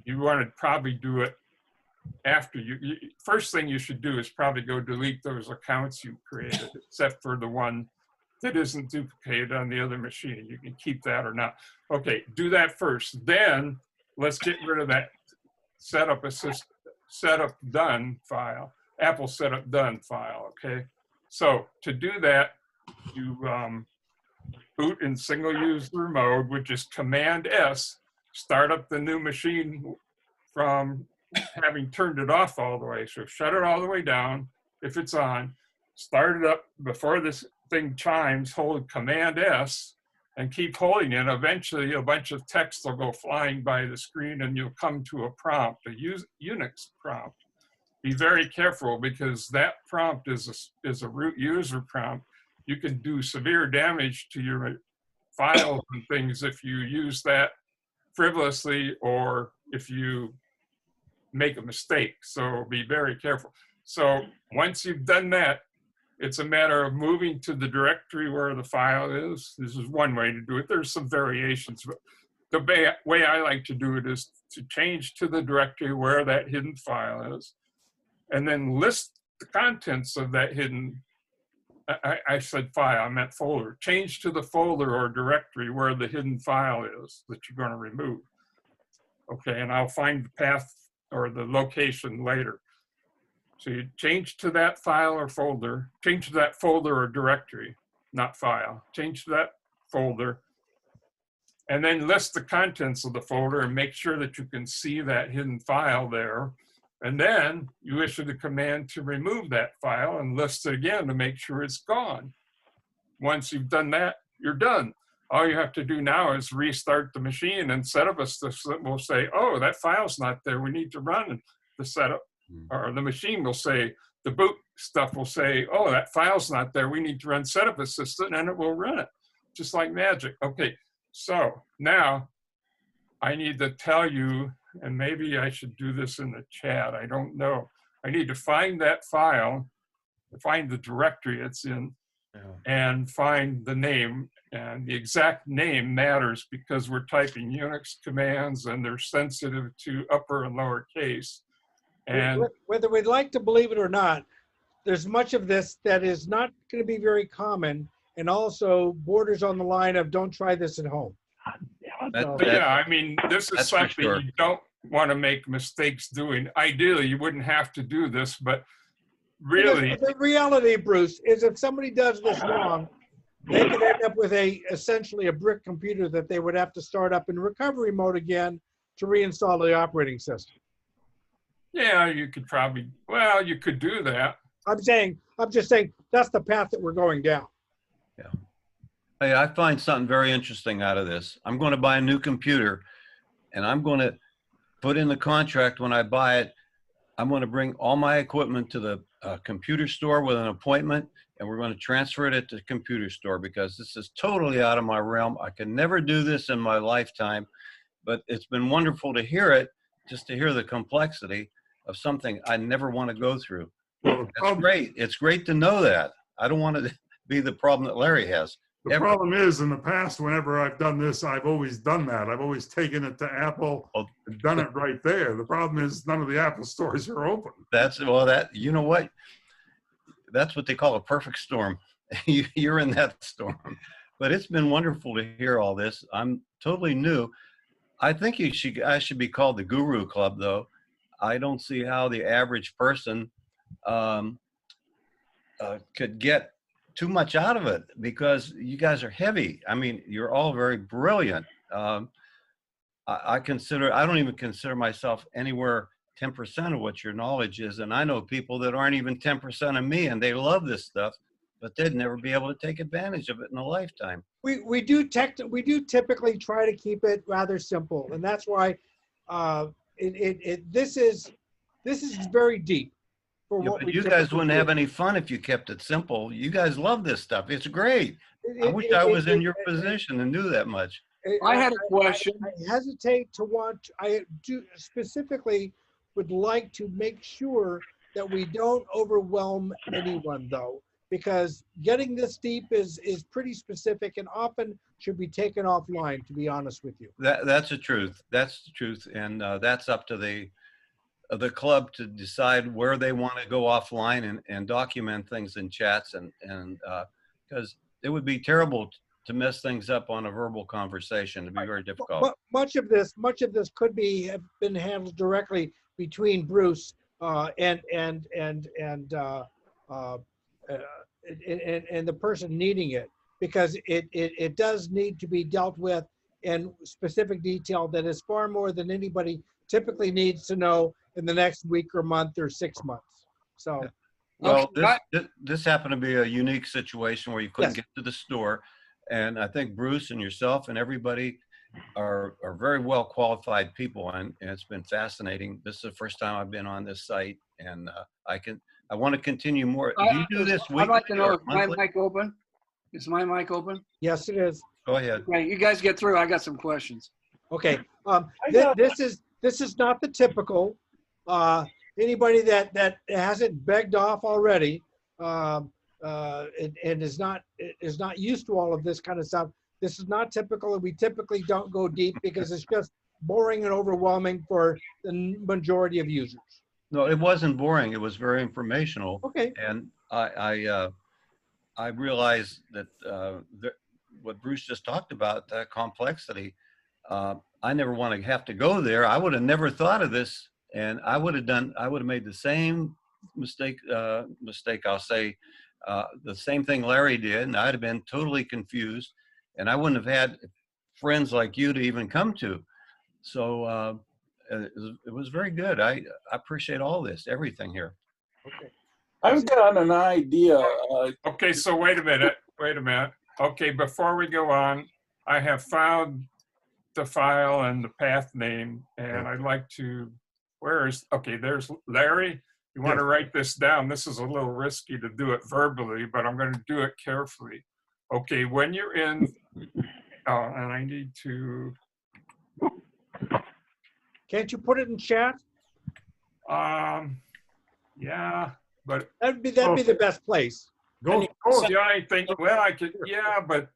you want to probably do it after you. First thing you should do is probably go delete those accounts you created, except for the one that isn't duplicated on the other machine. You can keep that or not. Okay, do that first. Then let's get rid of that setup done file, Apple setup done file. Okay, so to do that, you boot in single user mode, which is Command S. Start up the new machine from having turned it off all the way. So shut it all the way down if it's on. Start it up before this thing chimes, hold Command S and keep holding it. Eventually a bunch of text will go flying by the screen and you'll come to a prompt, a Unix prompt. Be very careful because that prompt is a root user prompt. You can do severe damage to your files and things if you use that frivolously or if you make a mistake. So be very careful. So once you've done that, it's a matter of moving to the directory where the file is. This is one way to do it. There's some variations, but the way I like to do it is to change to the directory where that hidden file is, and then list the contents of that hidden, I said file, I meant folder. Change to the folder or directory where the hidden file is that you're going to remove. Okay, and I'll find the path or the location later. So you change to that file or folder, change to that folder or directory, not file. Change to that folder, and then list the contents of the folder and make sure that you can see that hidden file there. And then you issue the command to remove that file and list it again to make sure it's gone. Once you've done that, you're done. All you have to do now is restart the machine and setup a system will say, oh, that file's not there. We need to run the setup. Or the machine will say, the boot stuff will say, oh, that file's not there. We need to run setup assistant, and it will run it, just like magic. Okay, so now I need to tell you, and maybe I should do this in the chat. I don't know. I need to find that file, find the directory it's in, and find the name. And the exact name matters because we're typing Unix commands, and they're sensitive to upper and lower case. And whether we'd like to believe it or not, there's much of this that is not going to be very common and also borders on the line of don't try this at home. But yeah, I mean, this is something you don't want to make mistakes doing. Ideally, you wouldn't have to do this, but really. The reality, Bruce, is if somebody does this wrong, they could end up with essentially a brick computer that they would have to start up in recovery mode again to reinstall the operating system. Yeah, you could probably, well, you could do that. I'm just saying that's the path that we're going down. Yeah. Hey, I find something very interesting out of this. I'm going to buy a new computer and I'm going to put in the contract when I buy it, I'm going to bring all my equipment to the computer store with an appointment, and we're going to transfer it at the computer store because this is totally out of my realm. I can never do this in my lifetime, but it's been wonderful to hear it, just to hear the complexity of something I never want to go through. That's great. It's great to know that. I don't want to be the problem that Larry has. The problem is, in the past, whenever I've done this, I've always done that. I've always taken it to Apple and done it right there. The problem is none of the Apple stores are open. You know what? That's what they call a perfect storm. You're in that storm. But it's been wonderful to hear all this. I'm totally new. I think I should be called the Guru Club, though. I don't see how the average person could get too much out of it, because you guys are heavy. I mean, you're all very brilliant. I don't even consider myself anywhere 10% of what your knowledge is. And I know people that aren't even 10% of me, and they love this stuff, but they'd never be able to take advantage of it in a lifetime. We do typically try to keep it rather simple, and that's why this is very deep. But you guys wouldn't have any fun if you kept it simple. You guys love this stuff. It's great. I wish I was in your position and knew that much. I had a question. I hesitate to want. I do specifically would like to make sure that we don't overwhelm anyone, though, because getting this deep is pretty specific and often should be taken offline, to be honest with you. That's the truth. That's the truth, and that's up to the club to decide where they want to go offline and document things in chats, and because it would be terrible to mess things up on a verbal conversation. It'd be very difficult. But much of this could have been handled directly between Bruce and the person needing it, because it does need to be dealt with in specific detail that is far more than anybody typically needs to know in the next week or month or 6 months. So, well, this happened to be a unique situation where you couldn't get to the store, and I think Bruce and yourself and everybody are very well qualified people, and it's been fascinating. This is the first time I've been on this site, and I want to continue more. Do you do this weekly? I'd like to know, is my monthly? mic open? Is my mic open? yes, it is. Go ahead. Okay, you guys get through. I got some questions. Okay. This is not the typical. Anybody that hasn't begged off already and is not used to all of this kind of stuff. This is not typical, and we typically don't go deep because it's just boring and overwhelming for the majority of users. No, it wasn't boring. It was very informational. Okay. And I realized that what Bruce just talked about, that complexity, I never want to have to go there. I would have never thought of this, and I would have made the same mistake, I'll say, the same thing Larry did, and I'd have been totally confused, and I wouldn't have had friends like you to even come to. So it was very good. I appreciate all this, everything here. Okay. I've got an idea. Okay, so wait a minute. Okay, before we go on, I have found the file and the path name, and I'd like to, there's Larry. You want to write this down? This is a little risky to do it verbally, but I'm going to do it carefully. Okay, when you're in, and I need to. Can't you put it in chat? Yeah, but That'd be the best place. Go. yeah, I think, well, I could, yeah, but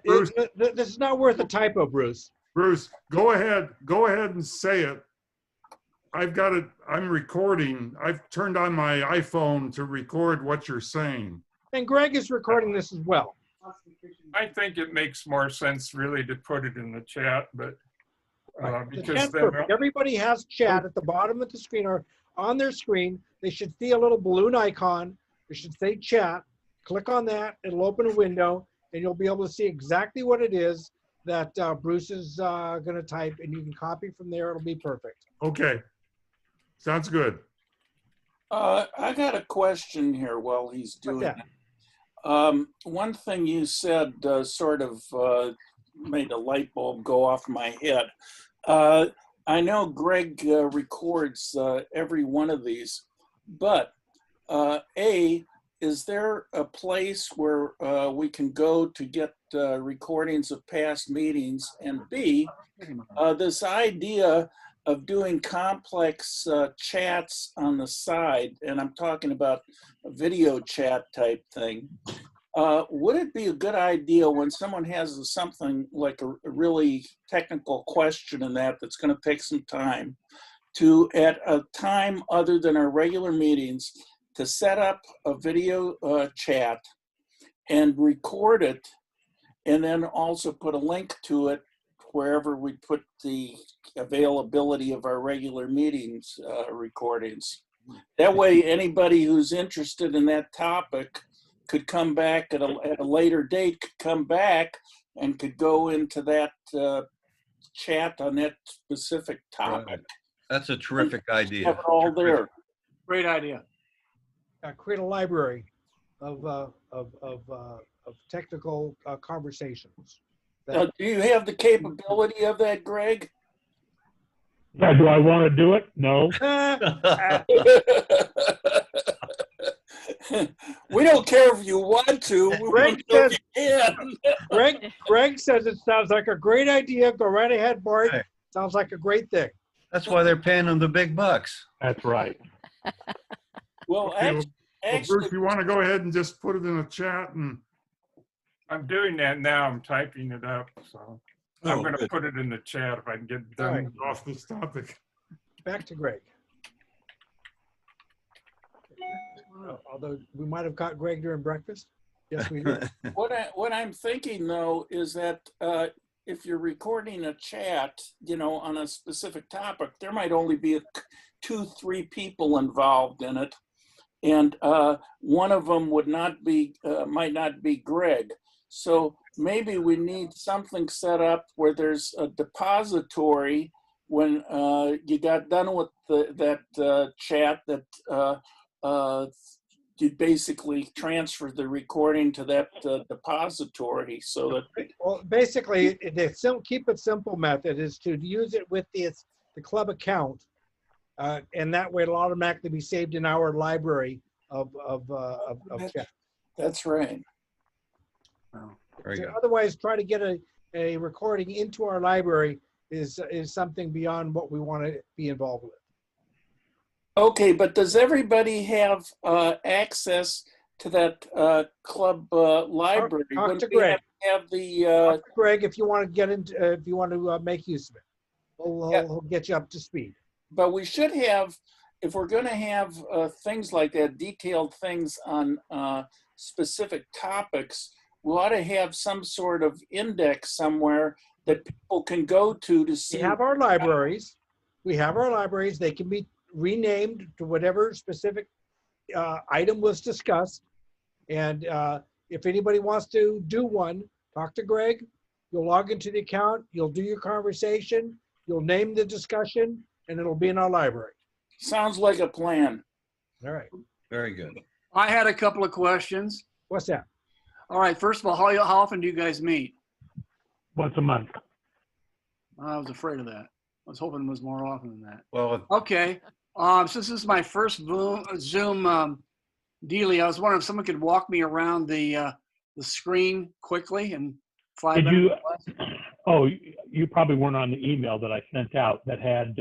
Bruce. This is not worth a typo, Bruce. Bruce, go ahead and say it. I've got it. I'm recording. I've turned on my iPhone to record what you're saying. And Greg is recording this as well. I think it makes more sense really to put it in the chat, but The because chat's then perfect. Everybody has chat at the bottom of the screen or on their screen. They should see a little balloon icon. They should say chat. Click on that. It'll open a window, and you'll be able to see exactly what it is that Bruce is going to type, and you can copy from there. It'll be perfect. Okay. Sounds good. I got a question here while he's doing it. One thing you said sort of made a light bulb go off my head. I know Greg records every one of these, but is there a place where we can go to get recordings of past meetings? And B, this idea of doing complex chats on the side, and I'm talking about a video chat type thing. would it be a good idea when someone has something like a really technical question and that's going to take some time, to, at a time other than our regular meetings, to set up a video chat and record it, and then also put a link to it wherever we put the availability of our regular meetings recordings. That way, anybody who's interested in that topic could come back at a later date, could come back and could go into that chat on that specific topic. Right. That's a terrific idea. Have it all there. Great idea. Create a library of technical conversations. Do you have the capability of that, Greg? Yeah, do I want to do it? No. We don't care if you want to. We Greg want to know says, if you can. Greg says it sounds like a great idea. Go right ahead, Bart. Right. Sounds like a great thing. That's why they're paying them the big bucks. That's right. Well, Okay, actually, well, Bruce, you want to go ahead and just put it in the chat and. I'm doing that now. I'm typing it up, so I'm Oh, going to good. put it in the chat if I can get it All done. right. Off this topic. Back to Greg. Although we might have caught Greg during breakfast. Yes, we did. what I'm thinking though is that if you're recording a chat, you know, on a specific topic, there might only be 2-3 people involved in it, and one of them would not be might not be Greg. So maybe we need something set up where there's a depository when you got done with that chat, that you basically transfer the recording to that depository, so that. Well, basically, the keep it simple method is to use it with the club account, and that way it'll automatically be saved in our library of chat. That's right. Very good. Otherwise, try to get a recording into our library is something beyond what we want to be involved with. Okay, but does everybody have access to that club library? Talk Wouldn't to we Greg. have the Talk to Greg, if you want to get into, if you want to make use of it, he'll get you up to speed. but we should have, if we're going to have things like that, detailed things on specific topics, we ought to have some sort of index somewhere that people can go to see. We have our libraries. We have our libraries. They can be renamed to whatever specific item was discussed. And if anybody wants to do one, talk to Greg. You'll log into the account. You'll do your conversation. You'll name the discussion, and it'll be in our library. Sounds like a plan. All right. Very good. I had a couple of questions. What's that? All right. First of all, how often do you guys meet? Once a month. I was afraid of that. I was hoping it was more often than that. Well, Okay. Since this is my first Zoom dealie, I was wondering if someone could walk me around the screen quickly in 5 Did minutes. you? Oh, you probably weren't on the email that I sent out that had.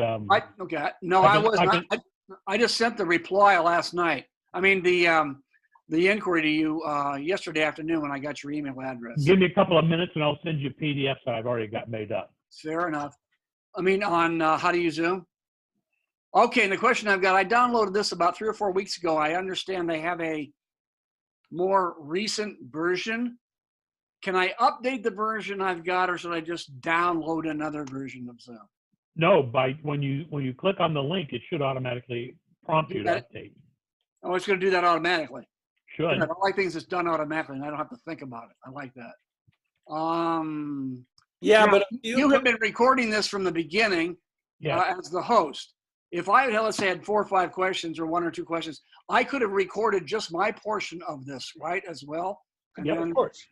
Okay. No, I I can- wasn't. I I just sent the reply last night. I mean, the inquiry to you yesterday afternoon when I got your email address. Give me a couple of minutes and I'll send you PDFs that I've already got made up. Fair enough. I mean, on how do you Zoom? Okay, and the question I've got, I downloaded this about 3 or 4 weeks ago. I understand they have a more recent version. Can I update the version I've got, or should I just download another version of Zoom? No, when you click on the link, it should automatically prompt you to update. Oh, it's going to do that automatically. Should. I don't like things that's done automatically, and I don't have to think about it. I like that. Yeah, now, but you have been recording this from the beginning as the host. If I had, let's say, had 4 or 5 questions or 1 or 2 questions, I could have recorded just my portion of this, right, as well? And Yeah, then, of course.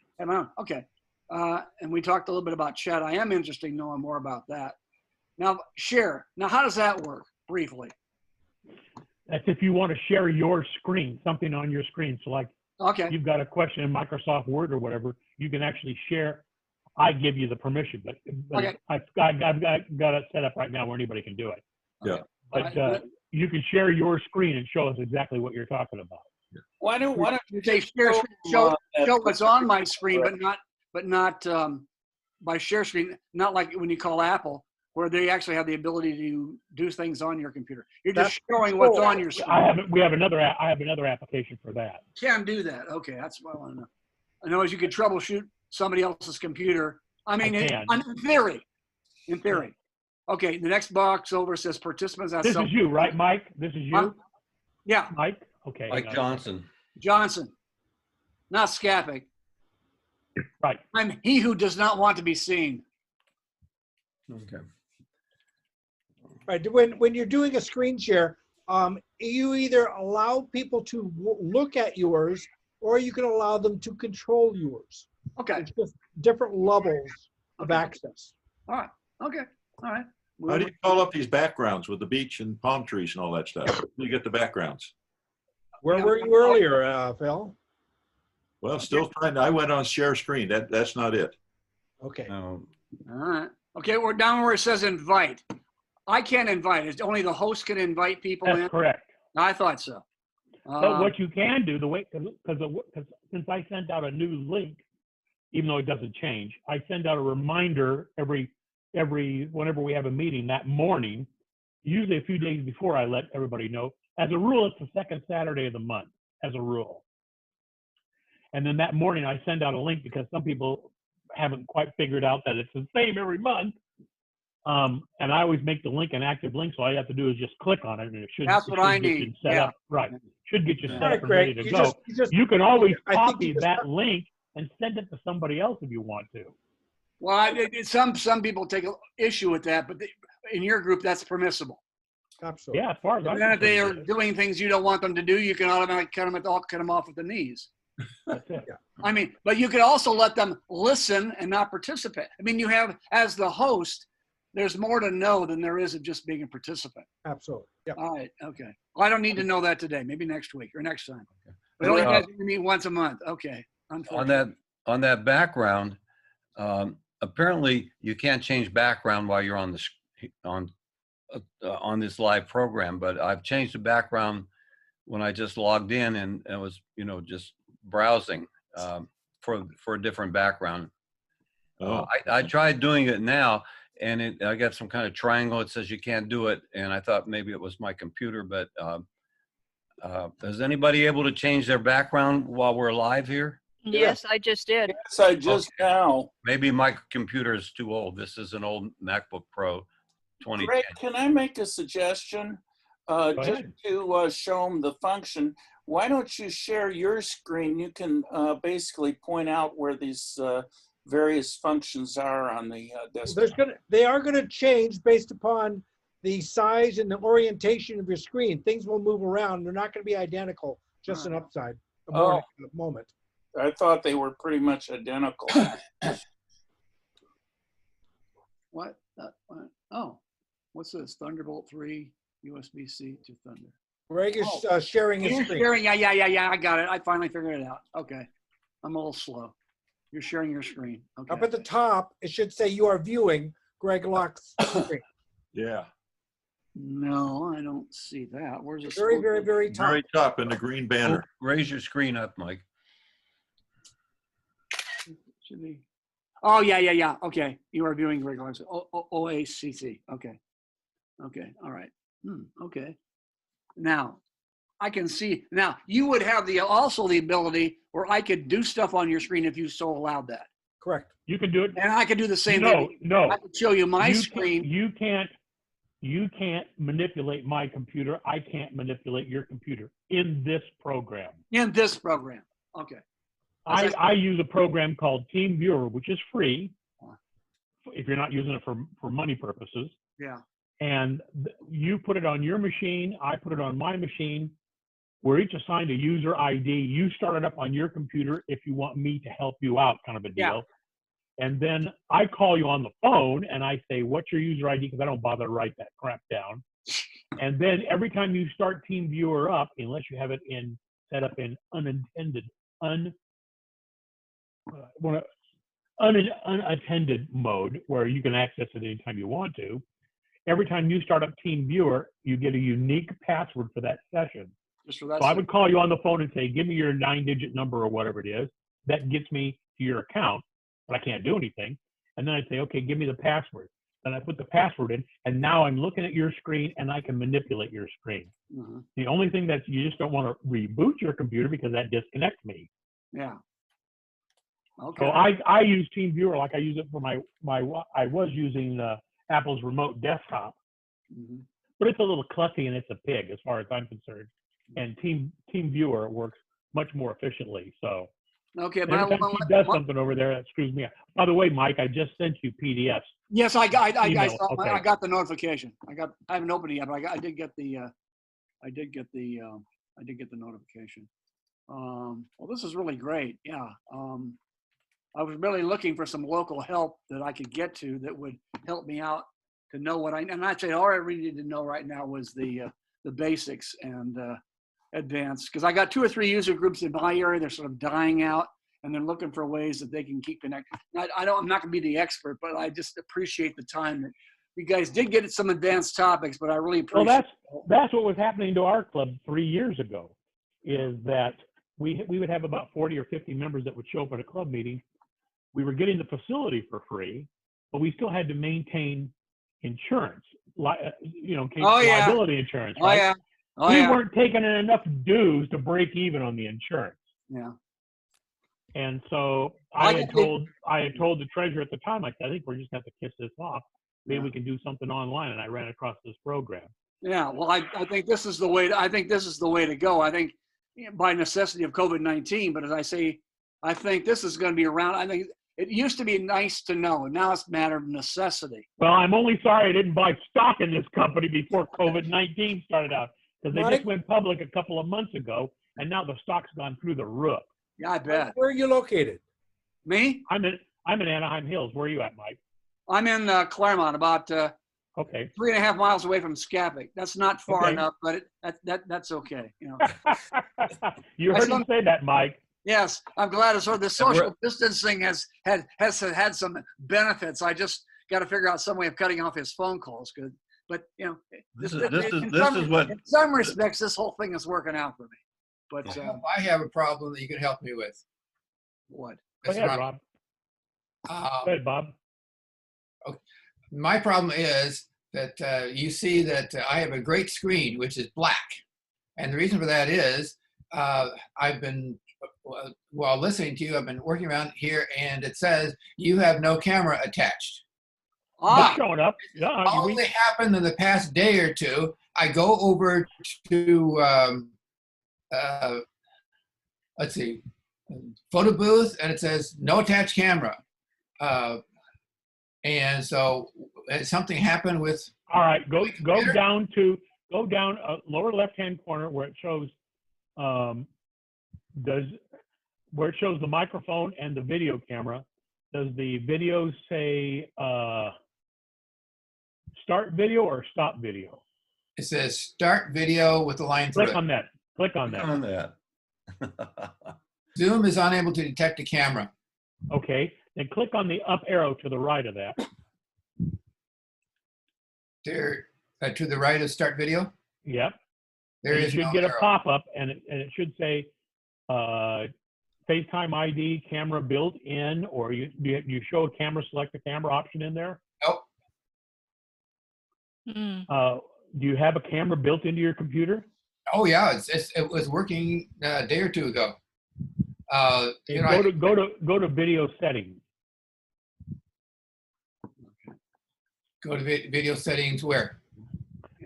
okay. And we talked a little bit about chat. I am interested in knowing more about that. Now, share. Now, how does that work, briefly? That's if you want to share your screen, something on your screen. So like you've got a question in Microsoft Word or whatever, you can actually share. I give you the permission, but I've got it set up right now where anybody can do it. Yeah. But you can share your screen and show us exactly what you're talking about. Why don't you They just share screen, show that what's on my screen, but not by share screen. Not like when you call Apple, where they actually have the ability to do things on your computer. You're just showing what's on your screen. I have another application for that. Can do that. Okay, that's what I want to know. I know as you could troubleshoot somebody else's computer. I mean, in theory. In theory. Okay, the next box over says participants. This is you, right, Mike? This is you? Huh? Yeah. Mike? Okay. Mike Johnson. Johnson. Not Scappic. Right. I'm he who does not want to be seen. Okay. Right. When you're doing a screen share, you either allow people to look at yours, or you can allow them to control yours. Okay. It's just different levels of access. All right. Okay. All right. How do you call up these backgrounds with the beach and palm trees and all that stuff? You get the backgrounds. Where were you earlier, Phil? Well, still trying. I went on share screen. That's not it. Okay. All right. Okay, we're down where it says invite. I can't invite. It's only the host can invite people in. That's correct. I thought so. But what you can do, because since I sent out a new link, even though it doesn't change, I send out a reminder whenever we have a meeting that morning, usually a few days before I let everybody know. As a rule, it's the second Saturday of the month, as a rule. And then that morning I send out a link because some people haven't quite figured out that it's the same every month. And I always make the link an active link, so all you have to do is just click on it, and it should. That's what I need. Yeah. Right. Should get you set Right, up and ready to Greg, go. you You can always I think copy that link and send it to somebody else if you want to. Well, some people take issue with that, but in your group, that's permissible. Absolutely. Yeah, as far as I'm And then if they are concerned, doing things you don't want them to do, you can automatically cut them off at the knees. that's it. I mean, but you could also let them listen and not participate. I mean, you have, as the host, there's more to know than there is of just being a participant. Absolutely. Yeah. All right. Okay. Well, I don't need to know that today. Maybe next week or next time. But only guys meet once a month. Okay. On that background, apparently you can't change background while you're on this live program. But I've changed the background when I just logged in and it was just browsing for a different background. I tried doing it now, and I got some kind of triangle. It says you can't do it, and I thought maybe it was my computer. But is anybody able to change their background while we're live here? Yes, I just did. Yes, I just now. Maybe my computer is too old. This is an old MacBook Pro 2010. Greg, can I make a suggestion? Just to show them the function, why don't you share your screen? You can basically point out where these various functions are on the desktop. They are going to change based upon the size and the orientation of your screen. Things will move around. They're not going to be identical, just an upside, a moment. I thought they were pretty much identical. What? Oh, what's this? Thunderbolt 3, USB-C to Thunder. Greg is sharing his screen. Sharing, yeah. I got it. I finally figured it out. Okay. I'm a little slow. You're sharing your screen. Okay. Up at the top, it should say you are viewing Greg Locke's screen. Yeah. No, I don't see that. Where's it? Very, very, very top. Very top in the green banner. Raise your screen up, Mike. Should be. Oh, yeah. Okay. You are viewing Greg Locke's OACC. Okay. All right. Okay. Now, I can see. Now, you would have also the ability where I could do stuff on your screen if you so allowed that. Correct. You can do it. And I could do the same thing. No. I could show you my screen. You can't manipulate my computer. I can't manipulate your computer in this program. In this program. Okay. I use a program called TeamViewer, which is free if you're not using it for money purposes. Yeah. And you put it on your machine. I put it on my machine. We're each assigned a user ID. You start it up on your computer if you want me to help you out, kind of a deal. Yeah. And then I call you on the phone and I say, what's your user ID? Because I don't bother to write that crap down. And then every time you start TeamViewer up, unless you have it set up in unattended mode, where you can access it anytime you want to, every time you start up TeamViewer, you get a unique password for that session. Just for that. So I sake. would call you on the phone and say, give me your 9-digit number or whatever it is. That gets me to your account, but I can't do anything. And then I'd say, okay, give me the password. Then I put the password in, and now I'm looking at your screen and I can manipulate your screen. Mhm. The only thing that you just don't want to reboot your computer because that disconnects me. Yeah. Okay. So I use TeamViewer like I use it for I was using Apple's remote desktop, Mhm. but it's a little clunky and it's a pig as far as I'm concerned. And TeamViewer works much more efficiently. So Okay. every time she does something over there, that screws me up. By the way, Mike, I just sent you PDFs. Yes, I Email, saw, okay. I got the notification. I haven't opened it yet, but I did get the notification. Well, this is really great. Yeah. I was really looking for some local help that I could get to that would help me out to know what and I'd say all I really needed to know right now was the basics and advanced, because I got 2 or 3 user groups in my area. They're sort of dying out, and they're looking for ways that they can keep connected. I'm not going to be the expert, but I just appreciate the time that you guys did get at some advanced topics, but I really appreciate. Well, that's what was happening to our club 3 years ago, is that we would have about 40 or 50 members that would show up at a club meeting. We were getting the facility for free, but we still had to maintain insurance, liability insurance, right? Oh, yeah. Oh, we yeah. weren't taking in enough dues to break even on the insurance. Yeah. And so I had told the treasurer at the time, I said, I think we're just going to have to kiss this off. Maybe we can do something online. And I ran across this program. Yeah. Well, I think this is the way. I think this is the way to go. I think by necessity of COVID-19, but as I say, I think this is going to be around. I think it used to be nice to know. Now it's a matter of necessity. Well, I'm only sorry I didn't buy stock in this company before COVID-19 started out, because they just went public a couple of months ago, and now the stock's gone through the roof. Yeah, I bet. Where are you located? Me? I'm in Anaheim Hills. Where are you at, Mike? I'm in Claremont, about okay, 3.5 miles away from Scappic. That's not far Okay. enough, but that's okay. You know. You heard me say that, Mike. Yes, I'm glad it's sort of the social distancing has had some benefits. I just got to figure out some way of cutting off his phone calls. Good, but you know, in some respects, this whole thing is working out for me. But I have a problem that you can help me with. What? Go ahead, Rob. Go ahead, Bob. Okay. My problem is that you see that I have a great screen, which is black. And the reason for that is I've been, while listening to you, I've been working around here, and it says you have no camera attached. It's showing up. Yeah, only happened in the past day or two. I go over to, let's see, photo booth, and it says no attached camera. And so something happened with. All right, go down lower left-hand corner where it shows where it shows the microphone and the video camera. Does the video say start video or stop video? It says start video with the line through it. Click on that. Click on that. Zoom is unable to detect a camera. Okay, then click on the up arrow to the right of that. There, to the right of start video? Yep. There is you should no get arrow. a pop-up, and it should say FaceTime ID, camera built in, or you show a camera, select the camera option in there? Nope. Do you have a camera built into your computer? Oh yeah, it was working a day or two ago. Go to video settings. Go to video settings where?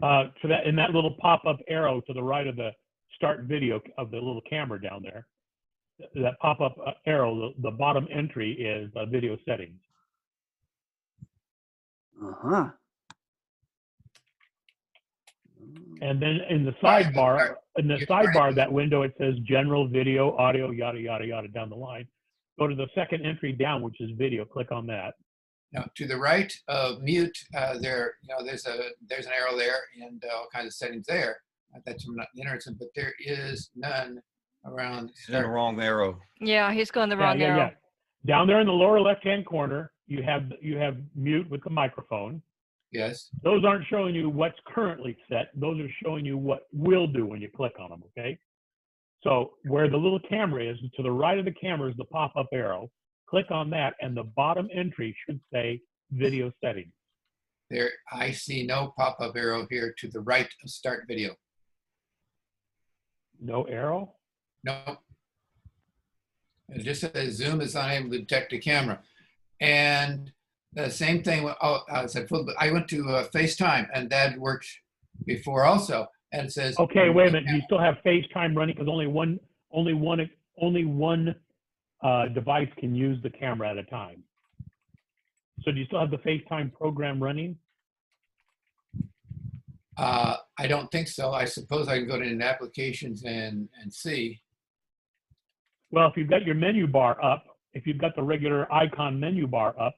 To that, in that little pop-up arrow to the right of the start video of the little camera down there. That pop-up arrow, the bottom entry is video settings. Uh-huh. And then in the sidebar, that window, it says general video, audio, yada, yada, yada down the line. Go to the second entry down, which is video. Click on that. Now, to the right of mute, there's an arrow there and all kinds of settings there. That's from the internet, but there is none around. He's in the wrong arrow. Yeah, he's going the wrong arrow. Yeah. Down there in the lower left-hand corner, you have mute with the microphone. Yes. Those aren't showing you what's currently set. Those are showing you what will do when you click on them, okay? So where the little camera is, to the right of the camera is the pop-up arrow. Click on that, and the bottom entry should say video settings. There, I see no pop-up arrow here to the right of start video. No arrow? No. It just says Zoom is unable to detect the camera. And the same thing, I said, I went to FaceTime, and that worked before also. And it says, Okay, wait a minute. You still have FaceTime running because only one device can use the camera at a time. So do you still have the FaceTime program running? I don't think so. I suppose I can go to applications and see. Well, if you've got your menu bar up, if you've got the regular icon menu bar up,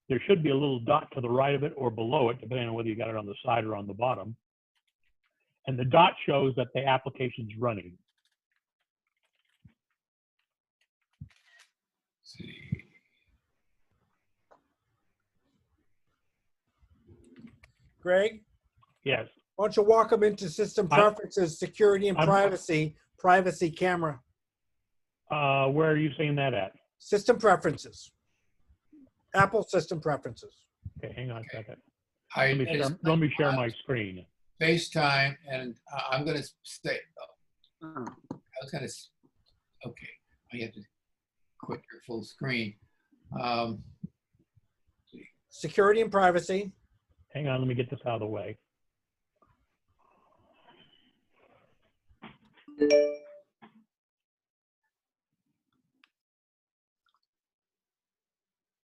there should be a little dot to the right of it or below it, depending on whether you got it on the side or on the bottom. And the dot shows that the application's running. Let's see. Greg, Yes. why don't you walk them into system preferences, security and privacy camera. Where are you seeing that at? System preferences. Apple system preferences. Okay, hang on a second. Let me share my screen. FaceTime, and I'm going to stay. I was going to, okay, I have to quit your full screen. Security and privacy. Hang on, let me get this out of the way.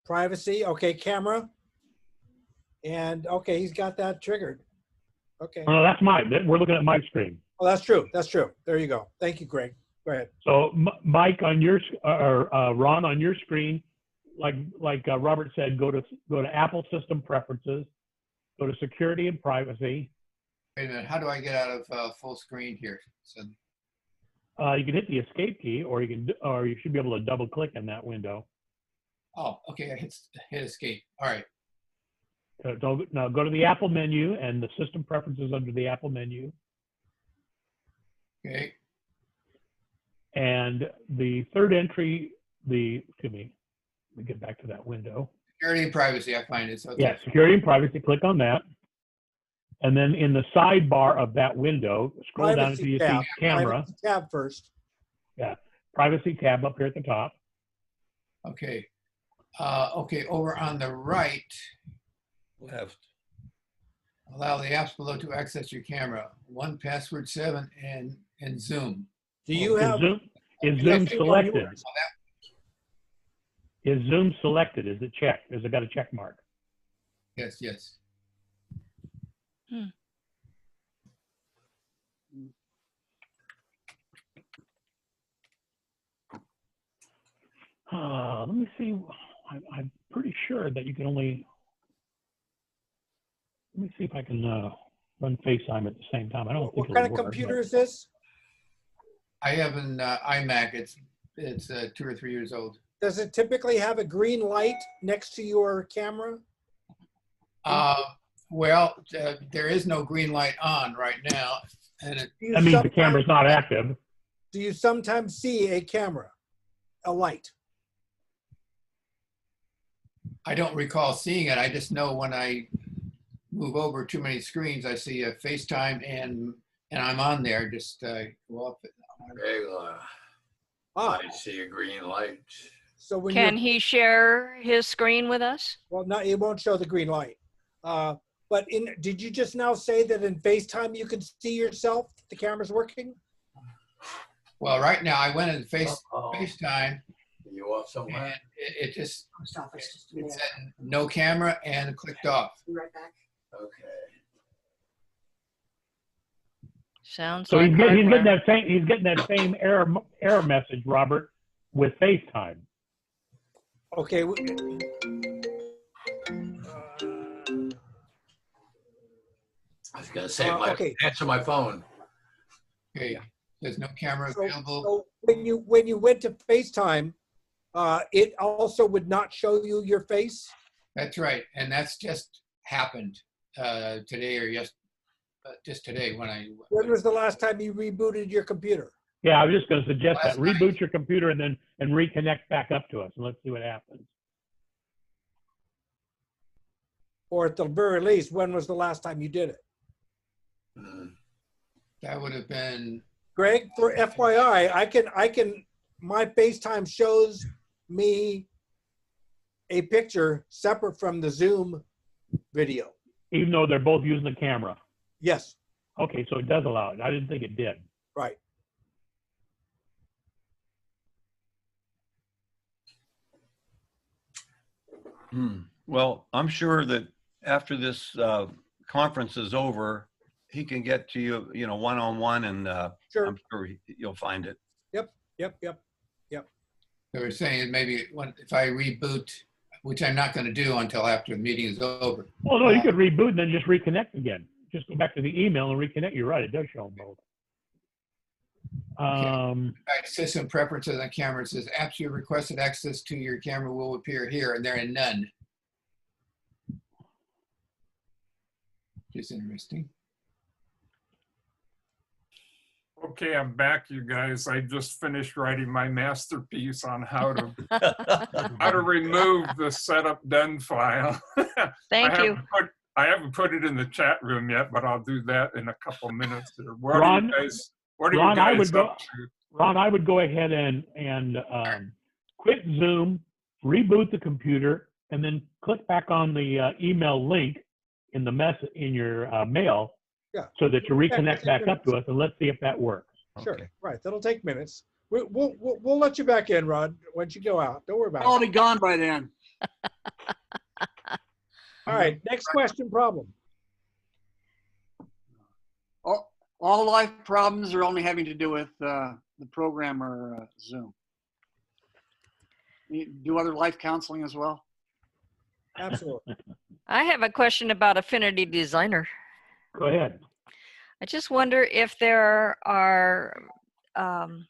Privacy, okay, camera. And okay, he's got that triggered. Okay. No, that's mine. We're looking at my screen. Oh, that's true. That's true. There you go. Thank you, Greg. Go ahead. So Mike, on your or Ron, on your screen, like Robert said, go to Apple System Preferences, go to Security and Privacy. Wait a minute. How do I get out of full screen here? So, you can hit the Escape key, or you should be able to double click in that window. oh, okay. I hit Escape. All right. Now go to the Apple menu and the System Preferences under the Apple menu. Okay. And the third entry, excuse me, let me get back to that window. Security and privacy, I find it. So Yeah, security and privacy, click on that. And then in the sidebar of that window, scroll down until you see camera. Privacy tab first. Yeah, privacy tab up here at the top. Okay. Okay, over on the right. Left. Allow the apps below to access your camera. 1Password 7 and Zoom. Do you have? Is Zoom selected? Is Zoom selected? Is it checked? Has it got a check mark? Yes, yes. Let me see. I'm pretty sure that you can only. Let me see if I can run FaceTime at the same time. I don't think. What kind of computer is this? I have an iMac. It's 2 or 3 years old. Does it typically have a green light next to your camera? Well, there is no green light on right now, and that means the camera's not active. Do you sometimes see a camera, a light? I don't recall seeing it. I just know when I move over too many screens, I see a FaceTime and I'm on there. Just go up. I see a green light. So when Can he share his screen with us? Well, no, it won't show the green light. But did you just now say that in FaceTime you can see yourself? The camera's working. Well, right now I went in FaceTime. You off somewhere? And it just it said no camera and clicked off. Right back. Okay. Sounds So like he's getting that same error message, Robert, with FaceTime. Okay. I was gonna say, okay. Answer my phone. Okay. There's no camera available. So when you went to FaceTime, it also would not show you your face? That's right, and that's just happened. today or just today when I. When was the last time you rebooted your computer? Yeah, I was just going to suggest that. Last night. Reboot your computer and reconnect back up to us, and let's see what happens. Or at the very least, when was the last time you did it? That would have been. Greg, for FYI, my FaceTime shows me a picture separate from the Zoom video. Even though they're both using the camera. Yes. Okay, so it does allow it. I didn't think it did. Right. Well, I'm sure that after this conference is over, he can get to you, you know, one-on-one, and Sure. I'm sure you'll find it. Yep. They were saying maybe if I reboot, which I'm not going to do until after the meeting is over. Well, no, you could reboot and then just reconnect again. Just go back to the email and reconnect. You're right, it does show them both. System preferences on camera, it says apps you requested access to your camera will appear here, and they're in none. Which is interesting. Okay, I'm back, you guys. I just finished writing my masterpiece on how to remove the setup done file. Thank you. I haven't put it in the chat room yet, but I'll do that in a couple minutes. What Ron, are you guys up to? Ron, I would go ahead and quit Zoom, reboot the computer, and then click back on the email link in your mail. Yeah. So that you reconnect back up to us, and let's see if that works. Sure. Okay. Right. That'll take minutes. We'll let you back in, Rod, once you go out. Don't worry about I'll it. be gone by then. All right. Next question problem. All life problems are only having to do with the program or Zoom. You do other life counseling as well? Absolutely. I have a question about Affinity Designer. Go ahead. I just wonder if there are.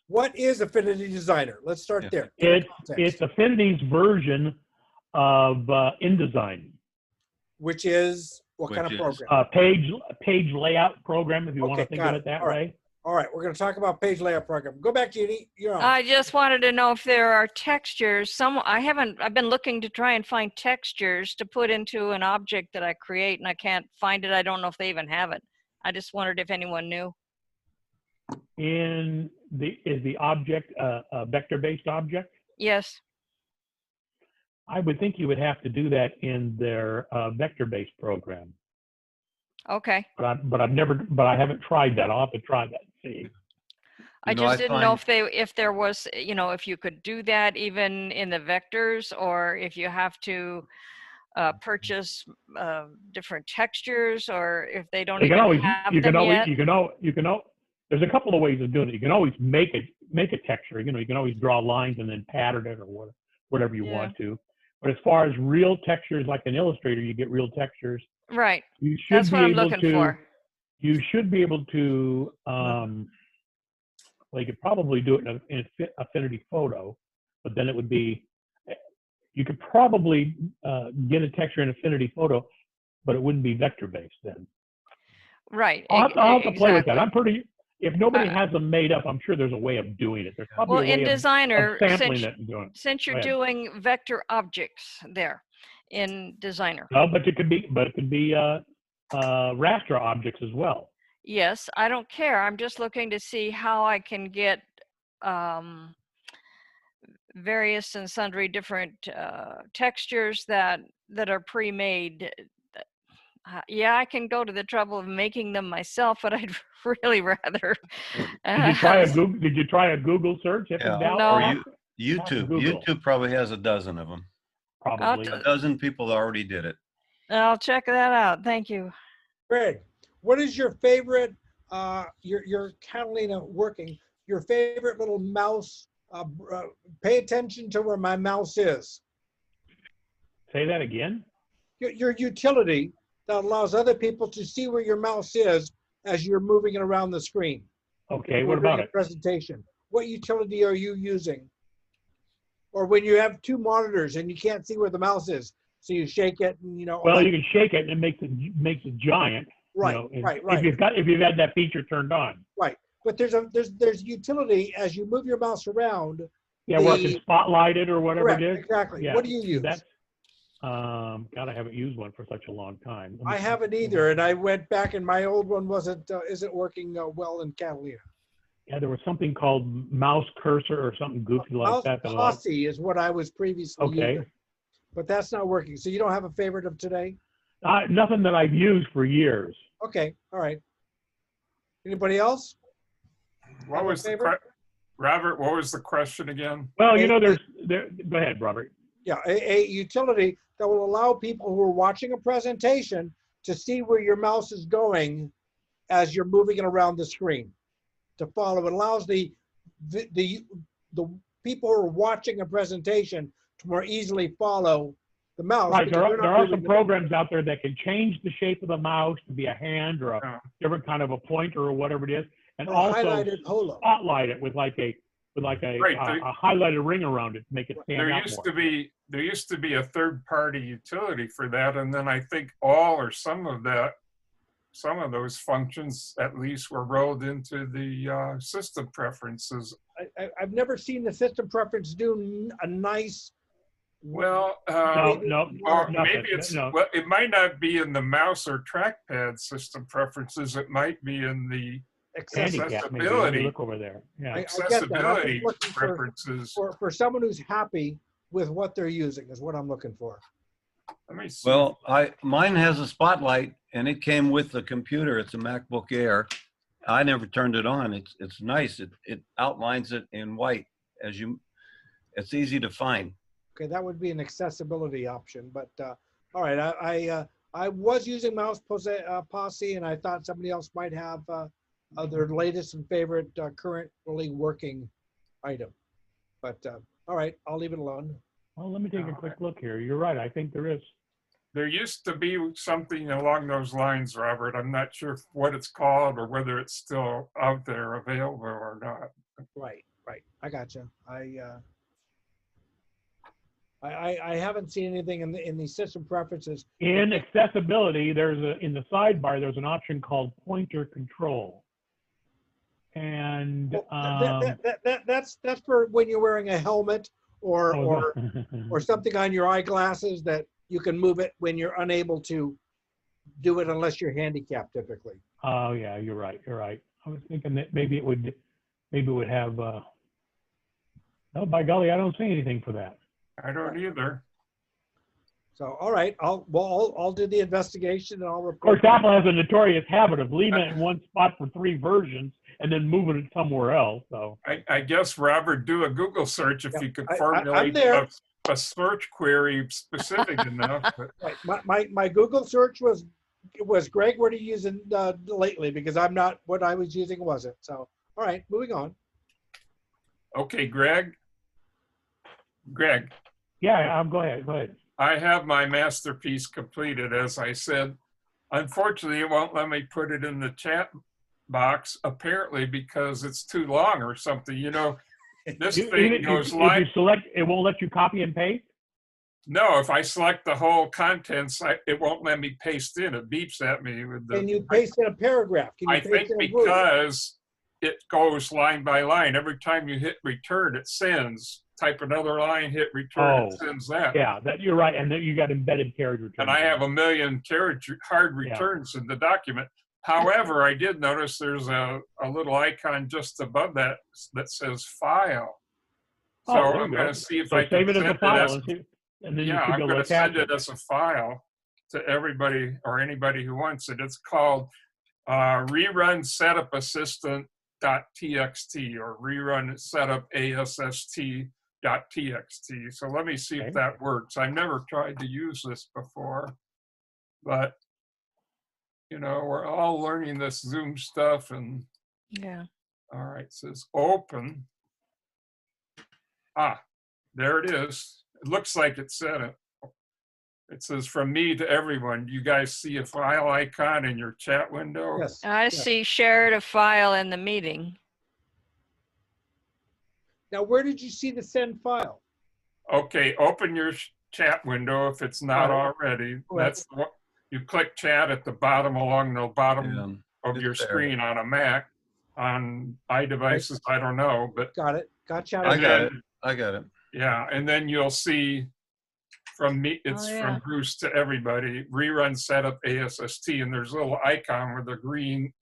What is Affinity Designer? Let's start there. It's Affinity's version of InDesign. Which is what kind of program? Page layout program, if you want to think of it that way. All right, we're going to talk about page layout program. Go back, Jeannie. You're on. I just wanted to know if there are textures. I've been looking to try and find textures to put into an object that I create, and I can't find it. I don't know if they even have it. I just wondered if anyone knew. Is the object a vector-based object? Yes. I would think you would have to do that in their vector-based program. Okay. But I haven't tried that. I'll have to try that and see. I just didn't know if there was, if you could do that even in the vectors, or if you have to purchase different textures, or if they don't even have them yet. There's a couple of ways of doing it. You can always make a texture. You can always draw lines and then pattern it or whatever you want to. But as far as real textures, like in Illustrator, you get real textures. Right. That's what I'm looking for. You should be able to, well, you could probably do it in Affinity Photo, but then it would be, you could probably get a texture in Affinity Photo, but it wouldn't be vector-based then. Right. I'll have to play with that. If nobody has them made up, I'm sure there's a way of doing it. There's probably a way in Designer, of sampling it and doing it. Since you're doing vector objects there in Designer. No, but it could be raster objects as well. Yes, I don't care. I'm just looking to see how I can get various and sundry different textures that are pre-made. Yeah, I can go to the trouble of making them myself, but I'd really rather. Did you try a Google search? No. Or YouTube. YouTube probably has a dozen of them. Probably. A dozen people already did it. I'll check that out. Thank you. Greg, what is your favorite, your Catalina working, your favorite little mouse? Pay attention to where my mouse is. Say that again? Your utility that allows other people to see where your mouse is as you're moving it around the screen. Okay, what about it? Presentation. What utility are you using? Or when you have two monitors and you can't see where the mouse is, So you shake it, and Well, like, you can shake it and it makes it giant. right, right. If you've had that feature turned on. Right. But there's utility as you move your mouse around. Yeah, where it can spotlight it or whatever Correct, it is. exactly. Yeah, What do you use? That's, God, I haven't used one for such a long time. I haven't either, and I went back, and my old one isn't working well in Catalina. Yeah, there was something called mouse cursor or something goofy like Mouse that. Posse is what I was previously Okay. using, but that's not working. So you don't have a favorite of today? Nothing that I've used for years. Okay, all right. Anybody else? What was Robert, what was the question again? Well, go ahead, Robert. Yeah, a utility that will allow people who are watching a presentation to see where your mouse is going as you're moving it around the screen to follow. It allows the people who are watching a presentation to more easily follow the mouse. Right, there are some programs out there that can change the shape of the mouse to be a hand or a different kind of a pointer or whatever it is, and also spotlight it with like a highlighted ring around it to make it stand out more. There used to be a third-party utility for that, and then I think all or some of those functions at least were rolled into the system preferences. I've never seen the system preference do a nice. Well, maybe it's well, it might not be in the mouse or trackpad system preferences. It might be in the accessibility. Look over there. Yeah. Accessibility preferences. For someone who's happy with what they're using is what I'm looking for. Let me see. Well, mine has a spotlight and it came with the computer. It's a MacBook Air. I never turned it on. It's nice. It outlines it in white it's easy to find. Okay, that would be an accessibility option, but all right. I was using Mouse Posse, and I thought somebody else might have their latest and favorite currently working item. But all right, I'll leave it alone. Well, let me take a quick look here. You're right. I think there is. There used to be something along those lines, Robert. I'm not sure what it's called or whether it's still out there available or not. Right. I gotcha. I haven't seen anything in the system preferences. In accessibility, in the sidebar, there's an option called pointer control. And that's for when you're wearing a helmet or something on your eyeglasses that you can move it when you're unable to do it unless you're handicapped typically. Oh yeah, you're right. I was thinking that maybe it would have oh, by golly, I don't see anything for that. I don't either. So, all right, I'll do the investigation and I'll Of report. course, Apple has a notorious habit of leaving it in one spot for 3 versions and then moving it somewhere else. So I guess, Robert, do a Google search if you could formulate a search query specific enough. But. Right. My Google search was Greg, what are you using lately? Because what I was using wasn't. So, all right, moving on. Okay, Greg. Yeah, go ahead. I have my masterpiece completed, as I said. Unfortunately, it won't let me put it in the chat box, apparently because it's too long or something. This thing goes live. If you select, it won't let you copy and paste? No, if I select the whole contents, it won't let me paste in. It beeps at me. Can you paste in a paragraph? I think because it goes line by line. Every time you hit return, it sends. Type another line, hit return, it sends that. Yeah, you're right. And then you got embedded carriage returns. And I have 1 million carriage hard returns in the document. However, I did notice there's a little icon just above that says file. So I'm going to see if I can save it as a file. And then I'm going to send it as a file to everybody or anybody who wants it. It's called rerun setup assistant.txt or rerun setup ASST.txt. So let me see if that works. I've never tried to use this before, but we're all learning this Zoom stuff and all right, it says open. There it is. It looks like it said it. It says from me to everyone. You guys see a file icon in your chat window? Yes. I see shared a file in the meeting. Now, where did you see the send file? Okay, open your chat window if it's not already. That's what you click chat at the bottom along the bottom of your screen on a Mac. On iDevices, I don't know, but got it. Gotcha. I got it. I got it. Yeah, and then you'll see from me, it's Oh, yeah. from Bruce to everybody, rerun setup ASST, and there's a little icon with a green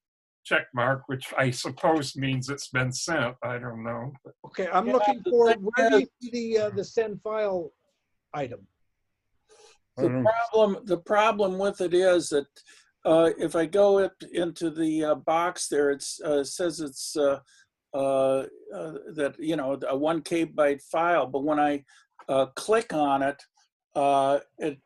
check mark, which I suppose means it's been sent. I don't know. But Okay, I'm looking for, where do you see the send file item? The problem with it is that if I go up into the box there, it says it's that, you know, a 1 KB file, but when I click on it, it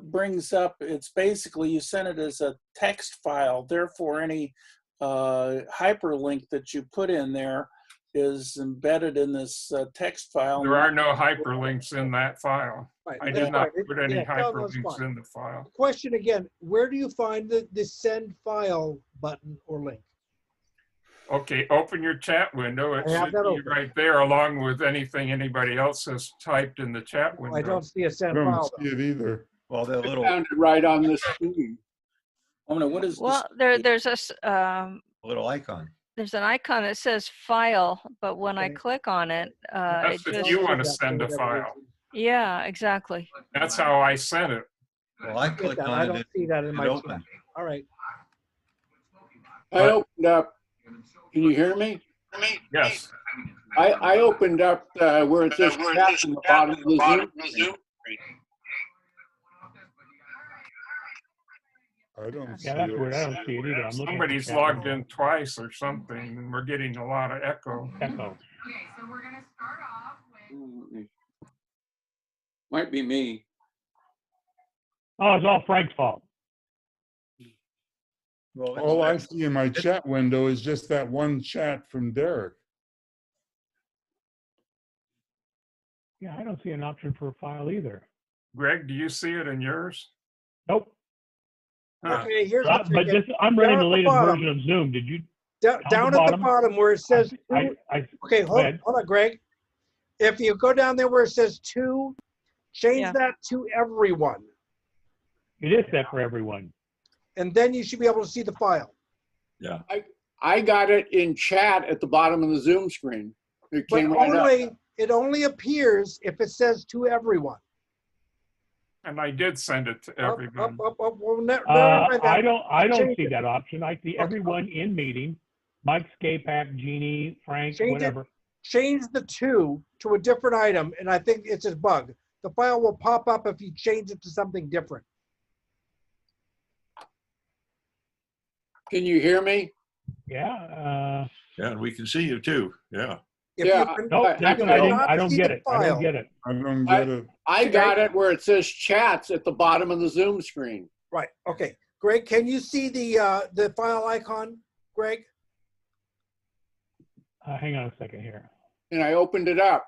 brings up, it's basically, you send it as a text file. Therefore, any hyperlink that you put in there is embedded in this text file. there are no hyperlinks in that file. Right, I that's did not fine. put any Yeah, no, that's hyperlinks fine. in the file. The question again, where do you find the send file button or link? Okay, open your chat window. It I have should that be open. right there along with anything anybody else has typed in the chat window. I don't see a I send don't file. see it either. Well, that little Found it right on the screen. Oh, no, what is Well, this? there's little icon. there's an icon that says file, but when I Okay. click on it, That's it if just, you want to That for send a whatever file. reason. yeah, exactly. That's how I sent it. Well, I Get clicked that. on I it. don't see that in It my chat. opened. All right. I opened up. Can you hear me? Yes. I opened up where it says chat in the bottom of the Zoom. I don't see Yeah, that's it. weird. I don't see it either. I'm looking at the Somebody's chat logged window. in twice or something, and we're getting a lot of echo. Echo. Might be me. Oh, it's all Frank's fault. Well, All I see in my chat window is just that one chat from Derek. Yeah, I don't see an option for a file either. Greg, do you see it in yours? Nope. Huh. Okay, here's the But ticket. this, I'm running Down the at the latest bottom. version of Zoom. Did you? Down at the bottom where it says I, two. Okay, go hold ahead. on, Greg. If you go down there where it says two, change Yeah. that to everyone. It is set for everyone. And then you should be able to see the file. Yeah. I got it in chat at the bottom of the Zoom screen. It But came right up. it only appears if it says to everyone. And I did send it to everybody. Well, never mind that. I don't Change see it. that option. I see Okay. everyone in meeting. Mike, Scapac, Jeannie, Frank, Change it. whatever. Change the two to a different item, and I think it's a bug. The file will pop up if you change it to something different. Can you hear me? Yeah. Yeah, and we can see you too. Yeah. If Yeah, you can, Nope, I- that's, you I don't, cannot I don't see get the it. I don't file. get it. I don't get it. I got it where it says chats at the bottom of the Zoom screen. Right. Okay. Greg, can you see the file icon, Greg? Hang on a second here. And I opened it up.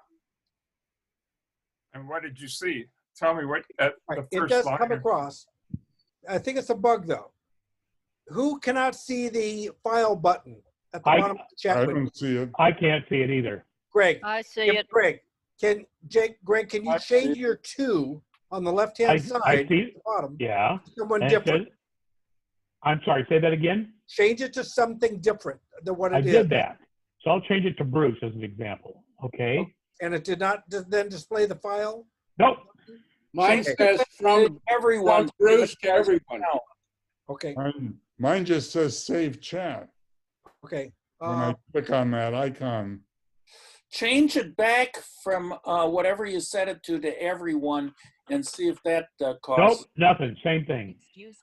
And what did you see? Tell me what at Right. the It first does line. come across. I think it's a bug though. Who cannot see the file button at the bottom of the chat I window? don't see it. I can't see it either. Greg. I see if- it. Greg, can you change your two on the left-hand side I at see. the bottom Yeah. to someone And it different? says- I'm sorry, say that again? Change it to something different than what I it is. did that. So I'll change it to Bruce as an example. Okay? And it did not then display the file? Nope. Mine says from everyone. from Bruce to everyone. Okay. Mine just says save chat Okay. when I click on that icon. Change it back from whatever you set it to everyone and see if that Nope, causes. nothing. Same thing.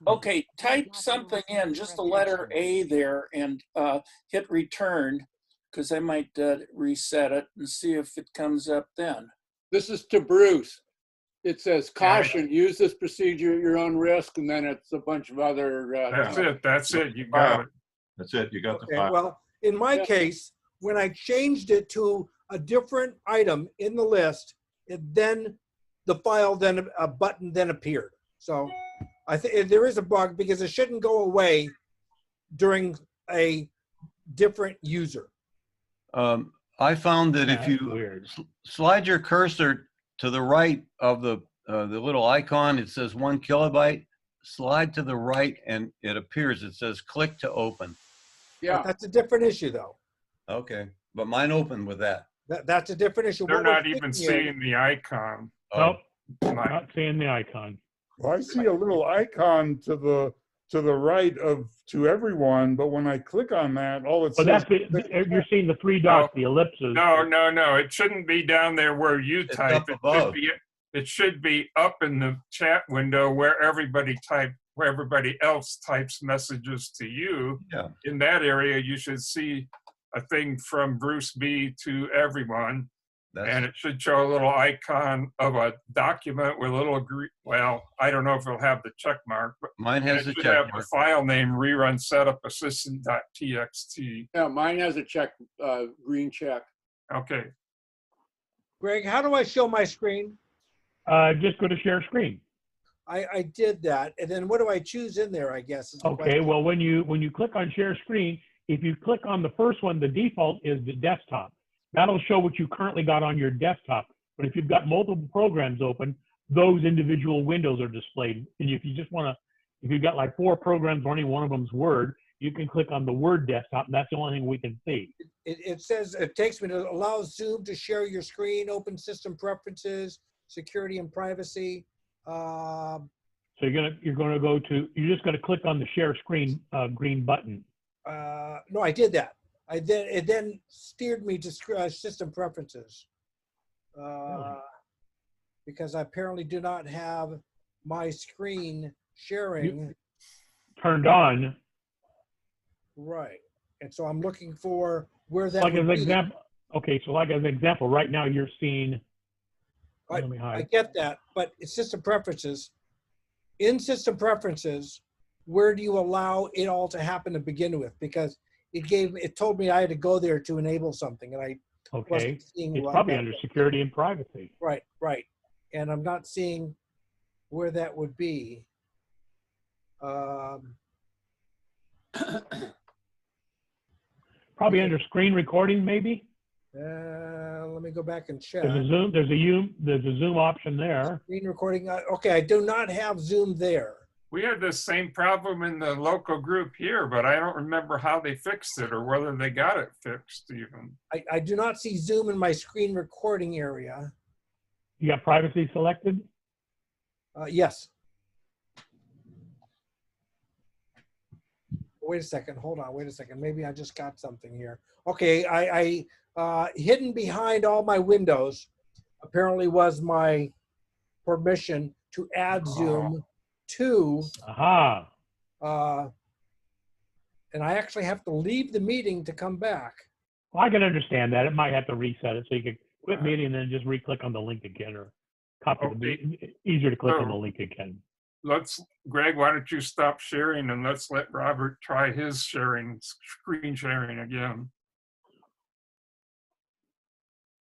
Okay, type something in, just the letter A there, and hit return, because I might reset it and see if it comes up then. This is to Bruce. It says caution, use this procedure at your own risk, and then it's a bunch of other. That's it. That's it. You got it. That's it. You got the Okay, file. well, in my case, when I changed it to a different item in the list, the file then, a button then appeared. So I think there is a bug because it shouldn't go away during a different user. I found that if That's you weird. slide your cursor to the right of the the little icon, it says 1 kilobyte, slide to the right and it appears, it says click to open. But that's a different issue though. Okay, but mine opened with that. That's a different issue. They're What we're not even thinking seeing the icon. Nope, Mike. not seeing the icon. Well, I see a little icon to the right to everyone, but when I click on that, all it But says. you're seeing the 3 dots, the ellipses. No. It shouldn't be down there where you It's type. up above. It should be up in the chat window where everybody else types messages to you. Yeah. In that area, you should see a thing from Bruce B to everyone. And it should show a little icon of a document with a little green, well, I don't know if it'll have the check mark, but mine has the it should check have mark. the file name rerun setup assistant.txt. Yeah, mine has a check, green check. Okay. Greg, how do I show my screen? Just go to share screen. I did that, and then what do I choose in there? I guess. Is the Okay, question. well, when you click on share screen, if you click on the first one, the default is the desktop. That'll show what you currently got on your desktop. But if you've got multiple programs open, those individual windows are displayed. And if you just want to, if you've got like 4 programs, or any one of them's Word, you can click on the Word desktop, and that's the only thing we can see. It says it takes me to allow Zoom to share your screen, open system preferences, security and privacy. So you're just gonna click on the share screen green button. No, I did that. It then steered me to system preferences because I apparently do not have my screen sharing Turned on. right, and so I'm looking for where that Like as would an be. example. Okay, so like as an example, right now you're seeing. Let me I hide. get that, but it's system preferences. In system preferences, where do you allow it all to happen to begin with? Because it told me I had to go there to enable something, and I Okay, wasn't seeing it's what probably that under was. security and privacy. Right, and I'm not seeing where that would be. Probably under screen recording, maybe. Let me go back and check. There's a Zoom. There's a Zoom option there. Screen recording. Okay, I do not have Zoom there. We had the same problem in the local group here, but I don't remember how they fixed it or whether they got it fixed even. I do not see Zoom in my screen recording area. You got privacy selected? Yes. Wait a second. Hold on. Wait a second. Maybe I just got something here. Okay. I hidden behind all my windows apparently was my permission to add Zoom to. Aha. And I actually have to leave the meeting to come back. Well, I can understand that. It might have to reset it so you can quit meeting and then just re-click on the link again, or copy the meeting. Easier to click on the link again. Greg, why don't you stop sharing and let's let Robert try his screen sharing again.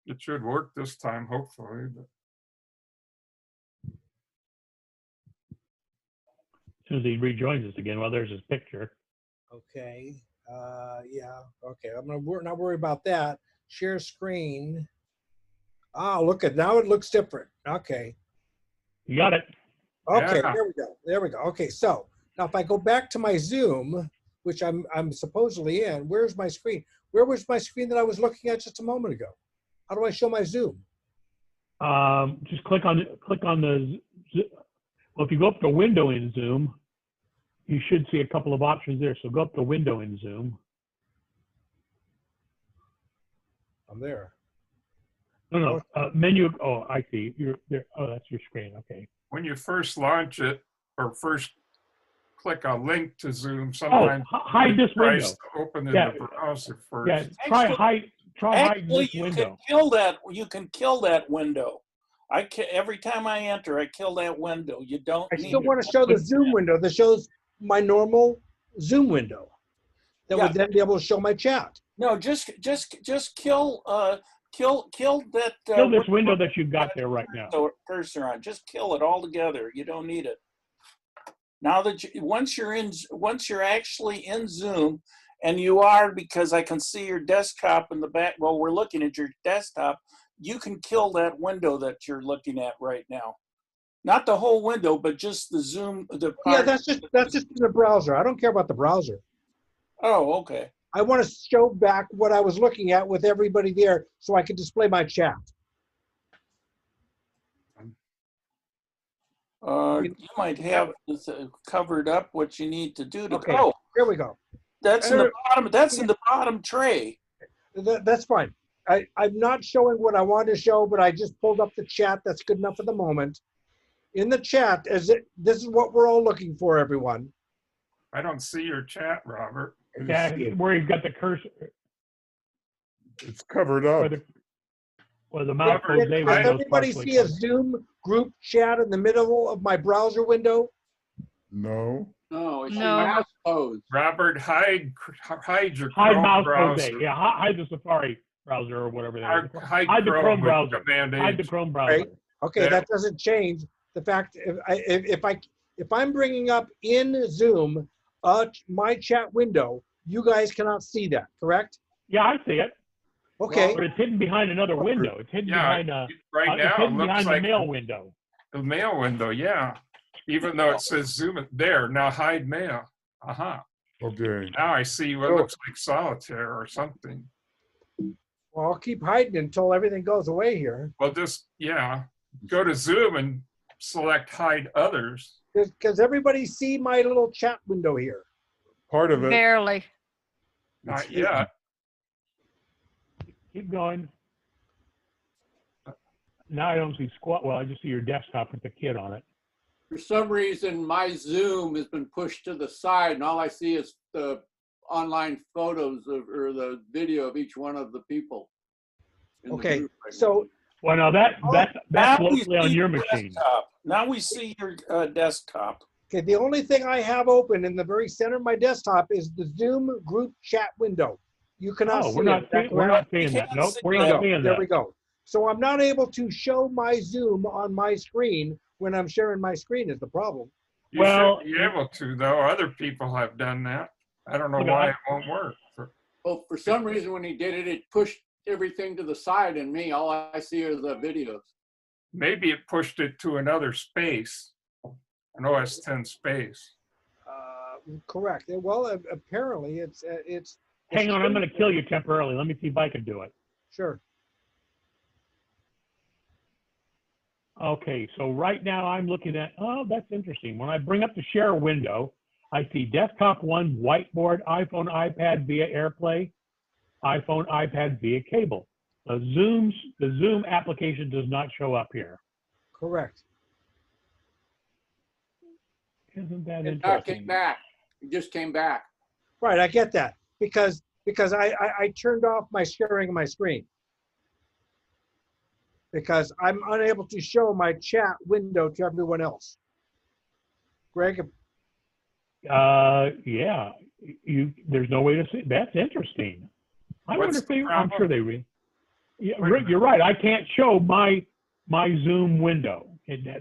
It should work this time, hopefully. But. As soon as he rejoins us again, well, there's his picture. Okay. Yeah. Okay. I'm not worried about that. Share screen. Look at now. It looks different. Okay. You got it. Okay. Yeah. There we go. There we go. Okay. So now if I go back to my Zoom, which I'm supposedly in, where's my screen? Where was my screen that I was looking at just a moment ago? How do I show my Zoom? Just click on the. Well, if you go up to window in Zoom, you should see a couple of options there. So go up to window in Zoom. I'm there. No, menu. Oh, I see. You're there. Oh, that's your screen. Okay. When you first launch it or first click a link to Zoom, sometimes hide this window. to open in the browser first. Yeah, try hide this window. You can kill that window. Every time I enter, I kill that window. You don't. I still want to show the Zoom window that shows my normal Zoom window. That would then be able to show my chat. No, just kill that. Kill this window that you've got there right now. Cursor on. Just kill it altogether. You don't need it. Now that once you're actually in Zoom, and you are, because I can see your desktop in the back. Well, we're looking at your desktop. You can kill that window that you're looking at right now. Not the whole window, but just the Zoom, the Yeah, part. that's just in the browser. I don't care about the browser. Oh, okay. I want to show back what I was looking at with everybody there so I can display my chat. You might have this, covered up what you need to do to Okay, go. here we go. That's in the bottom. That's in the bottom tray. That's fine. I'm not showing what I want to show, but I just pulled up the chat. That's good enough for the moment. In the chat, this is what we're all looking for, everyone. I don't see your chat, Robert. Yeah, where you've got the cursor. It's covered up. Where the mouse goes, Does everybody see a Zoom group chat in the middle of my browser window? No. No, it's No. mouse pose. Robert, hide your Hide Chrome mouse browser. pose. Yeah, hide the Safari browser or whatever that is. Hide the Chrome with browser. Command Hide the H. Chrome browser. Right. Okay, that doesn't change the fact if I'm bringing up in Zoom my chat window, you guys cannot see that, correct? Yeah, I see it. Okay. But it's hidden behind another window. It's hidden behind right now it's it hidden looks behind like the mail window. the mail window, yeah. Even though it says Zoom there, now hide mail. Okay. Now I see what looks like solitaire or something. Well, I'll keep hiding until everything goes away here. Well, just, go to Zoom and select hide others. Because everybody see my little chat window here. Part of it. Barely. Not yet. Keep going. Now I don't see squat. Well, I just see your desktop with the kid on it. For some reason, my Zoom has been pushed to the side, and all I see is the online photos or the video of each one of the people. Okay, so well, now that's locally on your machine. Desktop. Now we see your desktop. Okay, the only thing I have open in the very center of my desktop is the Zoom group chat window. You cannot see we're not it. we're not seeing that. Nope, we're not seeing that. There we go. So I'm not able to show my Zoom on my screen when I'm sharing my screen is the problem. You should be able to, though. Other people have done that. I don't know why it won't work. Well, for some reason, when he did it, it pushed everything to the side, and me, all I see are the videos. Maybe it pushed it to another space, an OS 10 space. Correct. Well, apparently it's. Hang on, I'm going to kill you temporarily. Let me see if I can do it. Sure. Okay, so right now I'm looking at, that's interesting. When I bring up the share window, I see desktop one, whiteboard, iPhone, iPad via AirPlay, iPhone, iPad via cable. The Zoom application does not show up here. Correct. Isn't that It interesting? came back. It just came back. Right, I get that because I turned off my sharing of my screen because I'm unable to show my chat window to everyone else. Greg? Yeah, there's no way to see. That's interesting. I wonder if they, I'm sure they read. Yeah, you're right. I can't show my Zoom window.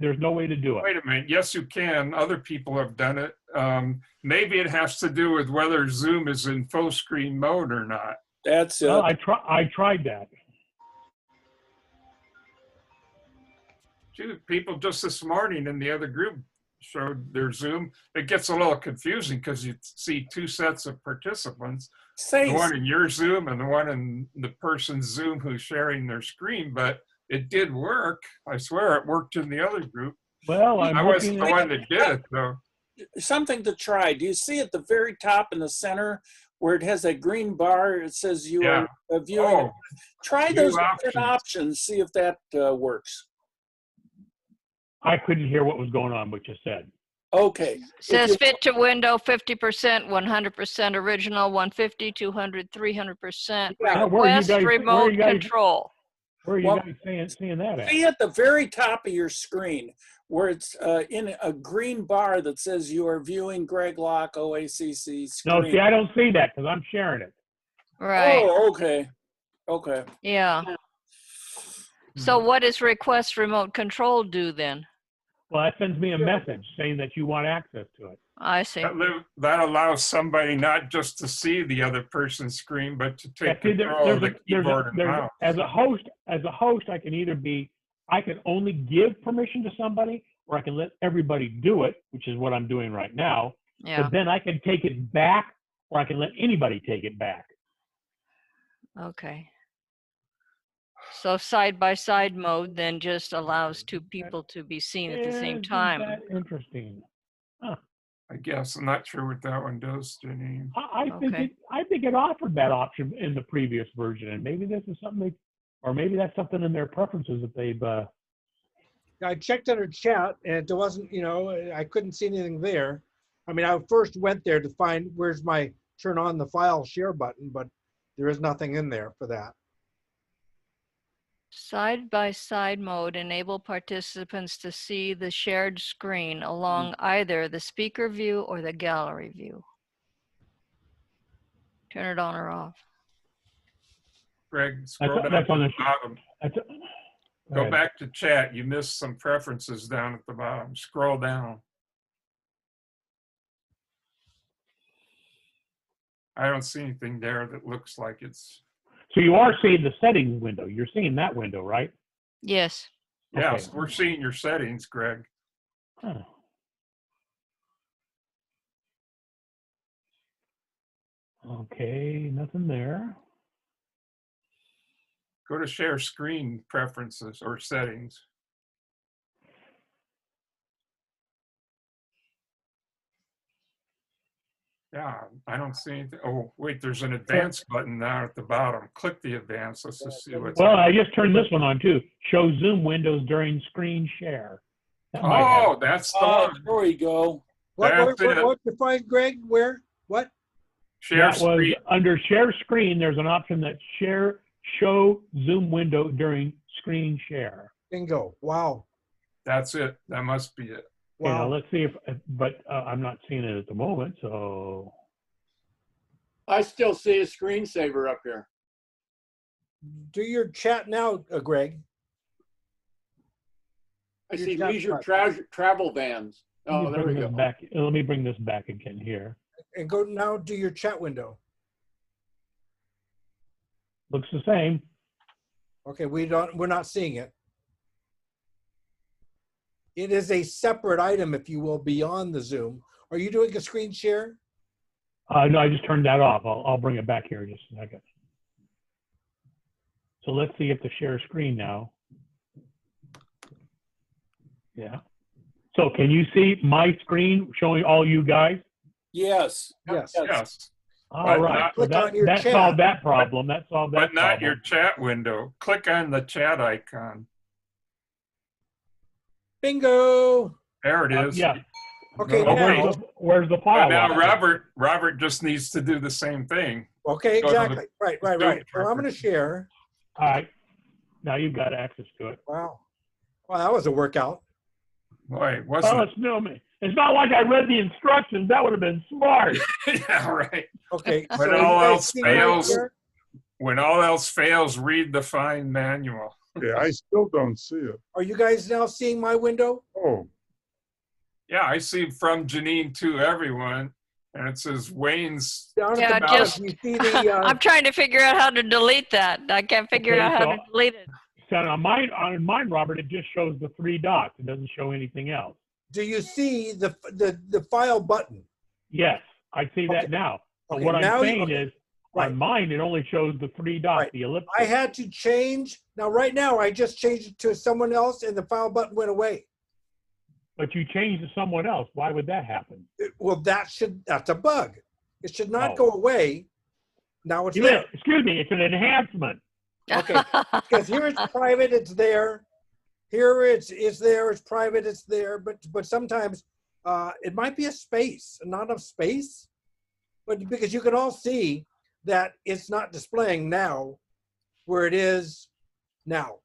There's no way to do it. Wait a minute. Yes, you can. Other people have done it. Maybe it has to do with whether Zoom is in full screen mode or not. That's well, I tried that. Gee, people just this morning in the other group showed their Zoom. It gets a little confusing because you see two sets of participants. The one in your Zoom and the one in the person's Zoom who's sharing their screen, but it did work. I swear it worked in the other group. Well, I wasn't the one that did it, though. Something to try. Do you see at the very top in the center where it has that green bar? It says you are viewing. Try those different options. See if that works. I couldn't hear what was going on, what you said. Okay. Says fit to window 50%, 100% original, 150, 200, 300%. Request remote control. Where are you guys seeing that at? See at the very top of your screen where it's in a green bar that says you are viewing Greg Locke OACC screen. No, see, I don't see that because I'm sharing it. Right. Oh, okay. Okay. Yeah. So what does request remote control do then? Well, that sends me a message saying that you want access to it. I see. That allows somebody not just to see the other person's screen, but to take control of the keyboard and mouse. As a host, I can either I can only give permission to somebody, where I can let everybody do it, which is what I'm doing right now. Yeah. But then I can take it back, or I can let anybody take it back. Okay. So side-by-side mode then just allows two people to be seen at the same Isn't time. that interesting? Huh. I guess I'm not sure what that one does, Janine. I think it offered that option in the previous version, and maybe this is something or maybe that's something in their preferences that they've. I checked under chat and there wasn't, I couldn't see anything there. I mean, I first went there to find where's my turn on the file share button, but there is nothing in there for that. Side-by-side mode enable participants to see the shared screen along either the speaker view or the gallery view. Turn it on or off. Greg, scroll down to the bottom. Go back to chat. You missed some preferences down at the bottom. Scroll down. I don't see anything there that looks like it's. So you are seeing the settings window. You're seeing that window, right? Yes. Yes, Okay. we're seeing your settings, Greg. Huh. Okay, nothing there. Go to share screen preferences or settings. Yeah, I don't see anything. Oh, wait, there's an advanced button down at the bottom. Click the advanced. Let's just see what's. Well, I just turned this one on too. Show Zoom windows during screen share. That might Oh, have- that's the one. There we go. What you find, Greg? Where? What? Share that was screen. under share screen. There's an option that show Zoom window during screen share. Bingo. Wow. That's it. That must be it. Okay, now let's see but I'm not seeing it at the moment, so. I still see a screensaver up here. Do your chat now, Greg. I Your see chat leisure button. travel vans. Oh, there we go. Let me bring this back again here. And go now do your chat window. Looks the same. Okay, we're not seeing it. It is a separate item, if you will, beyond the Zoom. Are you doing a screen share? No, I just turned that off. I'll bring it back here in just a second. So let's see if the share screen now. Yeah. So can you see my screen showing all you guys? Yes. Yes. Yes. All right. So Click on your that chat. solved that problem. That solved that But not problem. your chat window. Click on the chat icon. Bingo. There it is. Yeah. Okay, Oh, now, Where's the But file? now option? Robert just needs to do the same thing. okay, Go to the exactly. Right. Zoom So I'm going to share. All right. Now you've got access to it. Wow. Wow, that was a workout. Boy, wasn't Oh, it's not like I read the instructions. That would have been smart. it? Yeah, right. Okay. When so all you guys else see right fails, here? when all else fails, read the fine manual. Yeah, I still don't see it. Are you guys now seeing my window? Oh, Yeah, I see from Janine to everyone, and it says Wayne's. Down Yeah, at the bottom, just- you see the, I'm trying to figure out how to delete that. I can't figure Okay, out how so- to delete it. So on mine, Robert, it just shows the 3 dots. It doesn't show anything else. do you see the file button? Yes, I see that Okay. now. But Okay, what I'm now saying is, right. on mine, it only shows the 3 dots, Right. the ellipsis. I had to change. Now, right now, I just changed it to someone else and the file button went away. But you changed to someone else. Why would that happen? Well, that's a bug. It should not Oh. go away. Now it's there. Excuse me, it's an enhancement. Okay, because here it's private, it's there. Here it's there, it's private, it's there. But sometimes it might be a space, not enough space. But because you can all see that it's not displaying now where it is now.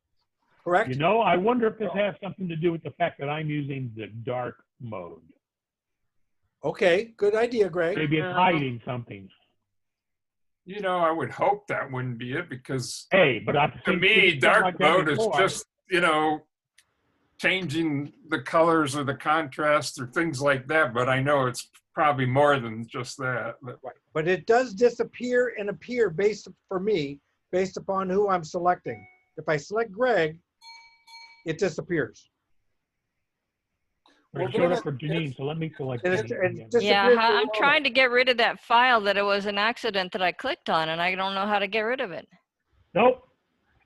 Correct? You know, I wonder if this has something to do with the fact that I'm using the dark mode. Okay, good idea, Greg. Maybe it's hiding something. You know, I would hope that wouldn't be it because Hey, but I've to seen me, something dark like that mode is before. just, changing the colors or the contrast or things like that. But I know it's probably more than just that. But Right. But it does disappear and appear based upon who I'm selecting. If I select Greg, it disappears. It showed up for Janine, so let me select And Janine it's again. Yeah, disappeared for I'm Roma. trying to get rid of that file that it was an accident that I clicked on, and I don't know how to get rid of it. Nope.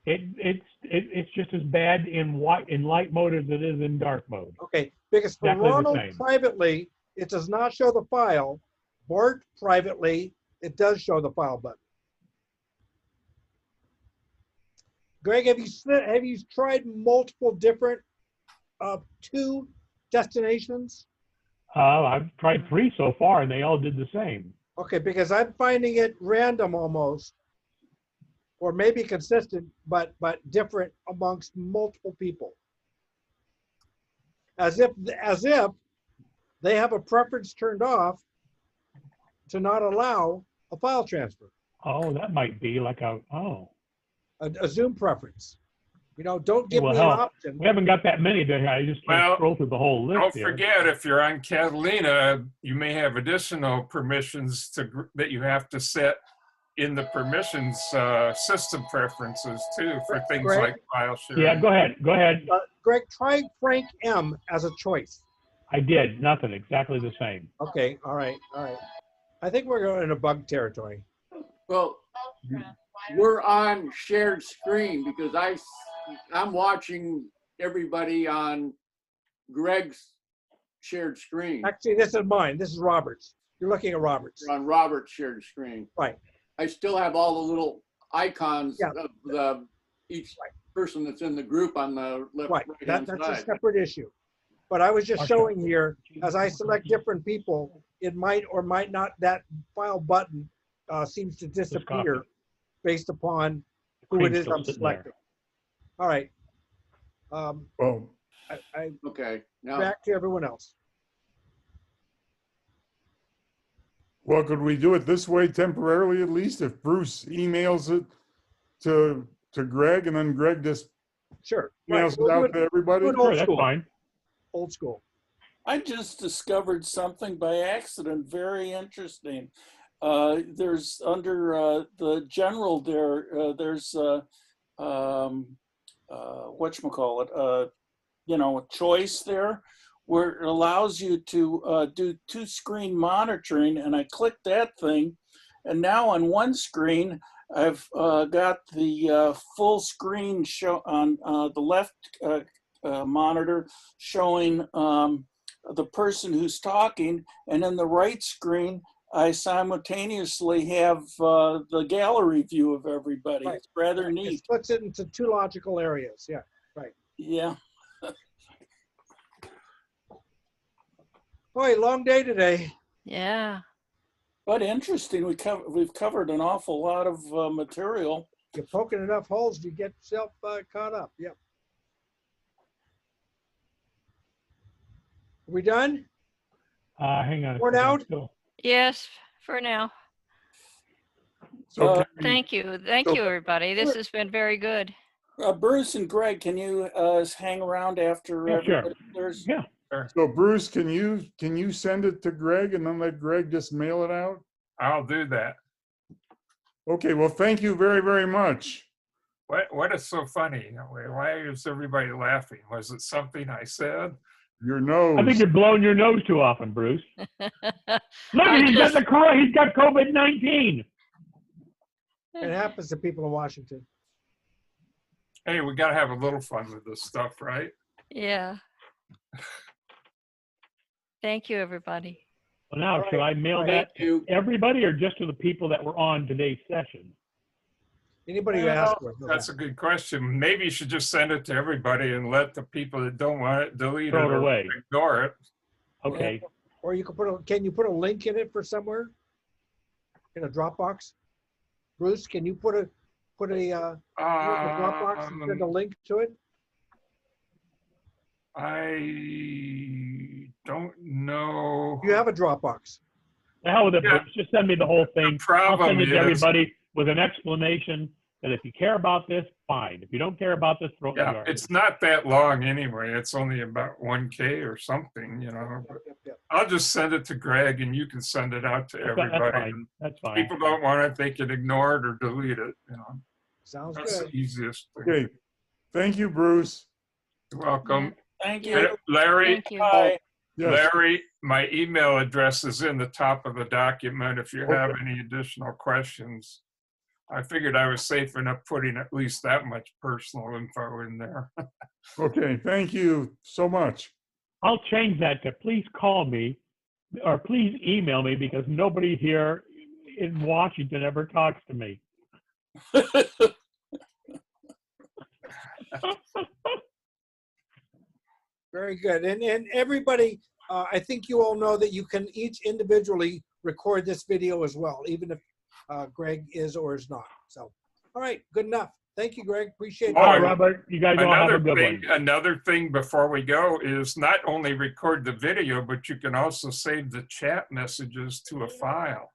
It's just as bad in light mode as it is in dark mode. Okay, because for Exactly the Ronald same. privately, it does not show the file. Bart privately, it does show the file button. Greg, have you tried multiple different 2 destinations? I've tried 3 so far, and they all did the same. Okay, because I'm finding it random almost, or maybe consistent, but different amongst multiple people. As if they have a preference turned off to not allow a file transfer. Oh, that might be like a Zoom preference. You know, don't give will me an help. option. We haven't got that many there. I just can't Well, scroll through the whole list Don't here. forget, if you're on Catalina, you may have additional permissions that you have to set in the permissions system preferences too for things Greg? like file sharing. Yeah, go ahead. Go ahead. Greg, try Frank M as a choice. I did. Nothing. Exactly the same. Okay, all right. I think we're going into bug territory. Well, we're on shared screen because I'm watching everybody on Greg's shared screen. Actually, this is mine. This is Robert's. You're looking at Robert's. You're on Robert's shared screen. Right. I still have all the little icons Yeah. of each person that's in the group on the left Right. right-hand That's side. a separate issue. But I was just Okay. showing here, as I select different people, it might or might not, that file button seems to disappear copy. based upon who it Cream's is still I'm sitting there. selecting. All right. Well, I Okay. Now, back to everyone else. well, could we do it this way temporarily at least? If Bruce emails it to Greg and then Greg just Sure. Right. emails We'll it do out to everybody? do it Sure, old that's school. fine. Old school. I just discovered something by accident very interesting. There's under the general there, there's whatchamacallit, a choice there where it allows you to do 2-screen monitoring, and I clicked that thing, and now on one screen I've got the full screen show on the left monitor showing the person who's talking, and in the right screen I simultaneously have the gallery view of everybody. Right. It's rather It neat. splits it into 2 logical areas. Yeah. Right. Yeah. Boy, long day today. Yeah. But interesting, we've covered an awful lot of material. You're poking enough holes, you get yourself caught up. Yep. Are we done? Hang on. a We're second. out? Still- Yes, for now. So can we- Thank you. Thank you, everybody. This has been very good. Bruce and Greg, can you hang around after Yeah, sure. everybody clears? Yeah. So Bruce, can you send it to Greg and then let Greg just mail it out? I'll do that. Okay, well, thank you very, very much. What is so funny? Why is everybody laughing? Was it something I said? Your nose. I think you're blowing your nose too often, Bruce. Look, I he's got just- he's got COVID-19. It happens to people in Washington. Hey, we got to have a little fun with this stuff, right? Yeah. Thank you, everybody. Well, now, should I mail Thank that you. to everybody or just to the people that were on today's session? Anybody who Well, asks for it. That's a good question. Maybe you should just send it to everybody and let the people that don't want it delete Throw it it or away. ignore it. Okay. Or you can you put a link in it for somewhere? In a Dropbox? Bruce, can you put a Dropbox and send a link to it? I don't know. You have a Dropbox. The hell with it, Yeah. Bruce. Just send me the whole thing. I'll problem send it to is- everybody with an explanation that if you care about this, fine. If you don't care about this, throw it in the Yeah, garbage. it's not that long anyway. It's only about 1K or something, you know. But Yep. I'll just send it to Greg and you can send it out to That's everybody. fine. And That's fine. people don't want it, they can ignore it or delete it, you know. Sounds That's good. the easiest thing. Okay, thank you, Bruce. You're welcome. Thank you. Larry, Thank you. Bye. Yes. Larry, my email address is in the top of the document if you have any additional questions. I figured I was safe enough putting at least that much personal info in there. Okay, thank you so much. I'll change that to please call me or please email me because nobody here in Washington ever talks to me. Very good. And everybody, I think you all know that you can each individually record this video as well, even if Greg is or is not. So, all right, good enough. Thank you, Greg. Appreciate it. All right, Robert, you guys all have a good one. Another thing before we go is not only record the video, but you can also save the chat messages to a file.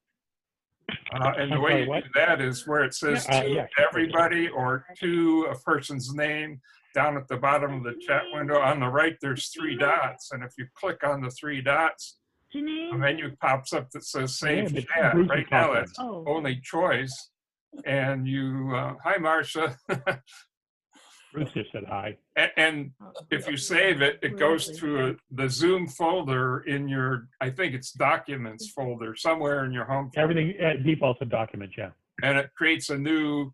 And the way you do that is where it says to everybody or to a person's name down at the bottom of the chat window. On the right, there's 3 dots. And if you click on the 3 dots, a menu pops up that says save chat. Right now, that's only choice. And you, hi, Marcia. Bruce just said hi. And if you save it, it goes to the Zoom folder in your, I think it's documents folder, somewhere in your home folder. Everything defaults to documents, yeah. And it creates a new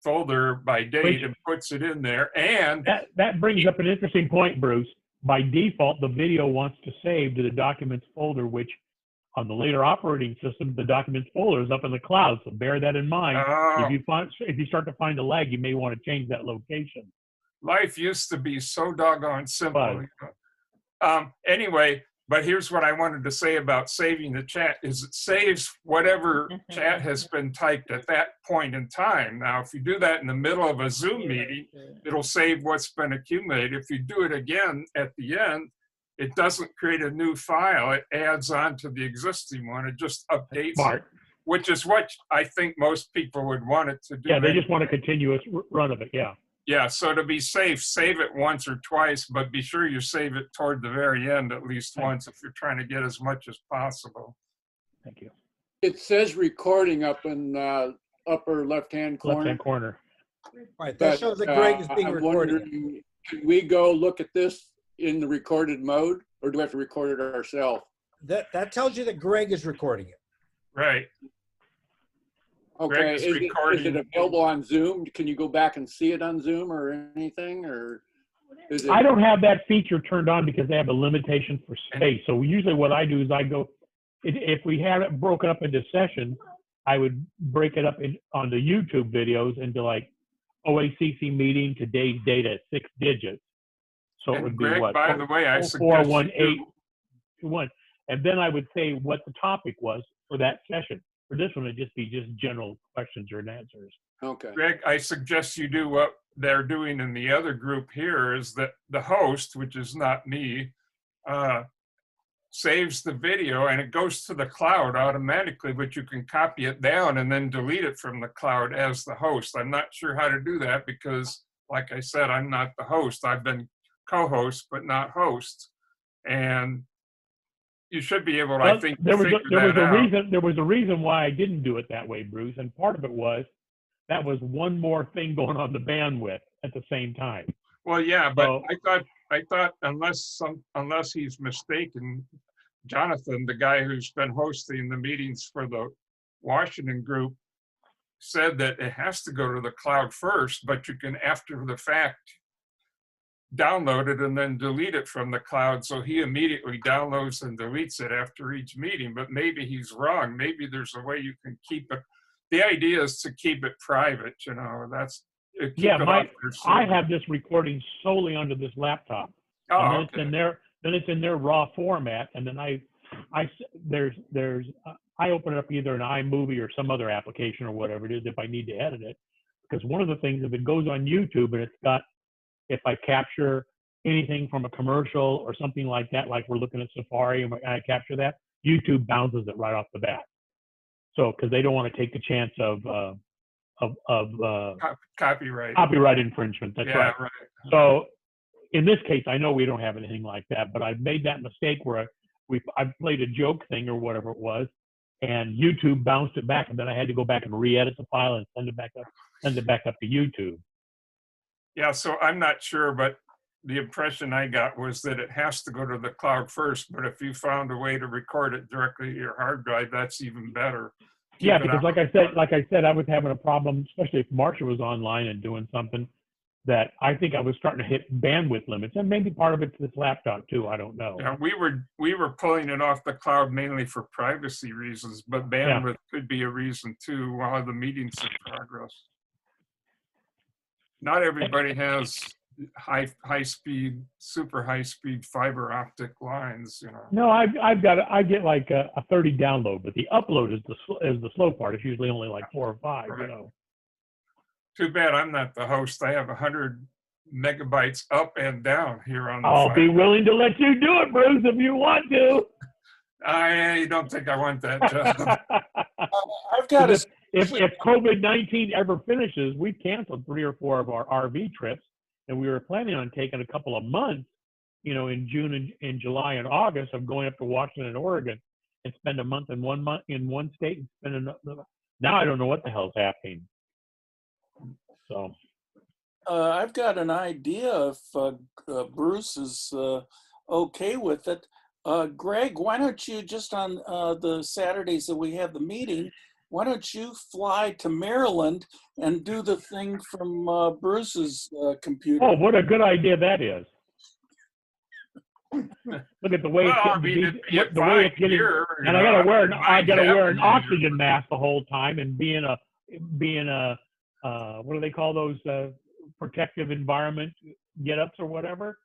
folder by date and puts it in there. And that brings up an interesting point, Bruce. By default, the video wants to save to the documents folder, which on the later operating system, the documents folder is up in the cloud. So bear that in mind. If you start to find a lag, you may want to change that location. Life used to be so doggone simple. Anyway, but here's what I wanted to say about saving the chat is it saves whatever chat has been typed at that point in time. Now, if you do that in the middle of a Zoom meeting, it'll save what's been accumulated. If you do it again at the end, it doesn't create a new file. It adds on to the existing one. It just updates it, which is what I think most people would want it to do. Yeah, they just want a continuous run of it, yeah. Yeah, so to be safe, save it once or twice, but be sure you save it toward the very end at least once if you're trying to get as much as possible. Thank you. It says recording up in upper left-hand corner. Left-hand corner. Right, that shows that Greg is being recorded. Can we go look at this in the recorded mode, or do we have to record it ourselves? That tells you that Greg is recording it. Right. Okay, is it available on Zoom? Can you go back and see it on Zoom or anything, or is it? I don't have that feature turned on because they have a limitation for space. So usually what I do is I go, if we have it broken up into sessions, I would break it up on the YouTube videos into like OACC meeting, today's date at 6 digits. So it would be Greg, what? by the way, I suggest 41821. And then I would say what the topic was for that session. For this one, it'd just be just general questions or answers. Okay. Greg, I suggest you do what they're doing in the other group here is that the host, which is not me, saves the video and it goes to the cloud automatically, but you can copy it down and then delete it from the cloud as the host. I'm not sure how to do that because, like I said, I'm not the host. I've been co-host, but not host. And you should be able to, I think, there was a reason why I didn't do it that way, Bruce, and part of it was that was one more thing going on the bandwidth at the same time. Well, yeah, but I thought unless he's mistaken, Jonathan, the guy who's been hosting the meetings for the Washington group, said that it has to go to the cloud first, but you can after the fact download it and then delete it from the cloud. So he immediately downloads and deletes it after each meeting, but maybe he's wrong. Maybe there's a way you can keep it. The idea is to keep it private, you know, I have this recording solely onto this laptop. And then it's in their raw format. And then I open it up either an iMovie or some other application or whatever it is if I need to edit it. Because one of the things, if it goes on YouTube and it's got, if I capture anything from a commercial or something like that, like we're looking at Safari and I capture that, YouTube bounces it right off the bat. So, because they don't want to take the chance of copyright infringement. That's right. So, in this case, I know we don't have anything like that, but I've made that mistake where I've played a joke thing or whatever it was, and YouTube bounced it back, and then I had to go back and re-edit the file and send it back up to YouTube. Yeah, so I'm not sure, but the impression I got was that it has to go to the cloud first, but if you found a way to record it directly to your hard drive, that's even better. Yeah, Keep it because out. like I said, I was having a problem, especially if Marsha was online and doing something that I think I was starting to hit bandwidth limits, and maybe part of it's this laptop too. I don't know. Yeah, we were pulling it off the cloud mainly for privacy reasons, but bandwidth could be a reason too while the meeting's in progress. Not everybody has high speed, super high speed fiber optic lines, you know. No, I get like a 30 download, but the upload is the slow part. It's usually only like 4 or 5, Right. you know. Too bad I'm not the host. I have 100 megabytes up and down here on the I'll be fiber. willing to let you do it, Bruce, if you want to. I don't think I want that job. I've got if COVID-19 ever finishes, we've canceled 3 or 4 of our RV trips, and we were planning on taking a couple of months, you know, in June and in July and August of going up to Washington and Oregon and spend a month in one state and spend another. Now I don't know what the hell's happening. So. I've got an idea if Bruce is okay with it. Greg, why don't you just on the Saturdays that we have the meeting, why don't you fly to Maryland and do the thing from Bruce's computer? Oh, what a good idea that is. Look at the way it's getting, here, and I gotta wear an oxygen mask the whole time, and being a what do they call those protective environment get-ups or whatever?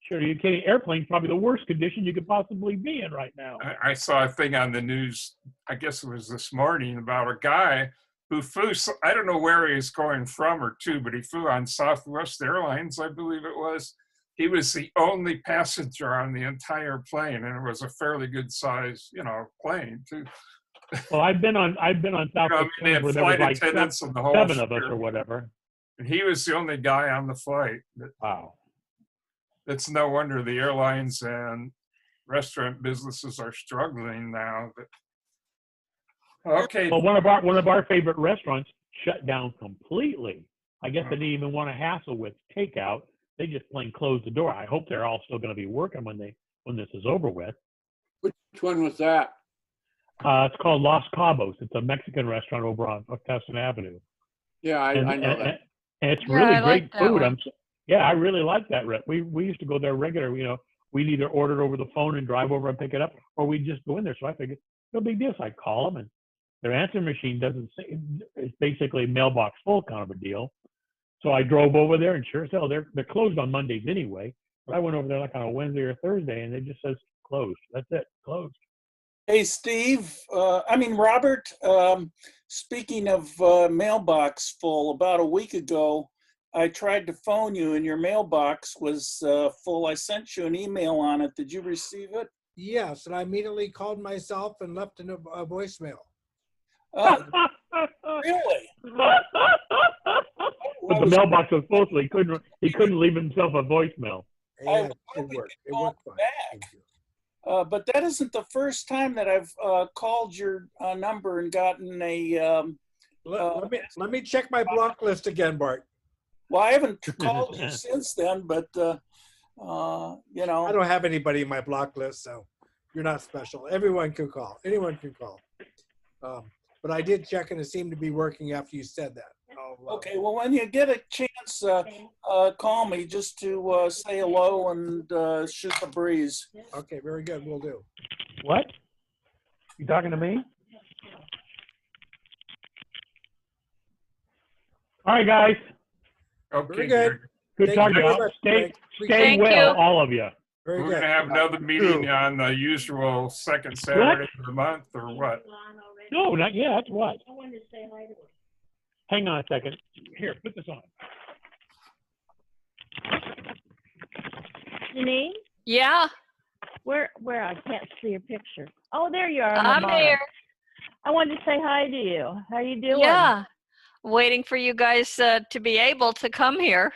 Sure, you're kidding. Airplane's probably the worst condition you could possibly be in right now. I saw a thing on the news, I guess it was this morning, about a guy who flew, I don't know where he was going from or to, but he flew on Southwest Airlines, I believe it was. He was the only passenger on the entire plane, and it was a fairly good size, you know, plane too. Well, I've been on Southwest they had where there was flight like attendants and the whole 7 of us shit. or whatever. And he was the only guy on the flight. Wow. It's no wonder the airlines and restaurant businesses are struggling now. But, okay. Well, one of our favorite restaurants shut down completely. I guess they didn't even want to hassle with takeout. They just plain closed the door. I hope they're all still going to be working when this is over with. Which one was that? It's called Los Cabos. It's a Mexican restaurant over on Tustin Avenue. Yeah, I know that. And it's Yeah, really I great like that food. one. I really like that. We used to go there regular. You know, we'd either order it over the phone and drive over and pick it up, or we'd just go in there. So I figured, no big deal. So I call them, and their answering machine doesn't say. It's basically mailbox full kind of a deal. So I drove over there, and sure as hell, they're closed on Mondays anyway. But I went over there like on a Wednesday or Thursday, and it just says closed. That's it, closed. Hey, Steve, Robert, speaking of mailbox full, about a week ago, I tried to phone you and your mailbox was full. I sent you an email on it. Did you receive it? Yes, and I immediately called myself and left a voicemail. Really? But the mailbox was full, so he couldn't leave himself a voicemail. Yeah, it worked. It worked fine. But that isn't the first time that I've called your number and gotten a. Let me check my block list again, Bart. Well, I haven't called you since then, but you know. I don't have anybody in my block list, so you're not special. Everyone can call. Anyone can call. But I did check, and it seemed to be working after you said that. Okay, well, when you get a chance, call me just to say hello and shoot the breeze. Okay, very good. We'll do. What? You talking to me? All right, guys. Okay, Very good. Good Thank talking you to very you. much, Stay Greg. well, all of you. Very We're good. going to have another meeting on the usual second Saturday of the month, or what? No, not yet. That's what. Hang on a second. Here, put this on. Janine, Yeah, where I can't see your picture. Oh, there you are. on the I'm bottom. here. I wanted to say hi to you. How you doing? Yeah, waiting for you guys to be able to come here.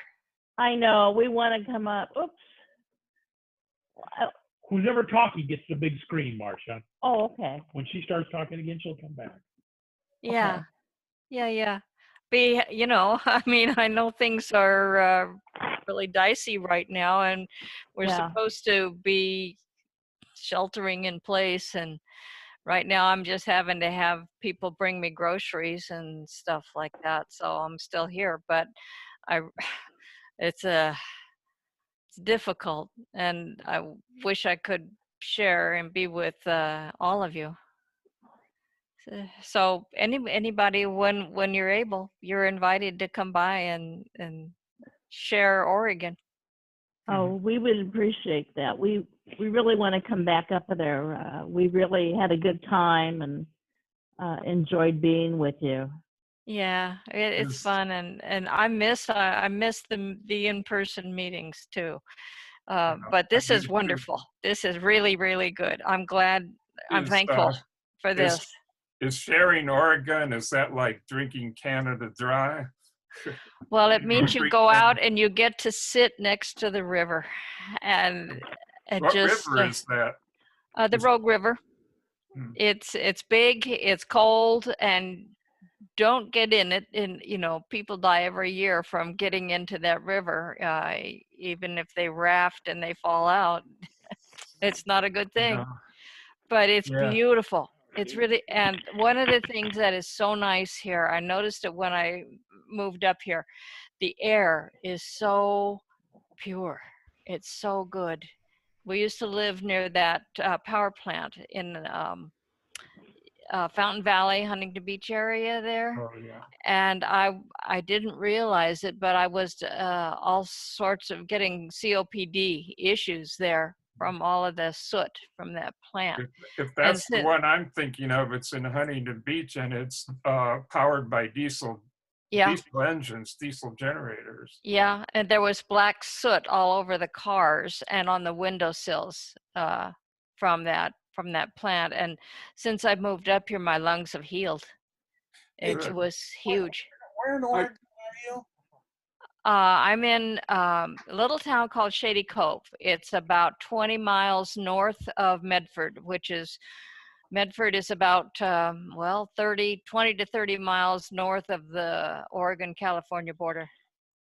I know. We want to come up. Oops. Who's ever talking gets the big screen, Marcia. Oh, okay. When she starts talking again, she'll come back. Yeah, yeah. I mean, I know things are really dicey right now, and we're Yeah. supposed to be sheltering in place, and right now I'm just having to have people bring me groceries and stuff like that, so I'm still here. But I it's difficult, and I wish I could share and be with all of you. So anybody, when you're able, you're invited to come by and share Oregon. Oh, we would appreciate that. We really want to come back up there. We really had a good time and enjoyed being with you. Yeah, it's fun, and I miss the in-person meetings too. But this is wonderful. This is really, really good. I'm glad. I'm thankful for this. Is sharing Oregon, is that like drinking Canada dry? Well, it means you go out and you get to sit next to the river, and What just river is that? the Rogue River. It's big, it's cold, and don't get in it. And people die every year from getting into that river. Even if they raft and they fall out, it's not a good thing. But it's beautiful. It's really, and one of the things that is so nice here, I noticed it when I moved up here, the air is so pure. It's so good. We used to live near that power plant in Fountain Valley, Huntington Beach area there. Oh, yeah. And I didn't realize it, but I was all sorts of getting COPD issues there from all of the soot from that plant. If that's the one I'm thinking of, it's in Huntington Beach, and it's powered by diesel engines, diesel generators. Yeah, and there was black soot all over the cars and on the windowsills from that plant. And since I moved up here, my lungs have healed. It was huge. Where in Oregon are you? I'm in a little town called Shady Cove. It's about 20 miles north of Medford, Medford is about 20 to 30 miles north of the Oregon-California border.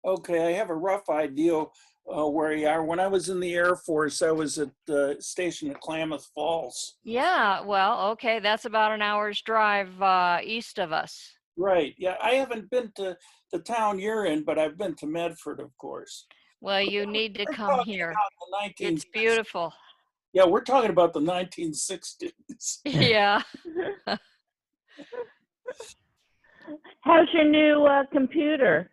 Okay, I have a rough idea where you are. When I was in the Air Force, I was at the station at Klamath Falls. Yeah, well, okay, that's about an hour's drive east of us. Right. Yeah, I haven't been to the town you're in, but I've been to Medford, of course. Well, you need to come here. It's beautiful. Yeah, we're talking about the 1960s. Yeah. How's your new computer?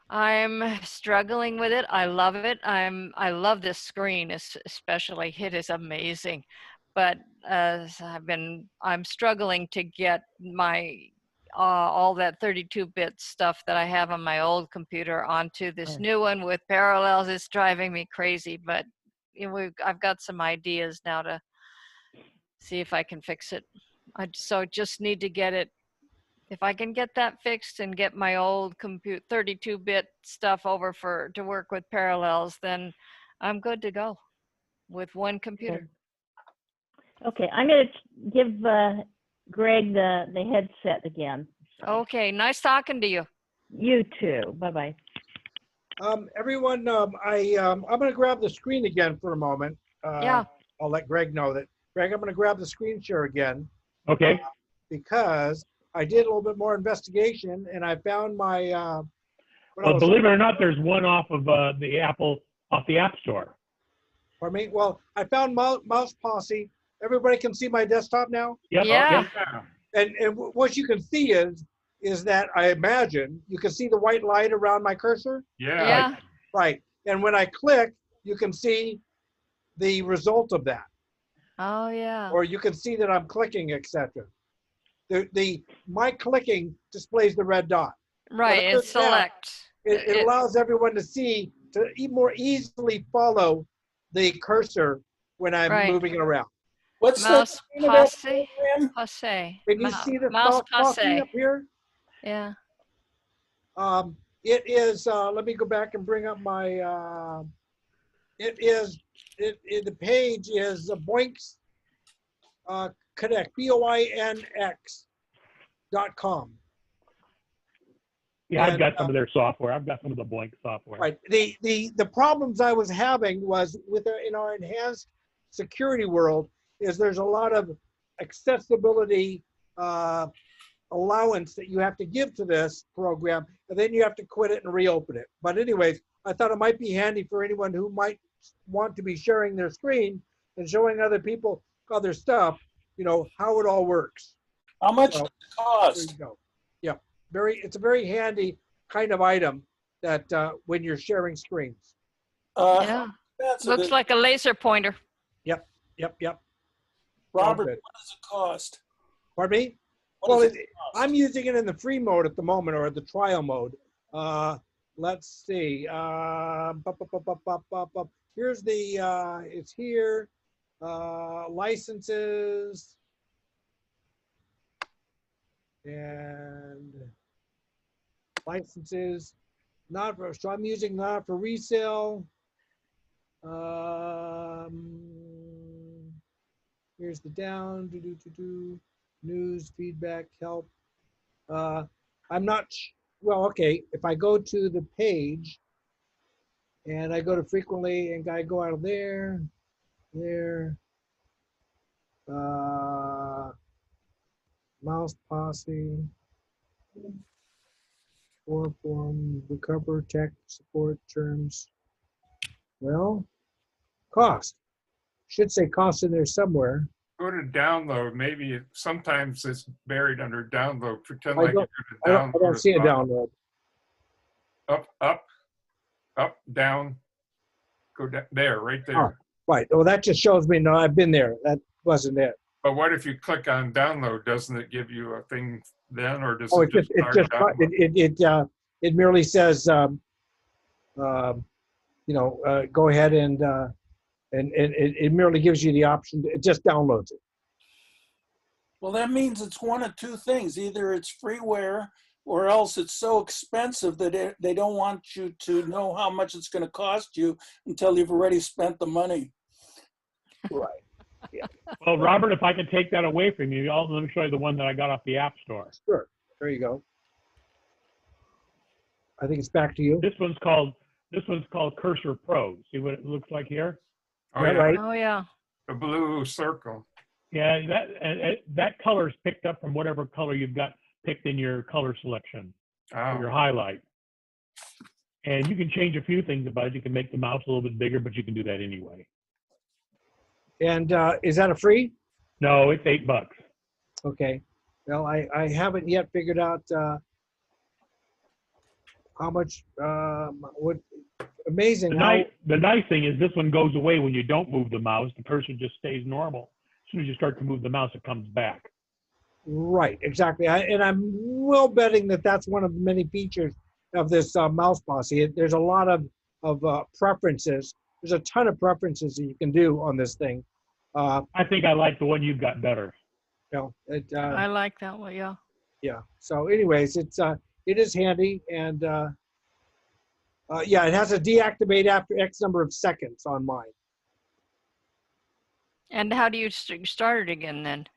I'm struggling with it. I love it. I love this screen, especially. It is amazing. But I'm struggling to get my all that 32-bit stuff that I have on my old computer onto this new one with parallels. It's driving me crazy, but I've got some ideas now to see if I can fix it. I just need to get it. If I can get that fixed and get my old 32-bit stuff over to work with parallels, then I'm good to go with one computer. Okay, I'm going to give Greg the headset again. Okay, nice talking to you. You too. Bye-bye. Everyone, I'm going to grab the screen again for a moment. Yeah. I'll let Greg know that. Greg, I'm going to grab the screen share again. Okay. Because I did a little bit more investigation and I found my. Well, believe it or not, there's one off of the App Store. Pardon me? Well, I found Mouse Posse. Everybody can see my desktop now? Yep. Yeah. And what you can see is that I imagine you can see the white light around my cursor. Yeah. Right. And when I click, you can see the result of that. Oh yeah. Or you can see that I'm clicking, etc. My clicking displays the red dot. Right. It selects. It allows everyone to see to more easily follow the cursor when I'm moving it around. What's Mouse the Posse? Posse. Can you see the Mouse Posse up here? Yeah. It is. Let me go back and bring up my. The page is Boinx Connect, BOINX.com. Yeah, I've And, got some of their software. I've got some of the blank software. Right. The problems I was having was in our enhanced security world is there's a lot of accessibility allowance that you have to give to this program, and then you have to quit it and reopen it. But anyways, I thought it might be handy for anyone who might want to be sharing their screen and showing other people other stuff, how it all works. How much So, does it cost? there you go. Yeah, it's a very handy kind of item that when you're sharing screens. Yeah. That's Looks like a laser pointer. Yep. Robert, good. what does it cost? Pardon me? What Well, does it I'm using it in the free mode at the moment, or the trial mode. Let's see. Here's the, it's here. Licenses. And licenses. Not for, so I'm using not for resale. Here's the down, news, feedback, help. I'm not, well, okay, if I go to the page and I go to frequently and I go out of there, mouse posse, form, recover, tech, support, terms. Well, cost. Should say cost in there somewhere. Go to download. Maybe sometimes it's buried under download. Pretend I like you're don't, going to download. I don't see a download. Up, down. Go down there, right there. Oh, right. Well, that just shows me, no, I've been there. That wasn't it. But what if you click on download? Doesn't it give you a thing then, or does Oh, it just start download? It merely says, go ahead and it merely gives you the option. It just downloads it. Well, that means it's one of two things. Either it's freeware or else it's so expensive that they don't want you to know how much it's going to cost you until you've already spent the money. Right. Yeah. Well, Robert, if I can take that away from you, let me show you the one that I got off the App Store. Sure. There you go. I think it's back to you. This one's called Cursor Pro. See what it looks like here? Oh, yeah. Right. Oh, yeah. The blue circle. Yeah, that color is picked up from whatever color you've got picked in your color selection or your highlight. And you can change a few things about it. You can make the mouse a little bit bigger, but you can do that anyway. And is that a free? No, it's $8. Okay. Well, I haven't yet figured out how much, what, amazing. The nice thing is this one goes away when you don't move the mouse. The cursor just stays normal. As soon as you start to move the mouse, it comes back. Right, exactly. And I'm well betting that that's one of the many features of this mouse posse. There's a lot of preferences. There's a ton of preferences that you can do on this thing. I think I like the one you've got better. I like that one, yeah. Yeah. So anyways, it is handy, and yeah, it has a deactivate after X number of seconds on mine. And how do you start it again then?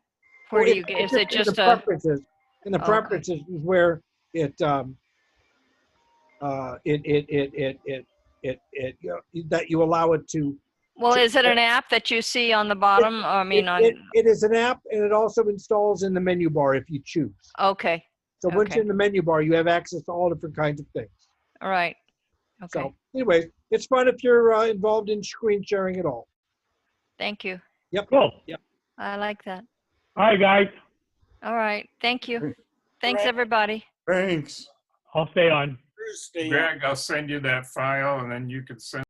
Where do you get? Is it just in the preferences? In the preferences is where it that you allow it to. Well, is it an app that you see on the bottom? It is an app, and it also installs in the menu bar if you choose. Okay. So once you're in the menu bar, you have access to all different kinds of things. All right. Okay. So anyways, it's fun if you're involved in screen sharing at all. Thank you. Yep. Cool. Yep. I like that. All right, guys. All right. Thank you. Thanks, everybody. Thanks. I'll stay on. Greg, I'll send you that file, and then you can send